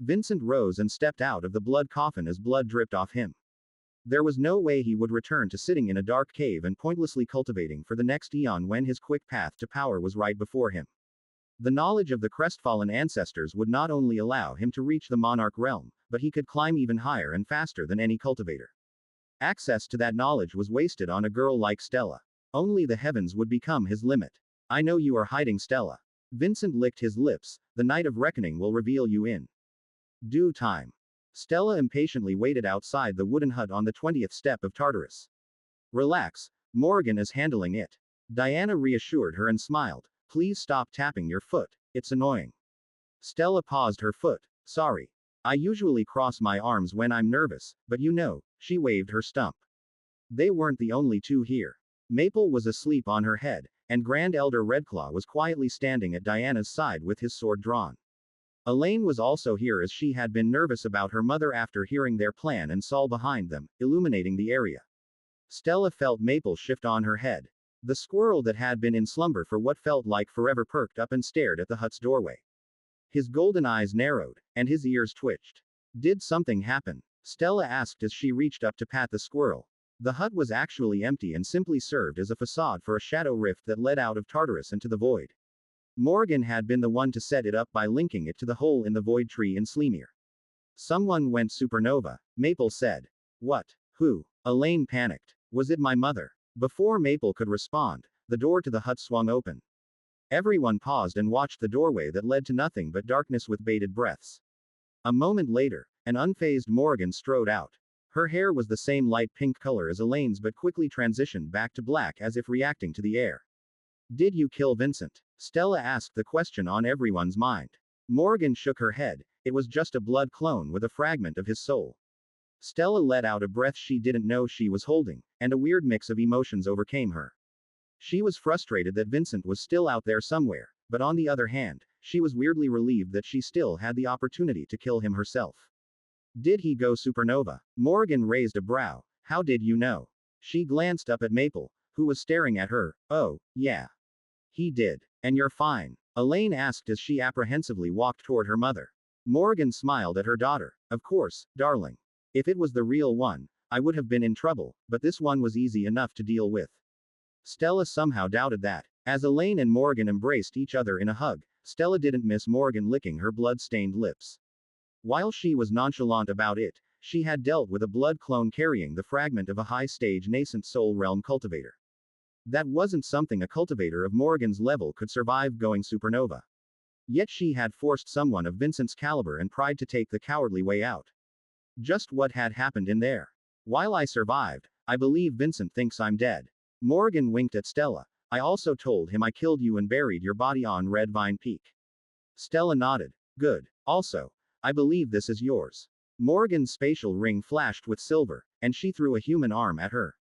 Vincent rose and stepped out of the blood coffin as blood dripped off him. There was no way he would return to sitting in a dark cave and pointlessly cultivating for the next eon when his quick path to power was right before him. The knowledge of the crestfallen ancestors would not only allow him to reach the monarch realm, but he could climb even higher and faster than any cultivator. Access to that knowledge was wasted on a girl like Stella. Only the heavens would become his limit. I know you are hiding, Stella. Vincent licked his lips. The night of reckoning will reveal you in due time. Stella impatiently waited outside the wooden hut on the 20th step of Tartarus. Relax, Morgan is handling it. Diana reassured her and smiled. Please stop tapping your foot, it's annoying. Stella paused her foot. Sorry. I usually cross my arms when I'm nervous, but you know, she waved her stump. They weren't the only two here. Maple was asleep on her head, and Grand Elder Redclaw was quietly standing at Diana's side with his sword drawn. Elaine was also here as she had been nervous about her mother after hearing their plan and saw behind them, illuminating the area. Stella felt Maple shift on her head. The squirrel that had been in slumber for what felt like forever perked up and stared at the hut's doorway. His golden eyes narrowed, and his ears twitched. Did something happen? Stella asked as she reached up to pat the squirrel. The hut was actually empty and simply served as a facade for a shadow rift that led out of Tartarus into the void. Morgan had been the one to set it up by linking it to the hole in the void tree in Sleemere. Someone went supernova, Maple said. What? Who? Elaine panicked. Was it my mother? Before Maple could respond, the door to the hut swung open. Everyone paused and watched the doorway that led to nothing but darkness with bated breaths. A moment later, an unfazed Morgan strode out. Her hair was the same light pink color as Elaine's but quickly transitioned back to black as if reacting to the air. Did you kill Vincent? Stella asked the question on everyone's mind. Morgan shook her head. It was just a blood clone with a fragment of his soul. Stella let out a breath she didn't know she was holding, and a weird mix of emotions overcame her. She was frustrated that Vincent was still out there somewhere, but on the other hand, she was weirdly relieved that she still had the opportunity to kill him herself. Did he go supernova? Morgan raised a brow. How did you know? She glanced up at Maple, who was staring at her. Oh, yeah. He did. And you're fine? Elaine asked as she apprehensively walked toward her mother. Morgan smiled at her daughter. Of course, darling. If it was the real one, I would have been in trouble, but this one was easy enough to deal with. Stella somehow doubted that. As Elaine and Morgan embraced each other in a hug, Stella didn't miss Morgan licking her blood-stained lips. While she was nonchalant about it, she had dealt with a blood clone carrying the fragment of a high-stage nascent soul realm cultivator. That wasn't something a cultivator of Morgan's level could survive going supernova. Yet she had forced someone of Vincent's caliber and pride to take the cowardly way out. Just what had happened in there? While I survived, I believe Vincent thinks I'm dead. Morgan winked at Stella. I also told him I killed you and buried your body on Red Vine Peak. Stella nodded. Good. Also, I believe this is yours. Morgan's spatial ring flashed with silver, and she threw a human arm at her.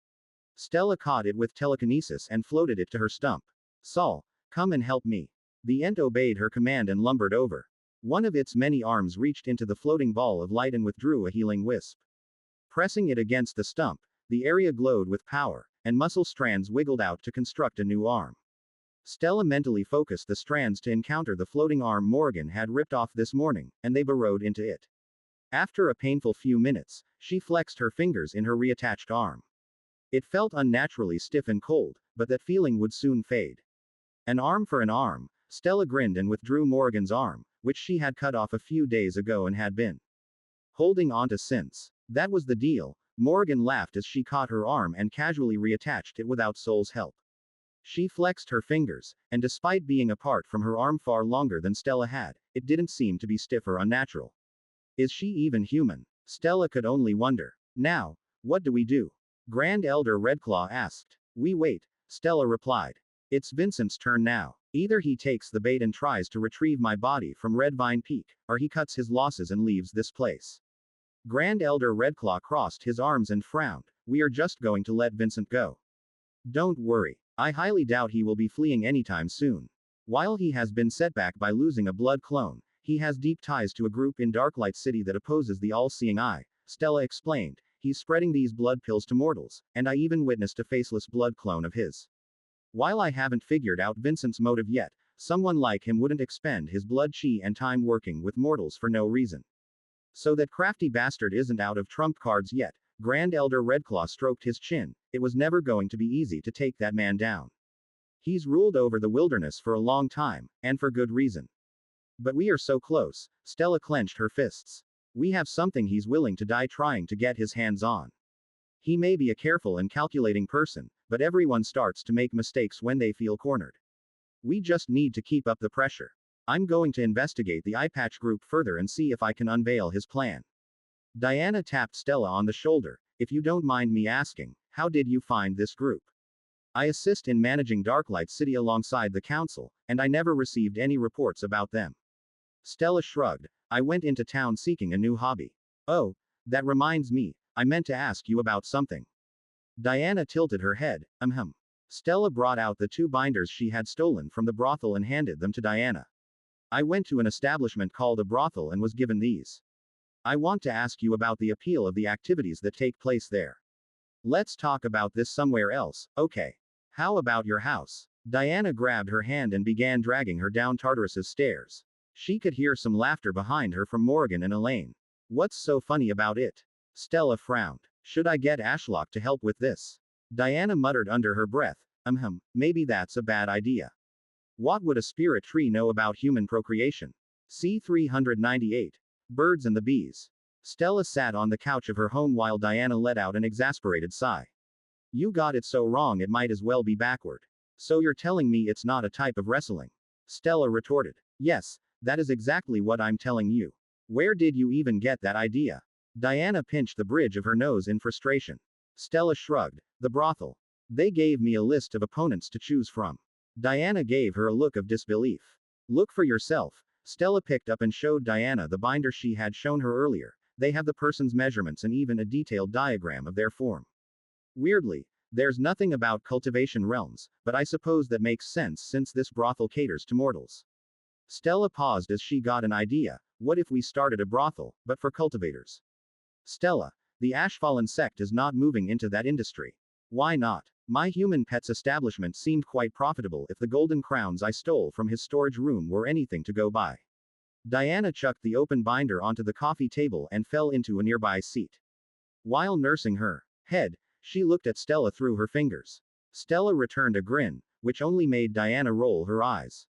Stella caught it with telekinesis and floated it to her stump. Saul, come and help me. The ent obeyed her command and lumbered over. One of its many arms reached into the floating ball of light and withdrew a healing wisp. Pressing it against the stump, the area glowed with power, and muscle strands wiggled out to construct a new arm. Stella mentally focused the strands to encounter the floating arm Morgan had ripped off this morning, and they burrowed into it. After a painful few minutes, she flexed her fingers in her reattached arm. It felt unnaturally stiff and cold, but that feeling would soon fade. An arm for an arm, Stella grinned and withdrew Morgan's arm, which she had cut off a few days ago and had been holding onto since. That was the deal. Morgan laughed as she caught her arm and casually reattached it without Soul's help. She flexed her fingers, and despite being apart from her arm far longer than Stella had, it didn't seem to be stiff or unnatural. Is she even human? Stella could only wonder. Now, what do we do? Grand Elder Redclaw asked. We wait, Stella replied. It's Vincent's turn now. Either he takes the bait and tries to retrieve my body from Red Vine Peak, or he cuts his losses and leaves this place. Grand Elder Redclaw crossed his arms and frowned. We are just going to let Vincent go. Don't worry. I highly doubt he will be fleeing anytime soon. While he has been set back by losing a blood clone, he has deep ties to a group in Darklight City that opposes the all-seeing eye, Stella explained. He's spreading these blood pills to mortals, and I even witnessed a faceless blood clone of his. While I haven't figured out Vincent's motive yet, someone like him wouldn't expend his blood, chi, and time working with mortals for no reason. So that crafty bastard isn't out of trump cards yet. Grand Elder Redclaw stroked his chin. It was never going to be easy to take that man down. He's ruled over the wilderness for a long time, and for good reason. But we are so close. Stella clenched her fists. We have something he's willing to die trying to get his hands on. He may be a careful and calculating person, but everyone starts to make mistakes when they feel cornered. We just need to keep up the pressure. I'm going to investigate the Eye Patch group further and see if I can unveil his plan. Diana tapped Stella on the shoulder. If you don't mind me asking, how did you find this group? I assist in managing Darklight City alongside the council, and I never received any reports about them. Stella shrugged. I went into town seeking a new hobby. Oh, that reminds me, I meant to ask you about something. Diana tilted her head. Stella brought out the 2 binders she had stolen from the brothel and handed them to Diana. I went to an establishment called a brothel and was given these. I want to ask you about the appeal of the activities that take place there. Let's talk about this somewhere else, okay? How about your house? Diana grabbed her hand and began dragging her down Tartarus's stairs. She could hear some laughter behind her from Morgan and Elaine. What's so funny about it? Stella frowned. Should I get Ashlock to help with this? Diana muttered under her breath. Maybe that's a bad idea. What would a spirit tree know about human procreation? C-398. Birds and the bees. Stella sat on the couch of her home while Diana let out an exasperated sigh. You got it so wrong it might as well be backward. So you're telling me it's not a type of wrestling? Stella retorted. Yes, that is exactly what I'm telling you. Where did you even get that idea? Diana pinched the bridge of her nose in frustration. Stella shrugged. The brothel. They gave me a list of opponents to choose from. Diana gave her a look of disbelief. Look for yourself. Stella picked up and showed Diana the binder she had shown her earlier. They have the person's measurements and even a detailed diagram of their form. Weirdly, there's nothing about cultivation realms, but I suppose that makes sense since this brothel caters to mortals. Stella paused as she got an idea. What if we started a brothel, but for cultivators? Stella, the Ashfallen sect is not moving into that industry. Why not? My human pet's establishment seemed quite profitable if the golden crowns I stole from his storage room were anything to go by. Diana chucked the open binder onto the coffee table and fell into a nearby seat. While nursing her head, she looked at Stella through her fingers. Stella returned a grin, which only made Diana roll her eyes.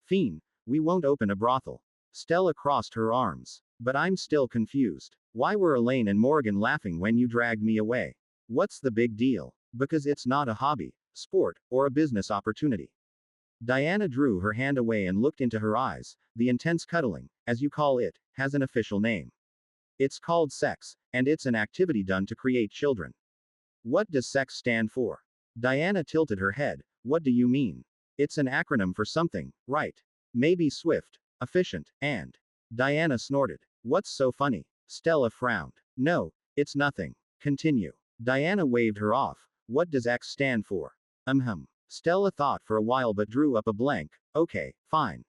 Fiend, we won't open a brothel. Stella crossed her arms. But I'm still confused. Why were Elaine and Morgan laughing when you dragged me away? What's the big deal? Because it's not a hobby, sport, or a business opportunity. Diana drew her hand away and looked into her eyes. The intense cuddling, as you call it, has an official name. It's called sex, and it's an activity done to create children. What does sex stand for? Diana tilted her head. What do you mean? It's an acronym for something, right? Maybe swift, efficient, and. Diana snorted. What's so funny? Stella frowned. No, it's nothing. Continue. Diana waved her off. What does X stand for? Stella thought for a while but drew up a blank. Okay, fine.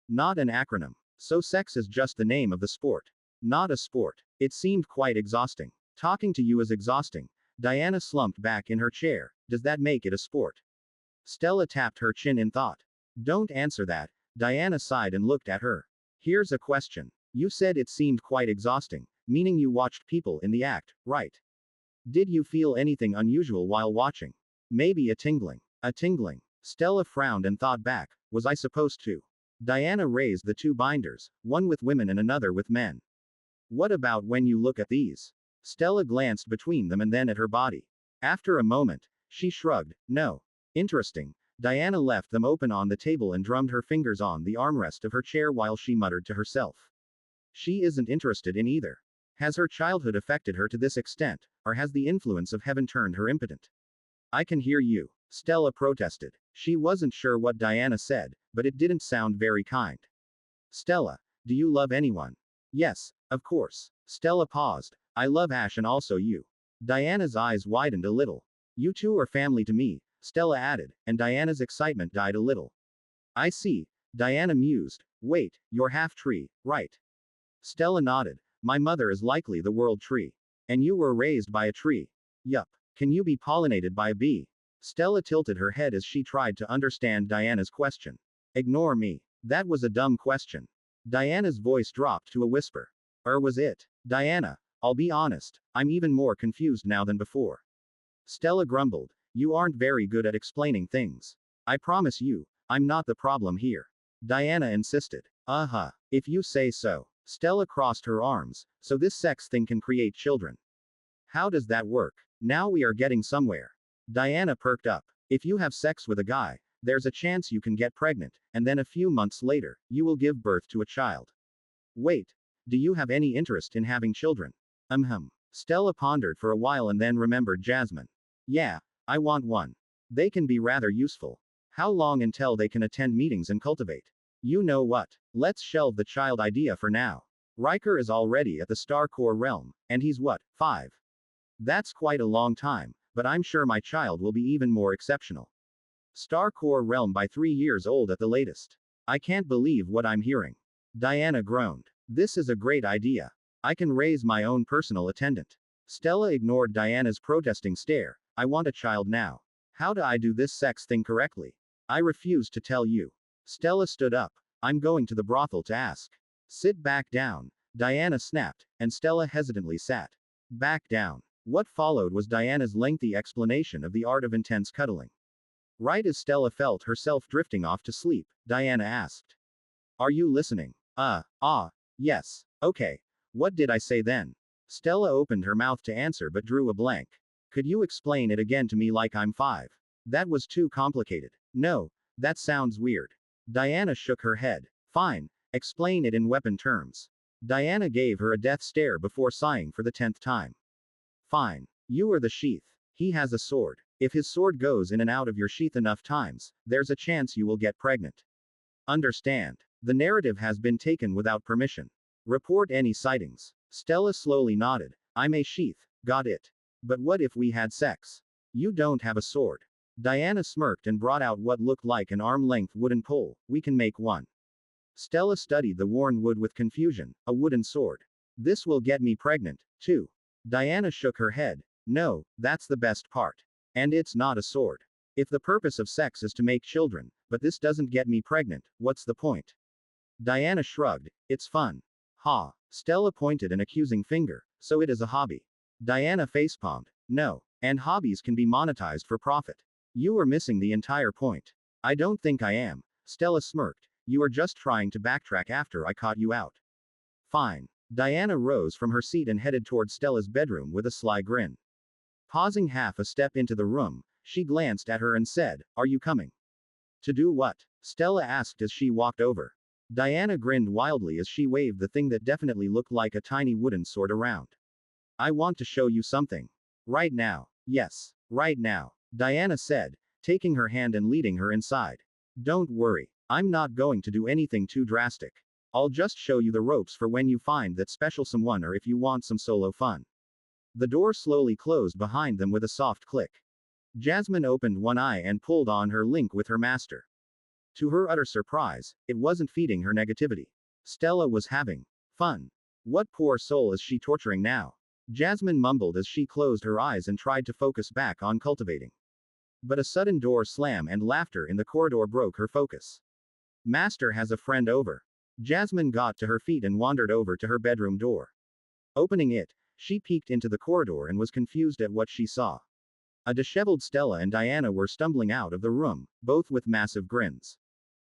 Not an acronym. So sex is just the name of the sport. Not a sport. It seemed quite exhausting. Talking to you is exhausting. Diana slumped back in her chair. Does that make it a sport? Stella tapped her chin in thought. Don't answer that. Diana sighed and looked at her. Here's a question. You said it seemed quite exhausting, meaning you watched people in the act, right? Did you feel anything unusual while watching? Maybe a tingling. A tingling. Stella frowned and thought back. Was I supposed to? Diana raised the two binders, one with women and another with men. What about when you look at these? Stella glanced between them and then at her body. After a moment, she shrugged. No. Interesting. Diana left them open on the table and drummed her fingers on the armrest of her chair while she muttered to herself. She isn't interested in either. Has her childhood affected her to this extent, or has the influence of heaven turned her impotent? I can hear you, Stella protested. She wasn't sure what Diana said, but it didn't sound very kind. Stella, do you love anyone? Yes, of course. Stella paused. I love Ash and also you. Diana's eyes widened a little. You two are family to me, Stella added, and Diana's excitement died a little. I see. Diana mused. Wait, you're half tree, right? Stella nodded. My mother is likely the world tree. And you were raised by a tree. Yup. Can you be pollinated by a bee? Stella tilted her head as she tried to understand Diana's question. Ignore me. That was a dumb question. Diana's voice dropped to a whisper. Or was it? Diana, I'll be honest, I'm even more confused now than before. Stella grumbled. You aren't very good at explaining things. I promise you, I'm not the problem here. Diana insisted. If you say so. Stella crossed her arms. So this sex thing can create children. How does that work? Now we are getting somewhere. Diana perked up. If you have sex with a guy, there's a chance you can get pregnant, and then a few months later, you will give birth to a child. Wait. Do you have any interest in having children? Stella pondered for a while and then remembered Jasmine. Yeah, I want one. They can be rather useful. How long until they can attend meetings and cultivate? You know what? Let's shelve the child idea for now. Riker is already at the Star Core realm, and he's what, 5? That's quite a long time, but I'm sure my child will be even more exceptional. Star Core realm by 3 years old at the latest. I can't believe what I'm hearing. Diana groaned. This is a great idea. I can raise my own personal attendant. Stella ignored Diana's protesting stare. I want a child now. How do I do this sex thing correctly? I refuse to tell you. Stella stood up. I'm going to the brothel to ask. Sit back down. Diana snapped, and Stella hesitantly sat back down. What followed was Diana's lengthy explanation of the art of intense cuddling. Right as Stella felt herself drifting off to sleep, Diana asked. Are you listening? Yes. Okay. What did I say then? Stella opened her mouth to answer but drew a blank. Could you explain it again to me like I'm 5? That was too complicated. No, that sounds weird. Diana shook her head. Fine, explain it in weapon terms. Diana gave her a death stare before sighing for the 10th time. Fine. You are the sheath. He has a sword. If his sword goes in and out of your sheath enough times, there's a chance you will get pregnant. Understand. The narrative has been taken without permission. Report any sightings. Stella slowly nodded. I'm a sheath. Got it. But what if we had sex? You don't have a sword. Diana smirked and brought out what looked like an arm-length wooden pole. We can make one. Stella studied the worn wood with confusion. A wooden sword. This will get me pregnant, too. Diana shook her head. No, that's the best part. And it's not a sword. If the purpose of sex is to make children, but this doesn't get me pregnant, what's the point? Diana shrugged. It's fun. Ha. Stella pointed an accusing finger. So it is a hobby. Diana facepalmed. No. And hobbies can be monetized for profit. You are missing the entire point. I don't think I am. Stella smirked. You are just trying to backtrack after I caught you out. Fine. Diana rose from her seat and headed toward Stella's bedroom with a sly grin. Pausing half a step into the room, she glanced at her and said, Are you coming? To do what? Stella asked as she walked over. Diana grinned wildly as she waved the thing that definitely looked like a tiny wooden sword around. I want to show you something. Right now. Yes. Right now. Diana said, taking her hand and leading her inside. Don't worry. I'm not going to do anything too drastic. I'll just show you the ropes for when you find that special someone or if you want some solo fun. The door slowly closed behind them with a soft click. Jasmine opened one eye and pulled on her link with her master. To her utter surprise, it wasn't feeding her negativity. Stella was having fun. What poor soul is she torturing now? Jasmine mumbled as she closed her eyes and tried to focus back on cultivating. But a sudden door slam and laughter in the corridor broke her focus. Master has a friend over. Jasmine got to her feet and wandered over to her bedroom door. Opening it, she peeked into the corridor and was confused at what she saw. A disheveled Stella and Diana were stumbling out of the room, both with massive grins.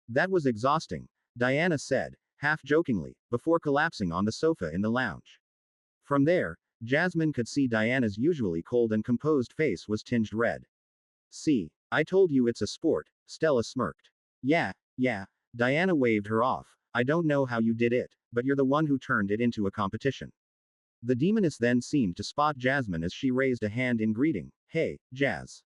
That was exhausting, Diana said, half jokingly, before collapsing on the sofa in the lounge. From there, Jasmine could see Diana's usually cold and composed face was tinged red. See, I told you it's a sport, Stella smirked. Yeah, Diana waved her off. I don't know how you did it, but you're the one who turned it into a competition. The demoness then seemed to spot Jasmine as she raised a hand in greeting. Hey, Jazz.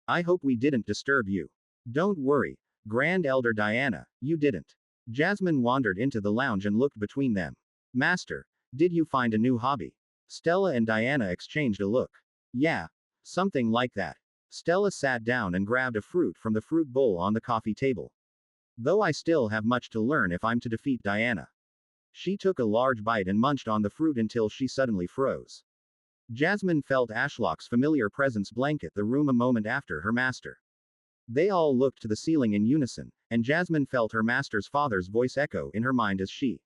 I hope we didn't disturb you. Don't worry, Grand Elder Diana, you didn't. Jasmine wandered into the lounge and looked between them. Master, did you find a new hobby? Stella and Diana exchanged a look. Yeah, something like that. Stella sat down and grabbed a fruit from the fruit bowl on the coffee table. Though I still have much to learn if I'm to defeat Diana. She took a large bite and munched on the fruit until she suddenly froze. Jasmine felt Ashlock's familiar presence blanket the room a moment after her master. They all looked to the ceiling in unison, and Jasmine felt her master's father's voice echo in her mind as she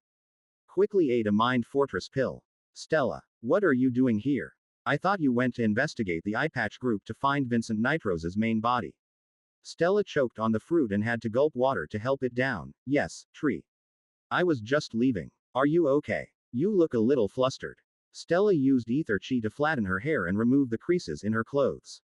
quickly ate a mind fortress pill. Stella, what are you doing here? I thought you went to investigate the eye patch group to find Vincent Nitrose's main body. Stella choked on the fruit and had to gulp water to help it down. Yes, tree. I was just leaving. Are you okay? You look a little flustered. Stella used ether chi to flatten her hair and remove the creases in her clothes.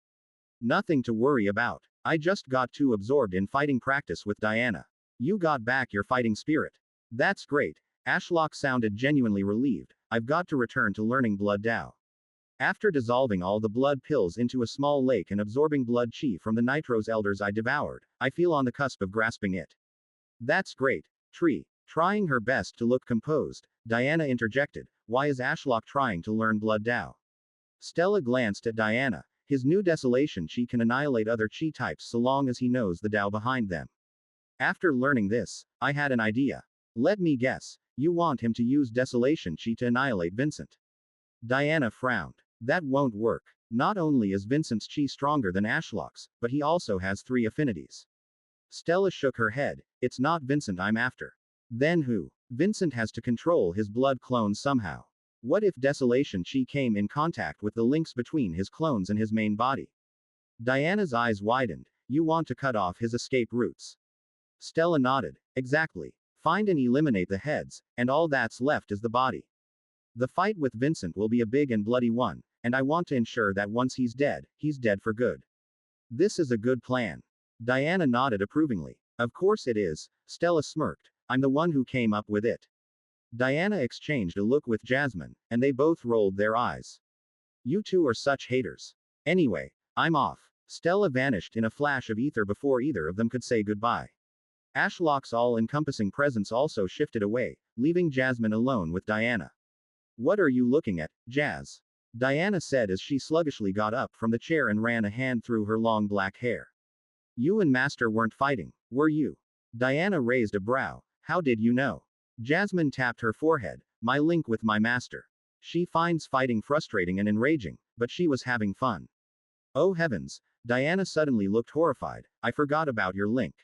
Nothing to worry about. I just got too absorbed in fighting practice with Diana. You got back your fighting spirit. That's great. Ashlock sounded genuinely relieved. I've got to return to learning blood Dao. After dissolving all the blood pills into a small lake and absorbing blood chi from the Nitrose elders I devoured, I feel on the cusp of grasping it. That's great. Tree. Trying her best to look composed, Diana interjected, why is Ashlock trying to learn blood Dao? Stella glanced at Diana. His new desolation chi can annihilate other chi types so long as he knows the Dao behind them. After learning this, I had an idea. Let me guess, you want him to use desolation chi to annihilate Vincent. Diana frowned. That won't work. Not only is Vincent's chi stronger than Ashlock's, but he also has 3 affinities. Stella shook her head. It's not Vincent I'm after. Then who? Vincent has to control his blood clones somehow. What if desolation chi came in contact with the links between his clones and his main body? Diana's eyes widened. You want to cut off his escape routes. Stella nodded. Exactly. Find and eliminate the heads, and all that's left is the body. The fight with Vincent will be a big and bloody one, and I want to ensure that once he's dead for good. This is a good plan. Diana nodded approvingly. Of course it is, Stella smirked. I'm the one who came up with it. Diana exchanged a look with Jasmine, and they both rolled their eyes. You two are such haters. Anyway, I'm off. Stella vanished in a flash of ether before either of them could say goodbye. Ashlock's all-encompassing presence also shifted away, leaving Jasmine alone with Diana. What are you looking at, Jazz? Diana said as she sluggishly got up from the chair and ran a hand through her long black hair. You and Master weren't fighting, were you? Diana raised a brow. How did you know? Jasmine tapped her forehead. My link with my master. She finds fighting frustrating and enraging, but she was having fun. Oh heavens, Diana suddenly looked horrified. I forgot about your link.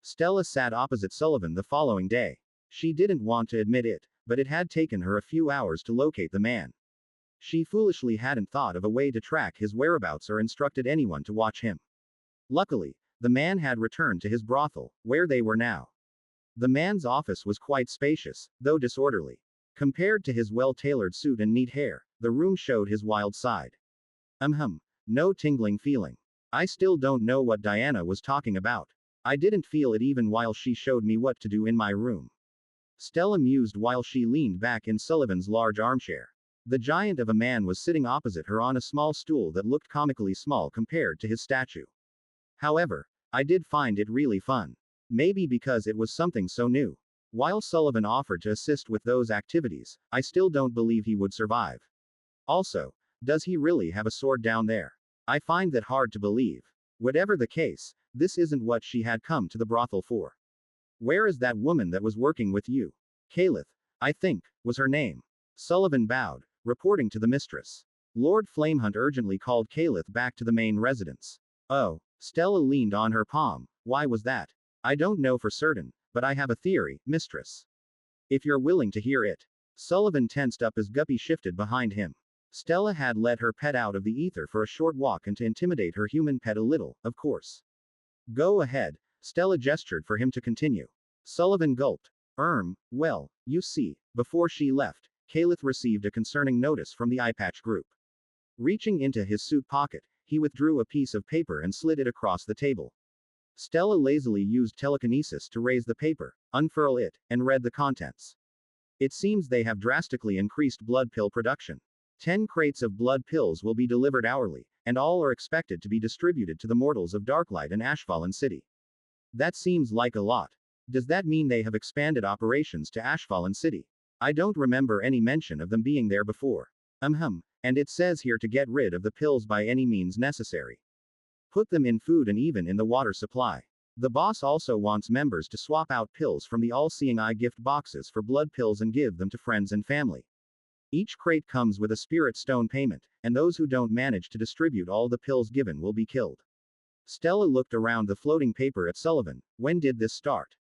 Stella sat opposite Sullivan the following day. She didn't want to admit it, but it had taken her a few hours to locate the man. She foolishly hadn't thought of a way to track his whereabouts or instructed anyone to watch him. Luckily, the man had returned to his brothel, where they were now. The man's office was quite spacious, though disorderly. Compared to his well-tailored suit and neat hair, the room showed his wild side. No tingling feeling. I still don't know what Diana was talking about. I didn't feel it even while she showed me what to do in my room. Stella mused while she leaned back in Sullivan's large armchair. The giant of a man was sitting opposite her on a small stool that looked comically small compared to his statue. However, I did find it really fun. Maybe because it was something so new. While Sullivan offered to assist with those activities, I still don't believe he would survive. Also, does he really have a sword down there? I find that hard to believe. Whatever the case, this isn't what she had come to the brothel for. Where is that woman that was working with you? Calith, I think, was her name. Sullivan bowed, reporting to the mistress. Lord Flamehunt urgently called Calith back to the main residence. Oh, Stella leaned on her palm. Why was that? I don't know for certain, but I have a theory, mistress. If you're willing to hear it. Sullivan tensed up as Guppy shifted behind him. Stella had let her pet out of the ether for a short walk and to intimidate her human pet a little, of course. Go ahead. Stella gestured for him to continue. Sullivan gulped. Well, you see, before she left, Calith received a concerning notice from the eyepatch group. Reaching into his suit pocket, he withdrew a piece of paper and slid it across the table. Stella lazily used telekinesis to raise the paper, unfurl it, and read the contents. It seems they have drastically increased blood pill production. 10 crates of blood pills will be delivered hourly, and all are expected to be distributed to the mortals of Darklight and Ashfallen City. That seems like a lot. Does that mean they have expanded operations to Ashfallen City? I don't remember any mention of them being there before. And it says here to get rid of the pills by any means necessary. Put them in food and even in the water supply. The boss also wants members to swap out pills from the all-seeing eye gift boxes for blood pills and give them to friends and family. Each crate comes with a spirit stone payment, and those who don't manage to distribute all the pills given will be killed. Stella looked around the floating paper at Sullivan. When did this start?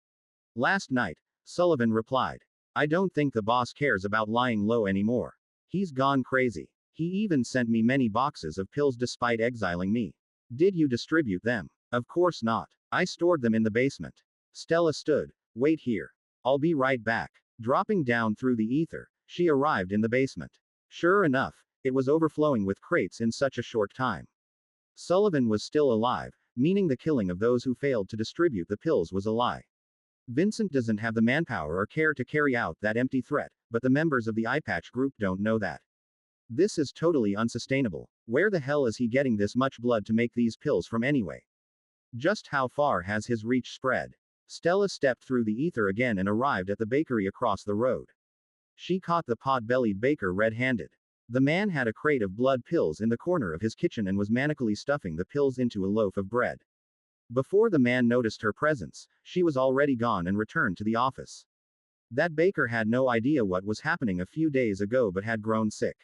Last night, Sullivan replied. I don't think the boss cares about lying low anymore. He's gone crazy. He even sent me many boxes of pills despite exiling me. Did you distribute them? Of course not. I stored them in the basement. Stella stood. Wait here. I'll be right back. Dropping down through the ether, she arrived in the basement. Sure enough, it was overflowing with crates in such a short time. Sullivan was still alive, meaning the killing of those who failed to distribute the pills was a lie. Vincent doesn't have the manpower or care to carry out that empty threat, but the members of the eyepatch group don't know that. This is totally unsustainable. Where the hell is he getting this much blood to make these pills from anyway? Just how far has his reach spread? Stella stepped through the ether again and arrived at the bakery across the road. She caught the pot-bellied baker red-handed. The man had a crate of blood pills in the corner of his kitchen and was manically stuffing the pills into a loaf of bread. Before the man noticed her presence, she was already gone and returned to the office. That baker had no idea what was happening a few days ago but had grown sick.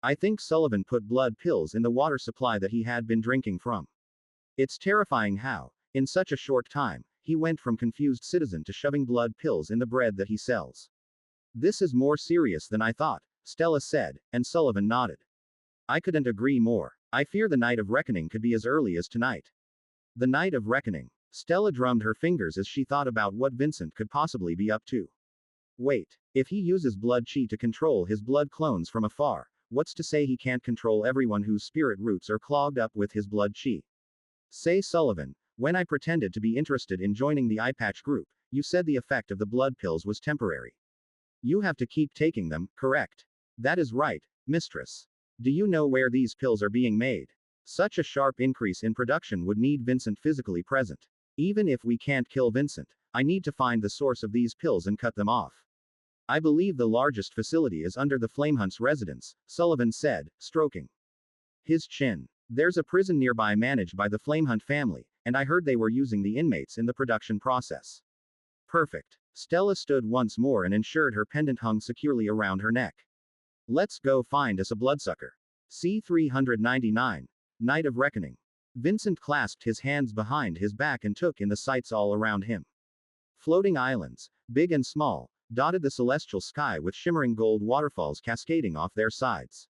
I think Sullivan put blood pills in the water supply that he had been drinking from. It's terrifying how, in such a short time, he went from confused citizen to shoving blood pills in the bread that he sells. This is more serious than I thought, Stella said, and Sullivan nodded. I couldn't agree more. I fear the night of reckoning could be as early as tonight. The night of reckoning. Stella drummed her fingers as she thought about what Vincent could possibly be up to. Wait, if he uses blood chi to control his blood clones from afar, what's to say he can't control everyone whose spirit roots are clogged up with his blood chi? Say Sullivan, when I pretended to be interested in joining the eyepatch group, you said the effect of the blood pills was temporary. You have to keep taking them, correct? That is right, mistress. Do you know where these pills are being made? Such a sharp increase in production would need Vincent physically present. Even if we can't kill Vincent, I need to find the source of these pills and cut them off. I believe the largest facility is under the Flamehunt's residence, Sullivan said, stroking his chin. There's a prison nearby managed by the Flamehunt family, and I heard they were using the inmates in the production process. Perfect. Stella stood once more and ensured her pendant hung securely around her neck. Let's go find us a bloodsucker. C-399. Night of Reckoning. Vincent clasped his hands behind his back and took in the sights all around him. Floating islands, big and small, dotted the celestial sky with shimmering gold waterfalls cascading off their sides.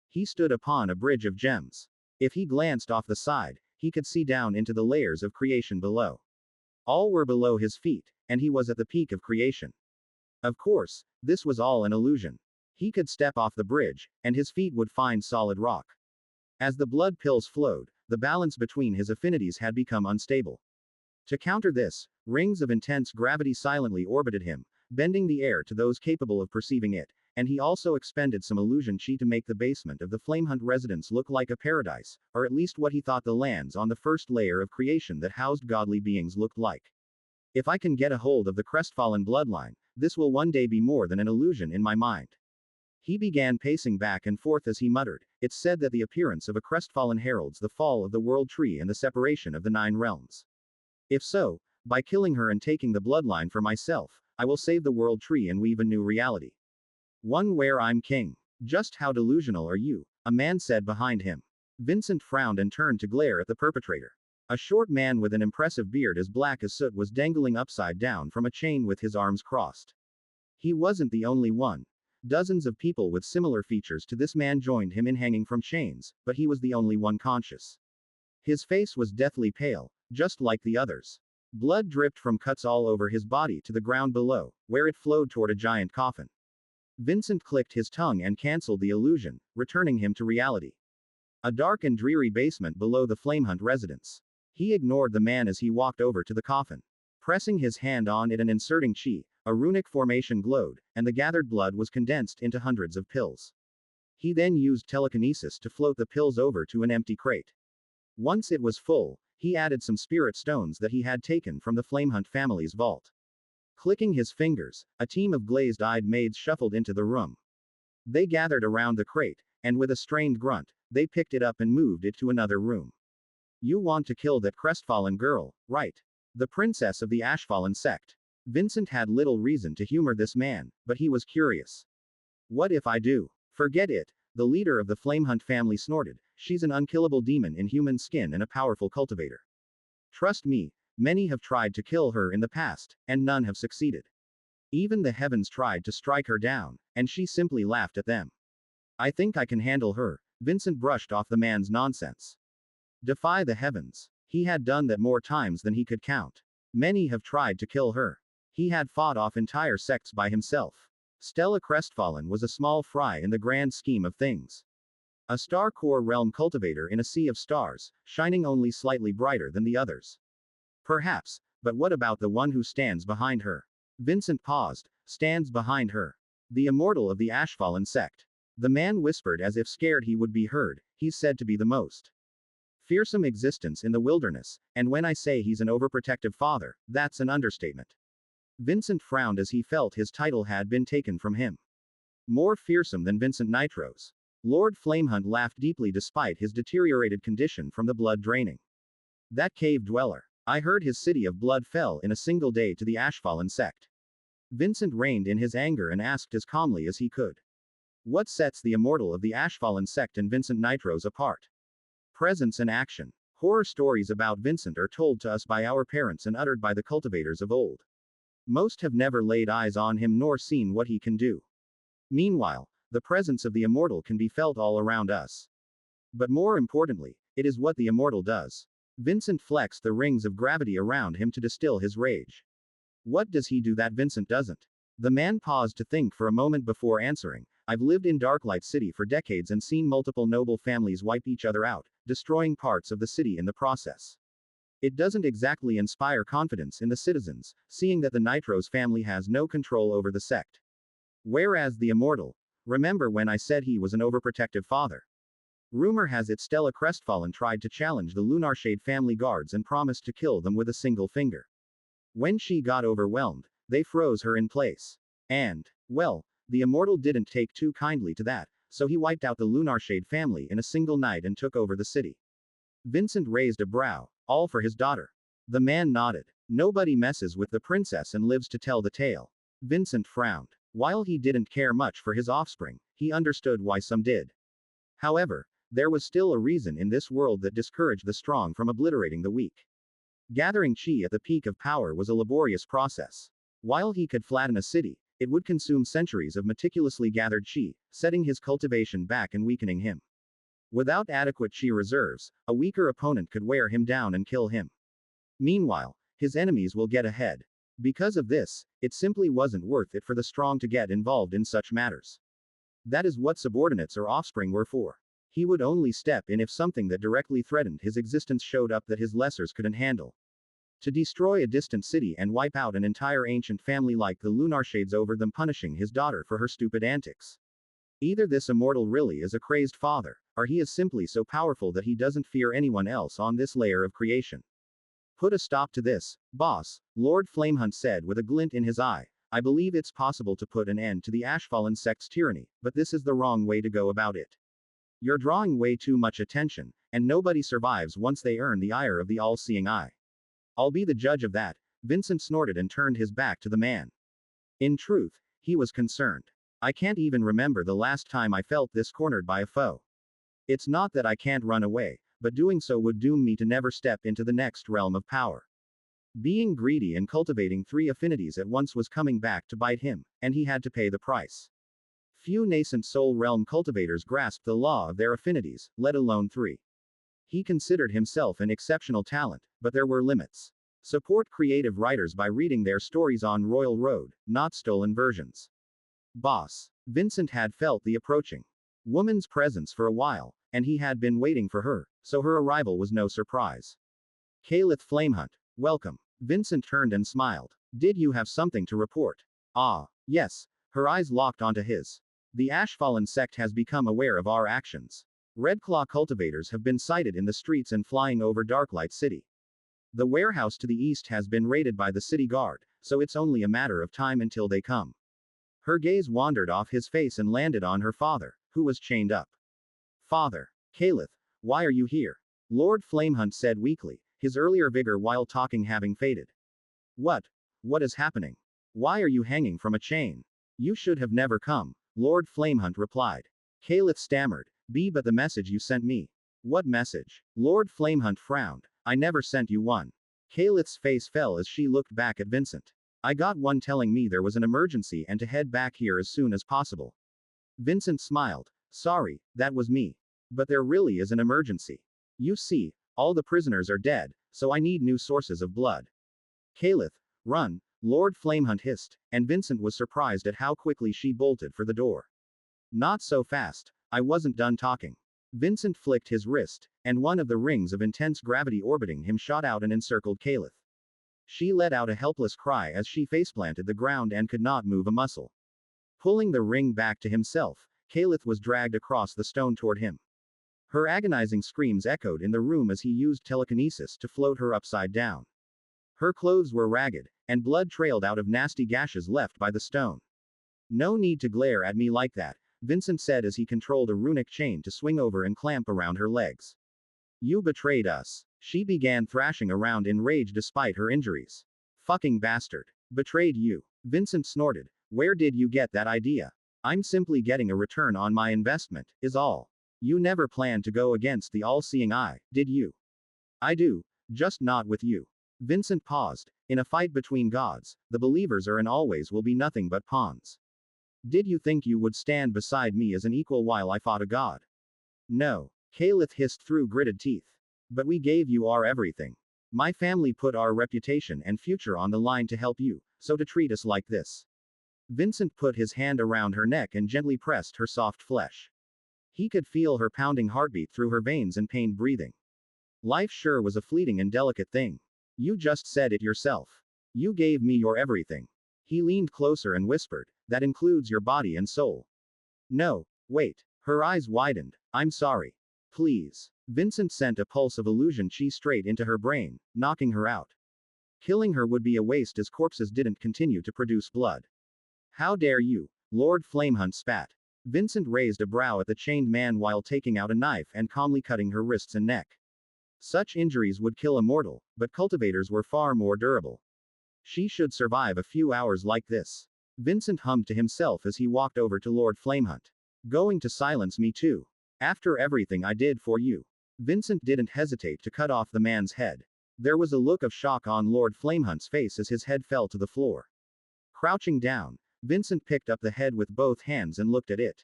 He stood upon a bridge of gems. If he glanced off the side, he could see down into the layers of creation below. All were below his feet, and he was at the peak of creation. Of course, this was all an illusion. He could step off the bridge, and his feet would find solid rock. As the blood pills flowed, the balance between his affinities had become unstable. To counter this, rings of intense gravity silently orbited him, bending the air to those capable of perceiving it, and he also expended some illusion chi to make the basement of the Flamehunt residence look like a paradise, or at least what he thought the lands on the first layer of creation that housed godly beings looked like. If I can get a hold of the crestfallen bloodline, this will one day be more than an illusion in my mind. He began pacing back and forth as he muttered, it's said that the appearance of a crestfallen heralds the fall of the world tree and the separation of the 9 realms. If so, by killing her and taking the bloodline for myself, I will save the world tree and weave a new reality. One where I'm king. Just how delusional are you? A man said behind him. Vincent frowned and turned to glare at the perpetrator. A short man with an impressive beard as black as soot was dangling upside down from a chain with his arms crossed. He wasn't the only one. Dozens of people with similar features to this man joined him in hanging from chains, but he was the only one conscious. His face was deathly pale, just like the others. Blood dripped from cuts all over his body to the ground below, where it flowed toward a giant coffin. Vincent clicked his tongue and cancelled the illusion, returning him to reality. A dark and dreary basement below the Flamehunt residence. He ignored the man as he walked over to the coffin. Pressing his hand on it and inserting chi, a runic formation glowed, and the gathered blood was condensed into hundreds of pills. He then used telekinesis to float the pills over to an empty crate. Once it was full, he added some spirit stones that he had taken from the Flamehunt family's vault. Clicking his fingers, a team of glazed-eyed maids shuffled into the room. They gathered around the crate, and with a strained grunt, they picked it up and moved it to another room. You want to kill that crestfallen girl, right? The princess of the Ashfallen sect. Vincent had little reason to humor this man, but he was curious. What if I do? Forget it, the leader of the Flamehunt family snorted. She's an unkillable demon in human skin and a powerful cultivator. Trust me, many have tried to kill her in the past, and none have succeeded. Even the heavens tried to strike her down, and she simply laughed at them. I think I can handle her. Vincent brushed off the man's nonsense. Defy the heavens. He had done that more times than he could count. Many have tried to kill her. He had fought off entire sects by himself. Stella Crestfallen was a small fry in the grand scheme of things. A star core realm cultivator in a sea of stars, shining only slightly brighter than the others. Perhaps, but what about the one who stands behind her? Vincent paused. Stands behind her. The immortal of the Ashfallen sect. The man whispered as if scared he would be heard. He's said to be the most fearsome existence in the wilderness, and when I say he's an overprotective father, that's an understatement. Vincent frowned as he felt his title had been taken from him. More fearsome than Vincent Nitro's. Lord Flamehunt laughed deeply despite his deteriorated condition from the blood draining. That cave dweller. I heard his city of blood fell in a single day to the Ashfallen sect. Vincent reined in his anger and asked as calmly as he could. What sets the immortal of the Ashfallen sect and Vincent Nitro's apart? Presence and action. Horror stories about Vincent are told to us by our parents and uttered by the cultivators of old. Most have never laid eyes on him nor seen what he can do. Meanwhile, the presence of the immortal can be felt all around us. But more importantly, it is what the immortal does. Vincent flexed the rings of gravity around him to distill his rage. What does he do that Vincent doesn't? The man paused to think for a moment before answering. I've lived in Darklight City for decades and seen multiple noble families wipe each other out, destroying parts of the city in the process. It doesn't exactly inspire confidence in the citizens, seeing that the Nitro's family has no control over the sect. Whereas the immortal, remember when I said he was an overprotective father? Rumor has it Stella Crestfallen tried to challenge the Lunarshade family guards and promised to kill them with a single finger. When she got overwhelmed, they froze her in place. And, well, the immortal didn't take too kindly to that, so he wiped out the Lunarshade family in a single night and took over the city. Vincent raised a brow. All for his daughter. The man nodded. Nobody messes with the princess and lives to tell the tale. Vincent frowned. While he didn't care much for his offspring, he understood why some did. However, there was still a reason in this world that discouraged the strong from obliterating the weak. Gathering chi at the peak of power was a laborious process. While he could flatten a city, it would consume centuries of meticulously gathered chi, setting his cultivation back and weakening him. Without adequate chi reserves, a weaker opponent could wear him down and kill him. Meanwhile, his enemies will get ahead. Because of this, it simply wasn't worth it for the strong to get involved in such matters. That is what subordinates or offspring were for. He would only step in if something that directly threatened his existence showed up that his lessers couldn't handle. To destroy a distant city and wipe out an entire ancient family like the Lunarshades over them punishing his daughter for her stupid antics. Either this immortal really is a crazed father, or he is simply so powerful that he doesn't fear anyone else on this layer of creation. Put a stop to this, boss, Lord Flamehunt said with a glint in his eye. I believe it's possible to put an end to the Ashfallen sect's tyranny, but this is the wrong way to go about it. You're drawing way too much attention, and nobody survives once they earn the ire of the all-seeing eye. I'll be the judge of that. Vincent snorted and turned his back to the man. In truth, he was concerned. I can't even remember the last time I felt this cornered by a foe. It's not that I can't run away, but doing so would doom me to never step into the next realm of power. Being greedy and cultivating 3 affinities at once was coming back to bite him, and he had to pay the price. Few nascent soul realm cultivators grasp the law of their affinities, let alone 3. He considered himself an exceptional talent, but there were limits. Support creative writers by reading their stories on Royal Road, not stolen versions. Boss. Vincent had felt the approaching woman's presence for a while, and he had been waiting for her, so her arrival was no surprise. Caliph Flamehunt, welcome. Vincent turned and smiled. Did you have something to report? Ah, yes. Her eyes locked onto his. The Ashfallen sect has become aware of our actions. Redclaw cultivators have been sighted in the streets and flying over Darklight City. The warehouse to the east has been raided by the city guard, so it's only a matter of time until they come. Her gaze wandered off his face and landed on her father, who was chained up. Father. Caliph, why are you here? Lord Flamehunt said weakly, his earlier vigor while talking having faded. What? What is happening? Why are you hanging from a chain? You should have never come, Lord Flamehunt replied. Caliph stammered, but the message you sent me. What message? Lord Flamehunt frowned. I never sent you one. Caliph's face fell as she looked back at Vincent. I got one telling me there was an emergency and to head back here as soon as possible. Vincent smiled. Sorry, that was me. But there really is an emergency. You see, all the prisoners are dead, so I need new sources of blood. Caliph, run, Lord Flamehunt hissed, and Vincent was surprised at how quickly she bolted for the door. Not so fast, I wasn't done talking. Vincent flicked his wrist, and one of the rings of intense gravity orbiting him shot out and encircled Caliph. She let out a helpless cry as she faceplanted the ground and could not move a muscle. Pulling the ring back to himself, Caliph was dragged across the stone toward him. Her agonizing screams echoed in the room as he used telekinesis to float her upside down. Her clothes were ragged, and blood trailed out of nasty gashes left by the stone. No need to glare at me like that, Vincent said as he controlled a runic chain to swing over and clamp around her legs. You betrayed us. She began thrashing around in rage despite her injuries. Fucking bastard. Betrayed you. Vincent snorted. Where did you get that idea? I'm simply getting a return on my investment, is all. You never planned to go against the all-seeing eye, did you? I do, just not with you. Vincent paused. In a fight between gods, the believers are and always will be nothing but pawns. Did you think you would stand beside me as an equal while I fought a god? No. Caliph hissed through gritted teeth. But we gave you our everything. My family put our reputation and future on the line to help you, so to treat us like this. Vincent put his hand around her neck and gently pressed her soft flesh. He could feel her pounding heartbeat through her veins and pained breathing. Life sure was a fleeting and delicate thing. You just said it yourself. You gave me your everything. He leaned closer and whispered, that includes your body and soul. No, wait. Her eyes widened. I'm sorry. Please. Vincent sent a pulse of illusion chi straight into her brain, knocking her out. Killing her would be a waste as corpses didn't continue to produce blood. How dare you? Lord Flamehunt spat. Vincent raised a brow at the chained man while taking out a knife and calmly cutting her wrists and neck. Such injuries would kill a mortal, but cultivators were far more durable. She should survive a few hours like this. Vincent hummed to himself as he walked over to Lord Flamehunt. Going to silence me too. After everything I did for you. Vincent didn't hesitate to cut off the man's head. There was a look of shock on Lord Flamehunt's face as his head fell to the floor. Crouching down, Vincent picked up the head with both hands and looked at it.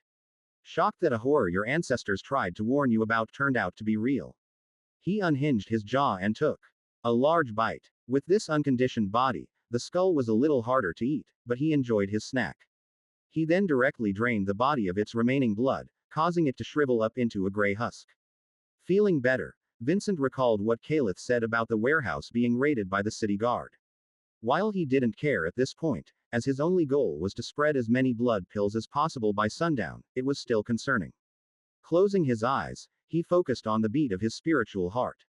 Shocked that a horror your ancestors tried to warn you about turned out to be real. He unhinged his jaw and took a large bite. With this unconditioned body, the skull was a little harder to eat, but he enjoyed his snack. He then directly drained the body of its remaining blood, causing it to shrivel up into a gray husk. Feeling better, Vincent recalled what Caliph said about the warehouse being raided by the city guard. While he didn't care at this point, as his only goal was to spread as many blood pills as possible by sundown, it was still concerning. Closing his eyes, he focused on the beat of his spiritual heart.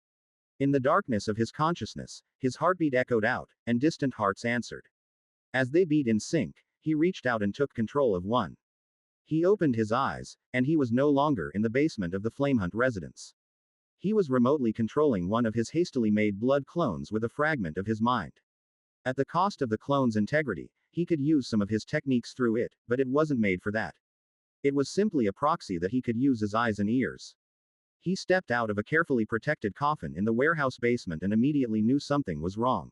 In the darkness of his consciousness, his heartbeat echoed out, and distant hearts answered. As they beat in sync, he reached out and took control of one. He opened his eyes, and he was no longer in the basement of the Flamehunt residence. He was remotely controlling one of his hastily made blood clones with a fragment of his mind. At the cost of the clone's integrity, he could use some of his techniques through it, but it wasn't made for that. It was simply a proxy that he could use as eyes and ears. He stepped out of a carefully protected coffin in the warehouse basement and immediately knew something was wrong.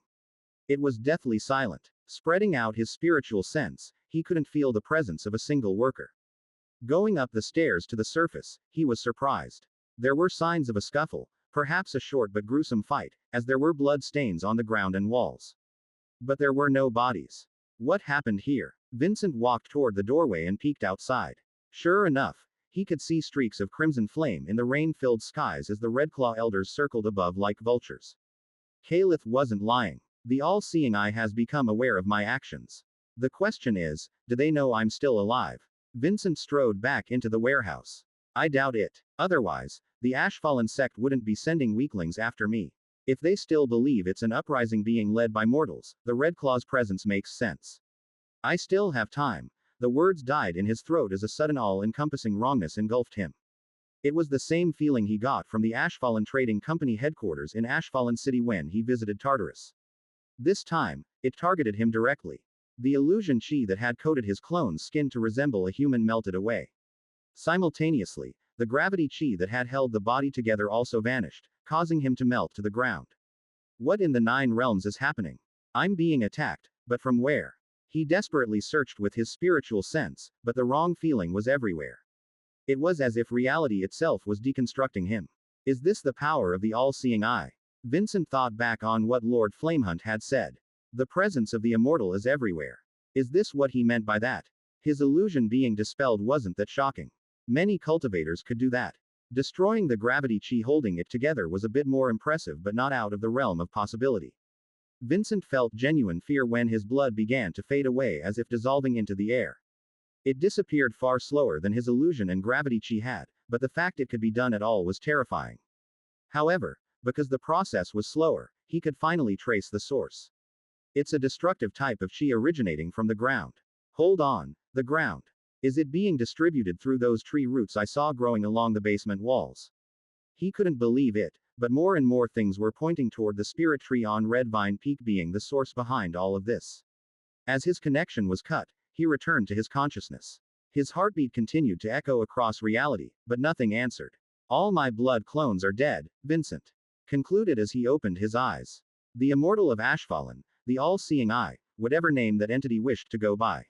It was deathly silent. Spreading out his spiritual sense, he couldn't feel the presence of a single worker. Going up the stairs to the surface, he was surprised. There were signs of a scuffle, perhaps a short but gruesome fight, as there were blood stains on the ground and walls. But there were no bodies. What happened here? Vincent walked toward the doorway and peeked outside. Sure enough, he could see streaks of crimson flame in the rain-filled skies as the Redclaw elders circled above like vultures. Caliph wasn't lying. The all-seeing eye has become aware of my actions. The question is, do they know I'm still alive? Vincent strode back into the warehouse. I doubt it. Otherwise, the Ashfallen sect wouldn't be sending weaklings after me. If they still believe it's an uprising being led by mortals, the Redclaw's presence makes sense. I still have time. The words died in his throat as a sudden all-encompassing wrongness engulfed him. It was the same feeling he got from the Ashfallen Trading Company headquarters in Ashfallen City when he visited Tartarus. This time, it targeted him directly. The illusion chi that had coated his clone's skin to resemble a human melted away. Simultaneously, the gravity chi that had held the body together also vanished, causing him to melt to the ground. What in the 9 realms is happening? I'm being attacked, but from where? He desperately searched with his spiritual sense, but the wrong feeling was everywhere. It was as if reality itself was deconstructing him. Is this the power of the all-seeing eye? Vincent thought back on what Lord Flamehunt had said. The presence of the immortal is everywhere. Is this what he meant by that? His illusion being dispelled wasn't that shocking. Many cultivators could do that. Destroying the gravity chi holding it together was a bit more impressive but not out of the realm of possibility. Vincent felt genuine fear when his blood began to fade away as if dissolving into the air. It disappeared far slower than his illusion and gravity chi had, but the fact it could be done at all was terrifying. However, because the process was slower, he could finally trace the source. It's a destructive type of chi originating from the ground. Hold on, the ground. Is it being distributed through those tree roots I saw growing along the basement walls? He couldn't believe it, but more and more things were pointing toward the spirit tree on Red Vine Peak being the source behind all of this. As his connection was cut, he returned to his consciousness. His heartbeat continued to echo across reality, but nothing answered. All my blood clones are dead, Vincent concluded as he opened his eyes. The immortal of Ashfallen, the all-seeing eye, whatever name that entity wished to go by.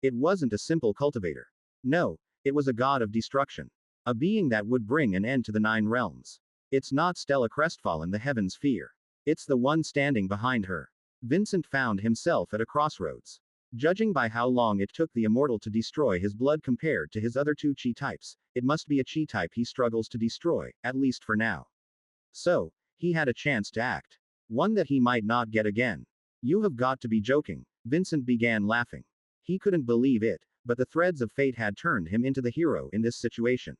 It wasn't a simple cultivator. No, it was a god of destruction. A being that would bring an end to the 9 realms. It's not Stella Crestfallen the heavens fear. It's the one standing behind her. Vincent found himself at a crossroads. Judging by how long it took the immortal to destroy his blood compared to his other 2 chi types, it must be a chi type he struggles to destroy, at least for now. So, he had a chance to act. One that he might not get again. You have got to be joking. Vincent began laughing. He couldn't believe it, but the threads of fate had turned him into the hero in this situation.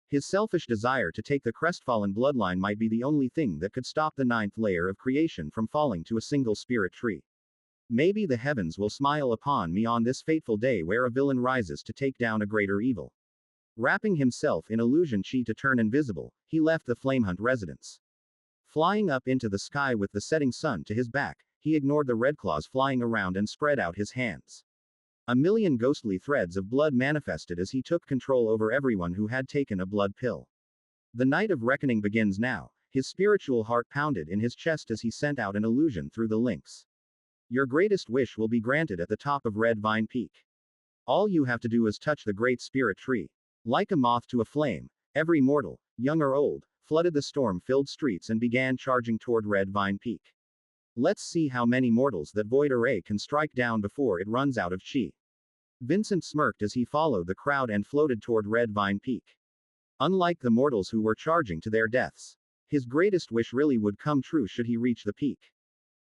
His selfish desire to take the crestfallen bloodline might be the only thing that could stop the 9th layer of creation from falling to a single spirit tree. Maybe the heavens will smile upon me on this fateful day where a villain rises to take down a greater evil. Wrapping himself in illusion chi to turn invisible, he left the Flamehunt residence. Flying up into the sky with the setting sun to his back, he ignored the Redclaws flying around and spread out his hands. A million ghostly threads of blood manifested as he took control over everyone who had taken a blood pill. The night of reckoning begins now. His spiritual heart pounded in his chest as he sent out an illusion through the links. Your greatest wish will be granted at the top of Red Vine Peak. All you have to do is touch the great spirit tree. Like a moth to a flame, every mortal, young or old, flooded the storm-filled streets and began charging toward Red Vine Peak. Let's see how many mortals that void array can strike down before it runs out of chi. Vincent smirked as he followed the crowd and floated toward Red Vine Peak. Unlike the mortals who were charging to their deaths, his greatest wish really would come true should he reach the peak.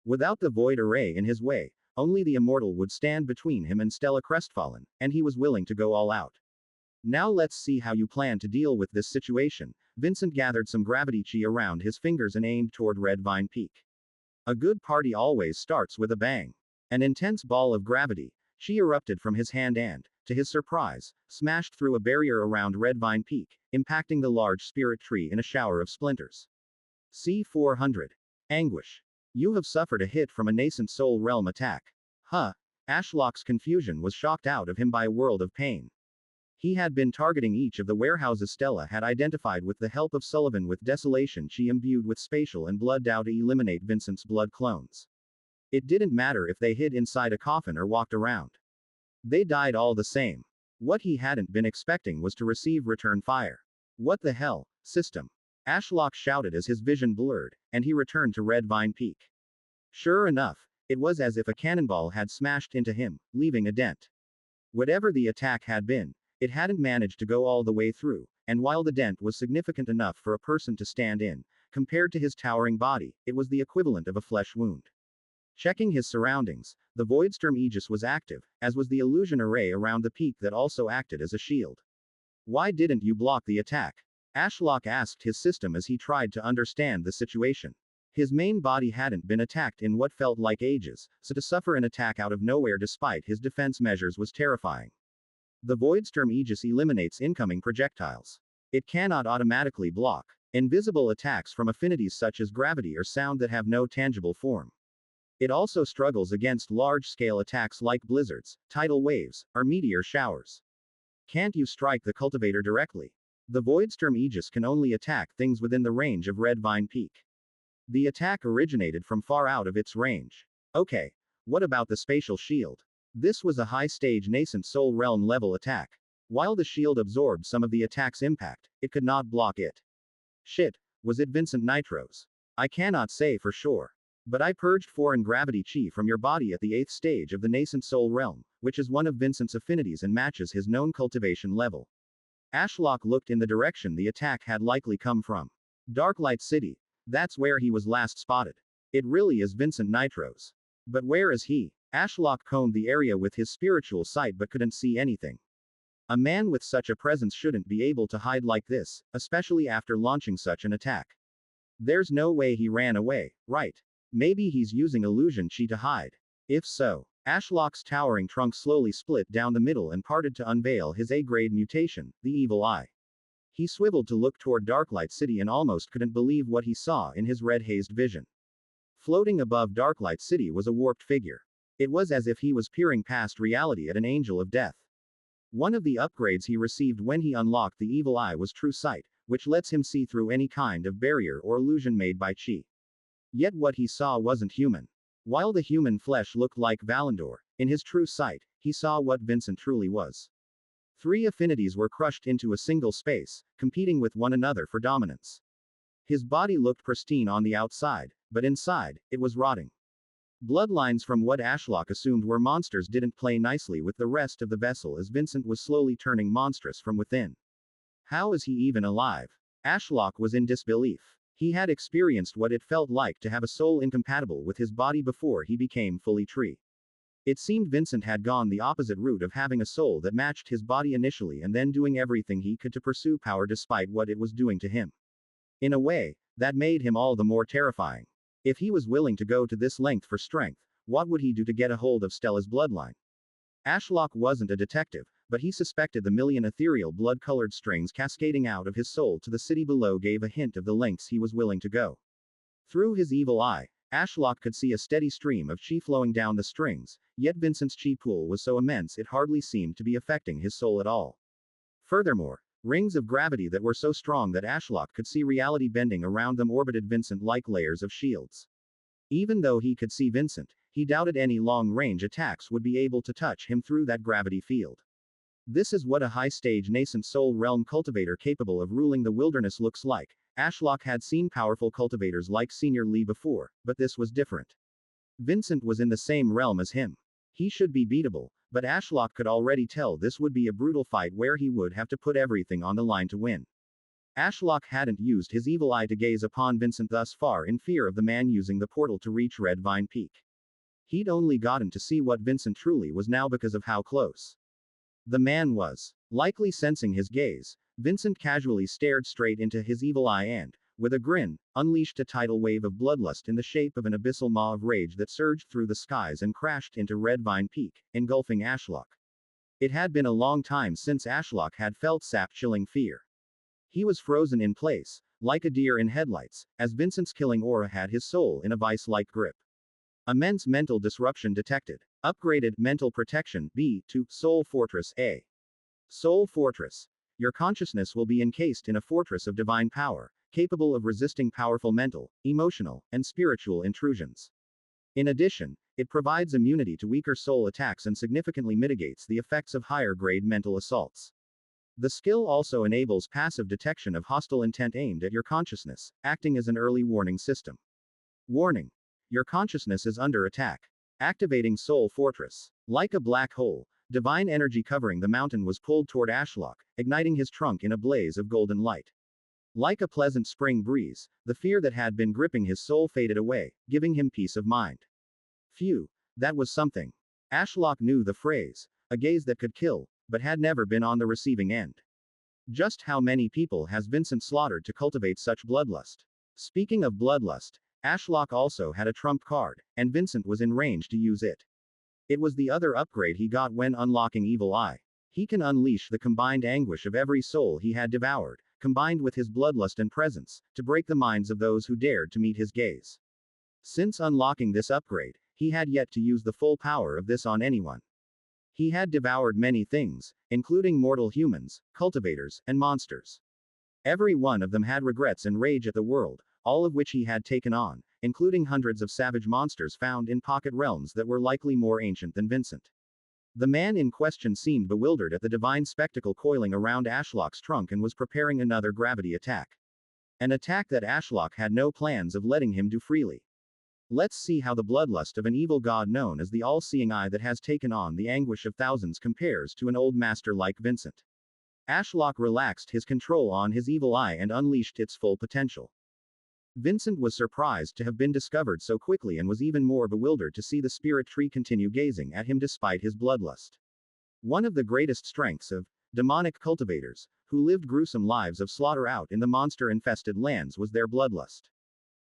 Without the void array in his way, only the immortal would stand between him and Stella Crestfallen, and he was willing to go all out. Now let's see how you plan to deal with this situation. Vincent gathered some gravity chi around his fingers and aimed toward Red Vine Peak. A good party always starts with a bang. An intense ball of gravity, chi erupted from his hand and, to his surprise, smashed through a barrier around Red Vine Peak, impacting the large spirit tree in a shower of splinters. C-400. Anguish. You have suffered a hit from a nascent soul realm attack. Huh. Ashlock's confusion was shocked out of him by a world of pain. He had been targeting each of the warehouses Stella had identified with the help of Sullivan. With desolation she imbued with spatial and blood dow to eliminate Vincent's blood clones. It didn't matter if they hid inside a coffin or walked around. They died all the same. What he hadn't been expecting was to receive return fire. What the hell, system? Ashlock shouted as his vision blurred, and he returned to Red Vine Peak. Sure enough, it was as if a cannonball had smashed into him, leaving a dent. Whatever the attack had been, it hadn't managed to go all the way through, and while the dent was significant enough for a person to stand in, compared to his towering body, it was the equivalent of a flesh wound. Checking his surroundings, the Voidstorm Aegis was active, as was the illusion array around the peak that also acted as a shield. Why didn't you block the attack? Ashlock asked his system as he tried to understand the situation. His main body hadn't been attacked in what felt like ages, so to suffer an attack out of nowhere despite his defense measures was terrifying. The Voidstorm Aegis eliminates incoming projectiles. It cannot automatically block invisible attacks from affinities such as gravity or sound that have no tangible form. It also struggles against large-scale attacks like blizzards, tidal waves, or meteor showers. Can't you strike the cultivator directly? The Voidstorm Aegis can only attack things within the range of Red Vine Peak. The attack originated from far out of its range. Okay, what about the spatial shield? This was a high-stage nascent soul realm level attack. While the shield absorbed some of the attack's impact, it could not block it. Shit, was it Vincent Nitro's? I cannot say for sure. But I purged foreign gravity chi from your body at the 8th stage of the nascent soul realm, which is one of Vincent's affinities and matches his known cultivation level. Ashlock looked in the direction the attack had likely come from. Darklight City. That's where he was last spotted. It really is Vincent Nitro's. But where is he? Ashlock combed the area with his spiritual sight but couldn't see anything. A man with such a presence shouldn't be able to hide like this, especially after launching such an attack. There's no way he ran away, right? Maybe he's using illusion chi to hide. If so, Ashlock's towering trunk slowly split down the middle and parted to unveil his A-grade mutation, the Evil Eye. He swiveled to look toward Darklight City and almost couldn't believe what he saw in his red-hazed vision. Floating above Darklight City was a warped figure. It was as if he was peering past reality at an angel of death. One of the upgrades he received when he unlocked the Evil Eye was True Sight, which lets him see through any kind of barrier or illusion made by chi. Yet what he saw wasn't human. While the human flesh looked like Valandor, in his true sight, he saw what Vincent truly was. 3 affinities were crushed into a single space, competing with one another for dominance. His body looked pristine on the outside, but inside, it was rotting. Bloodlines from what Ashlock assumed were monsters didn't play nicely with the rest of the vessel as Vincent was slowly turning monstrous from within. How is he even alive? Ashlock was in disbelief. He had experienced what it felt like to have a soul incompatible with his body before he became fully tree. It seemed Vincent had gone the opposite route of having a soul that matched his body initially and then doing everything he could to pursue power despite what it was doing to him. In a way, that made him all the more terrifying. If he was willing to go to this length for strength, what would he do to get a hold of Stella's bloodline? Ashlock wasn't a detective, but he suspected the million ethereal blood-colored strings cascading out of his soul to the city below gave a hint of the lengths he was willing to go. Through his evil eye, Ashlock could see a steady stream of chi flowing down the strings, yet Vincent's chi pool was so immense it hardly seemed to be affecting his soul at all. Furthermore, rings of gravity that were so strong that Ashlock could see reality bending around them orbited Vincent like layers of shields. Even though he could see Vincent, he doubted any long-range attacks would be able to touch him through that gravity field. This is what a high-stage nascent soul realm cultivator capable of ruling the wilderness looks like. Ashlock had seen powerful cultivators like Senior Lee before, but this was different. Vincent was in the same realm as him. He should be beatable, but Ashlock could already tell this would be a brutal fight where he would have to put everything on the line to win. Ashlock hadn't used his evil eye to gaze upon Vincent thus far in fear of the man using the portal to reach Red Vine Peak. He'd only gotten to see what Vincent truly was now because of how close the man was. Likely sensing his gaze, Vincent casually stared straight into his evil eye and, with a grin, unleashed a tidal wave of bloodlust in the shape of an abyssal maw of rage that surged through the skies and crashed into Red Vine Peak, engulfing Ashlock. It had been a long time since Ashlock had felt sap-chilling fear. He was frozen in place, like a deer in headlights, as Vincent's killing aura had his soul in a vice-like grip. Immense mental disruption detected. Upgraded mental protection B to Soul Fortress A. Soul Fortress. Your consciousness will be encased in a fortress of divine power, capable of resisting powerful mental, emotional, and spiritual intrusions. In addition, it provides immunity to weaker soul attacks and significantly mitigates the effects of higher-grade mental assaults. The skill also enables passive detection of hostile intent aimed at your consciousness, acting as an early warning system. Warning. Your consciousness is under attack. Activating Soul Fortress. Like a black hole, divine energy covering the mountain was pulled toward Ashlock, igniting his trunk in a blaze of golden light. Like a pleasant spring breeze, the fear that had been gripping his soul faded away, giving him peace of mind. Phew, that was something. Ashlock knew the phrase, a gaze that could kill, but had never been on the receiving end. Just how many people has Vincent slaughtered to cultivate such bloodlust? Speaking of bloodlust, Ashlock also had a trump card, and Vincent was in range to use it. It was the other upgrade he got when unlocking Evil Eye. He can unleash the combined anguish of every soul he had devoured, combined with his bloodlust and presence, to break the minds of those who dared to meet his gaze. Since unlocking this upgrade, he had yet to use the full power of this on anyone. He had devoured many things, including mortal humans, cultivators, and monsters. Every one of them had regrets and rage at the world, all of which he had taken on, including hundreds of savage monsters found in pocket realms that were likely more ancient than Vincent. The man in question seemed bewildered at the divine spectacle coiling around Ashlock's trunk and was preparing another gravity attack. An attack that Ashlock had no plans of letting him do freely. Let's see how the bloodlust of an evil god known as the all-seeing eye that has taken on the anguish of thousands compares to an old master like Vincent. Ashlock relaxed his control on his evil eye and unleashed its full potential. Vincent was surprised to have been discovered so quickly and was even more bewildered to see the spirit tree continue gazing at him despite his bloodlust. One of the greatest strengths of demonic cultivators, who lived gruesome lives of slaughter out in the monster-infested lands, was their bloodlust.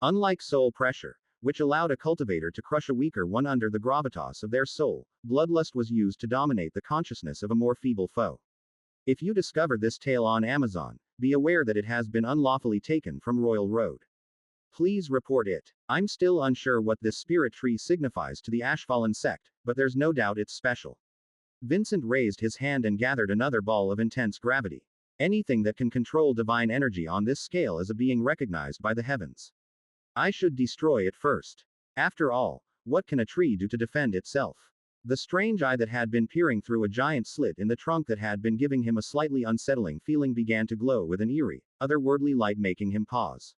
Unlike soul pressure, which allowed a cultivator to crush a weaker one under the gravitas of their soul, bloodlust was used to dominate the consciousness of a more feeble foe. If you discover this tale on Amazon, be aware that it has been unlawfully taken from Royal Road. Please report it. I'm still unsure what this spirit tree signifies to the Ashfallen sect, but there's no doubt it's special. Vincent raised his hand and gathered another ball of intense gravity. Anything that can control divine energy on this scale is a being recognized by the heavens. I should destroy it first. After all, what can a tree do to defend itself? The strange eye that had been peering through a giant slit in the trunk that had been giving him a slightly unsettling feeling began to glow with an eerie, otherworldly light, making him pause.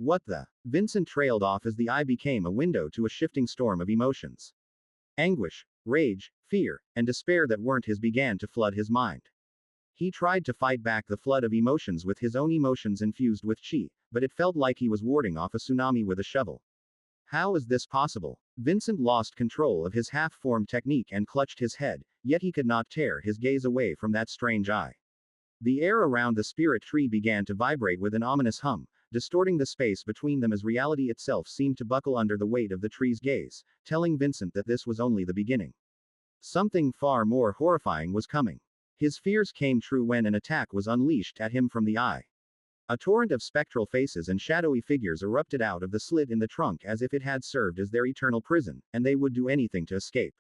What the? Vincent trailed off as the eye became a window to a shifting storm of emotions. Anguish, rage, fear, and despair that weren't his began to flood his mind. He tried to fight back the flood of emotions with his own emotions infused with chi, but it felt like he was warding off a tsunami with a shovel. How is this possible? Vincent lost control of his half-formed technique and clutched his head, yet he could not tear his gaze away from that strange eye. The air around the spirit tree began to vibrate with an ominous hum, distorting the space between them as reality itself seemed to buckle under the weight of the tree's gaze, telling Vincent that this was only the beginning. Something far more horrifying was coming. His fears came true when an attack was unleashed at him from the eye. A torrent of spectral faces and shadowy figures erupted out of the slit in the trunk as if it had served as their eternal prison, and they would do anything to escape.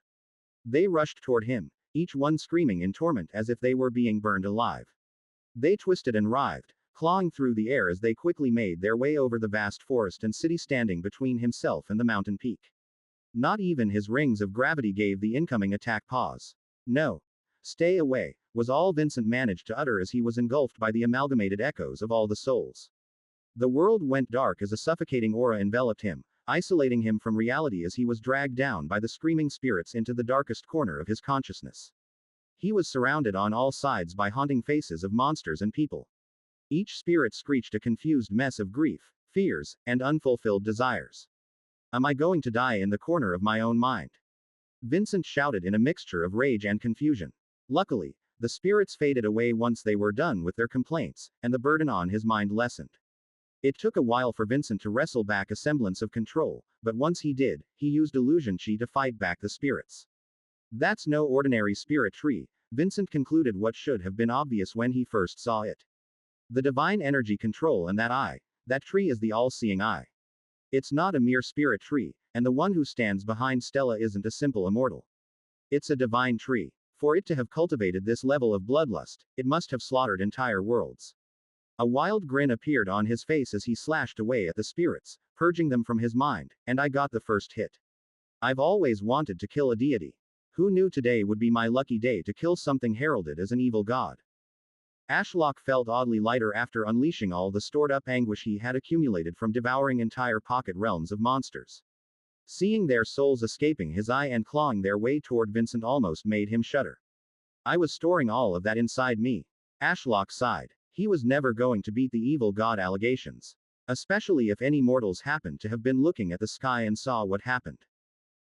They rushed toward him, each one screaming in torment as if they were being burned alive. They twisted and writhed, clawing through the air as they quickly made their way over the vast forest and city standing between himself and the mountain peak. Not even his rings of gravity gave the incoming attack pause. No. Stay away, was all Vincent managed to utter as he was engulfed by the amalgamated echoes of all the souls. The world went dark as a suffocating aura enveloped him, isolating him from reality as he was dragged down by the screaming spirits into the darkest corner of his consciousness. He was surrounded on all sides by haunting faces of monsters and people. Each spirit screeched a confused mess of grief, fears, and unfulfilled desires. Am I going to die in the corner of my own mind? Vincent shouted in a mixture of rage and confusion. Luckily, the spirits faded away once they were done with their complaints, and the burden on his mind lessened. It took a while for Vincent to wrestle back a semblance of control, but once he did, he used illusion chi to fight back the spirits. That's no ordinary spirit tree, Vincent concluded what should have been obvious when he first saw it. The divine energy control and that tree is the all-seeing eye. It's not a mere spirit tree, and the one who stands behind Stella isn't a simple immortal. It's a divine tree. For it to have cultivated this level of bloodlust, it must have slaughtered entire worlds. A wild grin appeared on his face as he slashed away at the spirits, purging them from his mind, and I got the first hit. I've always wanted to kill a deity. Who knew today would be my lucky day to kill something heralded as an evil god? Ashlock felt oddly lighter after unleashing all the stored-up anguish he had accumulated from devouring entire pocket realms of monsters. Seeing their souls escaping his eye and clawing their way toward Vincent almost made him shudder. I was storing all of that inside me. Ashlock sighed. He was never going to beat the evil god allegations. Especially if any mortals happened to have been looking at the sky and saw what happened.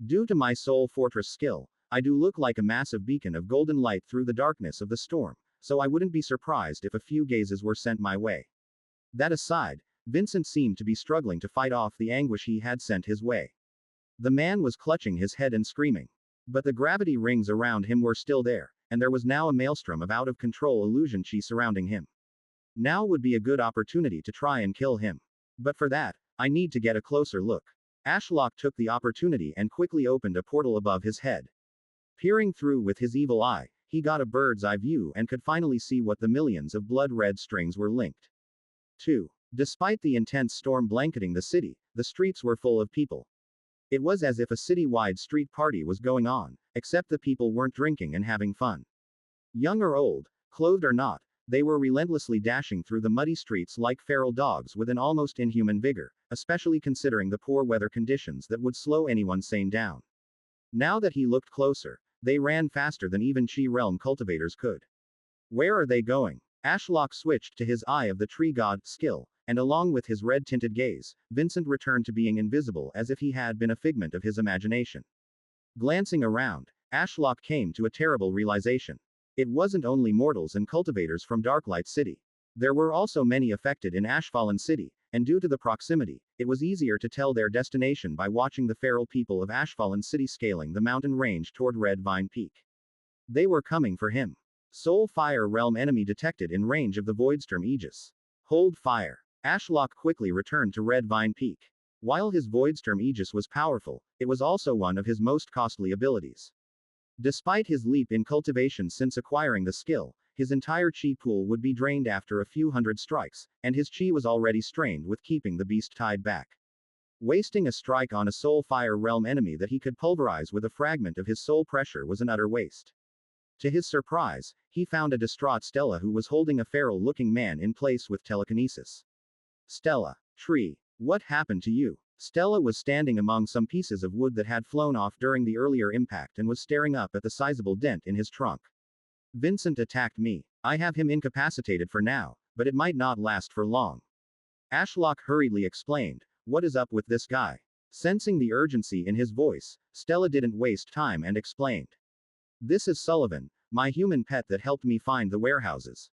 Due to my soul fortress skill, I do look like a massive beacon of golden light through the darkness of the storm, so I wouldn't be surprised if a few gazes were sent my way. That aside, Vincent seemed to be struggling to fight off the anguish he had sent his way. The man was clutching his head and screaming. But the gravity rings around him were still there, and there was now a maelstrom of out-of-control illusion chi surrounding him. Now would be a good opportunity to try and kill him. But for that, I need to get a closer look. Ashlock took the opportunity and quickly opened a portal above his head. Peering through with his evil eye, he got a bird's eye view and could finally see what the millions of blood-red strings were linked to. Despite the intense storm blanketing the city, the streets were full of people. It was as if a city-wide street party was going on, except the people weren't drinking and having fun. Young or old, clothed or not, they were relentlessly dashing through the muddy streets like feral dogs with an almost inhuman vigor, especially considering the poor weather conditions that would slow anyone sane down. Now that he looked closer, they ran faster than even Chi realm cultivators could. Where are they going? Ashlock switched to his Eye of the Tree God skill, and along with his red-tinted gaze, Vincent returned to being invisible as if he had been a figment of his imagination. Glancing around, Ashlock came to a terrible realization. It wasn't only mortals and cultivators from Darklight City. There were also many affected in Ashfallen City, and due to the proximity, it was easier to tell their destination by watching the feral people of Ashfallen City scaling the mountain range toward Red Vine Peak. They were coming for him. Soul Fire Realm enemy detected in range of the Voidstorm Aegis. Hold fire. Ashlock quickly returned to Red Vine Peak. While his Voidstorm Aegis was powerful, it was also one of his most costly abilities. Despite his leap in cultivation since acquiring the skill, his entire chi pool would be drained after a few hundred strikes, and his chi was already strained with keeping the beast tied back. Wasting a strike on a Soul Fire Realm enemy that he could pulverize with a fragment of his soul pressure was an utter waste. To his surprise, he found a distraught Stella who was holding a feral-looking man in place with telekinesis. Stella. Tree. What happened to you? Stella was standing among some pieces of wood that had flown off during the earlier impact and was staring up at the sizable dent in his trunk. Vincent attacked me. I have him incapacitated for now, but it might not last for long. Ashlock hurriedly explained, what is up with this guy? Sensing the urgency in his voice, Stella didn't waste time and explained. This is Sullivan, my human pet that helped me find the warehouses.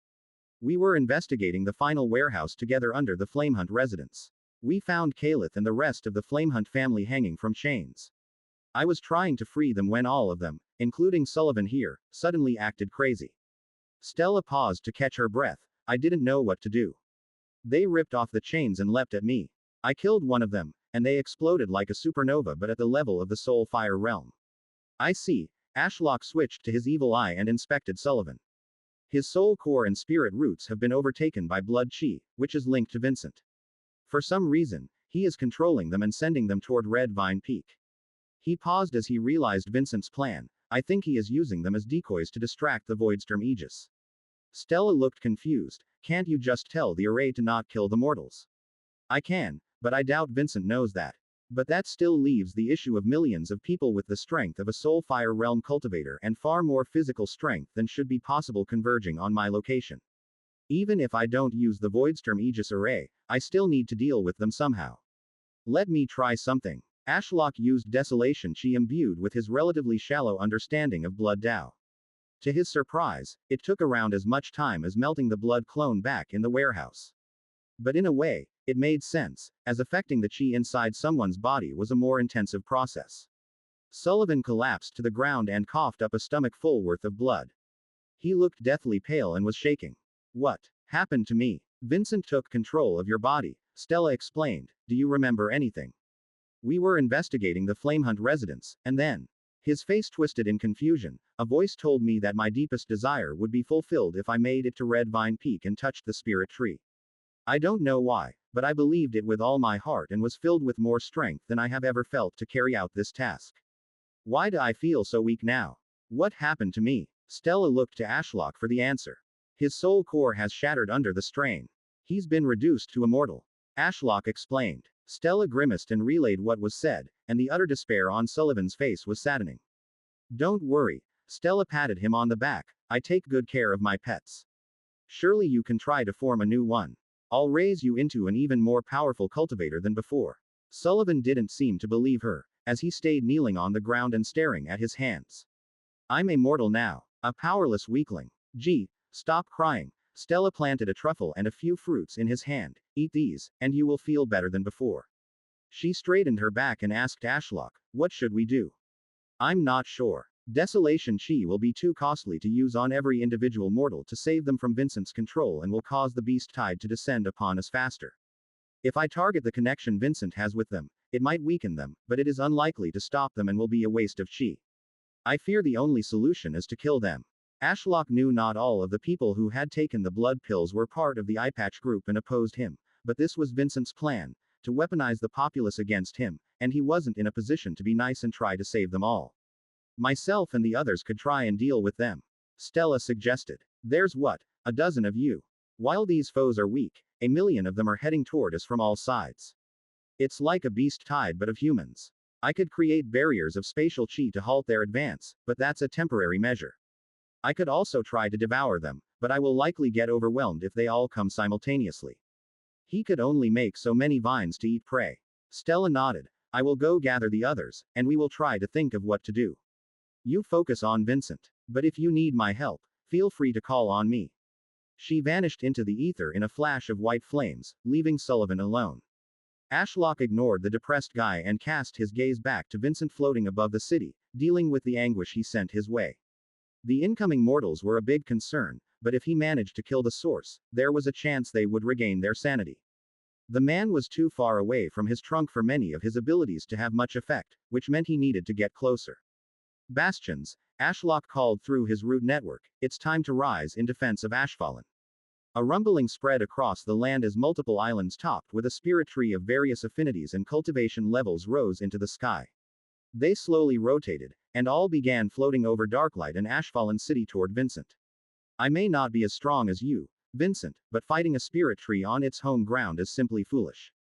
We were investigating the final warehouse together under the Flamehunt residence. We found Calith and the rest of the Flamehunt family hanging from chains. I was trying to free them when all of them, including Sullivan here, suddenly acted crazy. Stella paused to catch her breath. I didn't know what to do. They ripped off the chains and leapt at me. I killed one of them, and they exploded like a supernova but at the level of the Soul Fire realm. I see. Ashlock switched to his evil eye and inspected Sullivan. His soul core and spirit roots have been overtaken by blood chi, which is linked to Vincent. For some reason, he is controlling them and sending them toward Red Vine Peak. He paused as he realized Vincent's plan. I think he is using them as decoys to distract the Voidstorm Aegis. Stella looked confused. Can't you just tell the array to not kill the mortals? I can, but I doubt Vincent knows that. But that still leaves the issue of millions of people with the strength of a Soul Fire Realm cultivator and far more physical strength than should be possible converging on my location. Even if I don't use the Voidstorm Aegis array, I still need to deal with them somehow. Let me try something. Ashlock used desolation chi imbued with his relatively shallow understanding of blood Dao. To his surprise, it took around as much time as melting the blood clone back in the warehouse. But in a way, it made sense, as affecting the chi inside someone's body was a more intensive process. Sullivan collapsed to the ground and coughed up a stomachful worth of blood. He looked deathly pale and was shaking. What happened to me? Vincent took control of your body, Stella explained. Do you remember anything? We were investigating the Flamehunt residence, and then. His face twisted in confusion. A voice told me that my deepest desire would be fulfilled if I made it to Red Vine Peak and touched the spirit tree. I don't know why, but I believed it with all my heart and was filled with more strength than I have ever felt to carry out this task. Why do I feel so weak now? What happened to me? Stella looked to Ashlock for the answer. His soul core has shattered under the strain. He's been reduced to immortal. Ashlock explained. Stella grimaced and relayed what was said, and the utter despair on Sullivan's face was saddening. Don't worry. Stella patted him on the back. I take good care of my pets. Surely you can try to form a new one. I'll raise you into an even more powerful cultivator than before. Sullivan didn't seem to believe her, as he stayed kneeling on the ground and staring at his hands. I'm immortal now. A powerless weakling. Gee, stop crying. Stella planted a truffle and a few fruits in his hand. Eat these, and you will feel better than before. She straightened her back and asked Ashlock, what should we do? I'm not sure. Desolation chi will be too costly to use on every individual mortal to save them from Vincent's control and will cause the beast tide to descend upon us faster. If I target the connection Vincent has with them, it might weaken them, but it is unlikely to stop them and will be a waste of chi. I fear the only solution is to kill them. Ashlock knew not all of the people who had taken the blood pills were part of the eyepatch group and opposed him, but this was Vincent's plan, to weaponize the populace against him, and he wasn't in a position to be nice and try to save them all. Myself and the others could try and deal with them. Stella suggested. There's what? A dozen of you. While these foes are weak, 1,000,000 of them are heading toward us from all sides. It's like a beast tide but of humans. I could create barriers of spatial chi to halt their advance, but that's a temporary measure. I could also try to devour them, but I will likely get overwhelmed if they all come simultaneously. He could only make so many vines to eat prey. Stella nodded. I will go gather the others, and we will try to think of what to do. You focus on Vincent. But if you need my help, feel free to call on me. She vanished into the ether in a flash of white flames, leaving Sullivan alone. Ashlock ignored the depressed guy and cast his gaze back to Vincent floating above the city, dealing with the anguish he sent his way. The incoming mortals were a big concern, but if he managed to kill the source, there was a chance they would regain their sanity. The man was too far away from his trunk for many of his abilities to have much effect, which meant he needed to get closer. Bastions, Ashlock called through his root network, it's time to rise in defense of Ashfallen. A rumbling spread across the land as multiple islands topped with a spirit tree of various affinities and cultivation levels rose into the sky. They slowly rotated, and all began floating over Darklight and Ashfallen City toward Vincent. I may not be as strong as you, Vincent, but fighting a spirit tree on its home ground is simply foolish.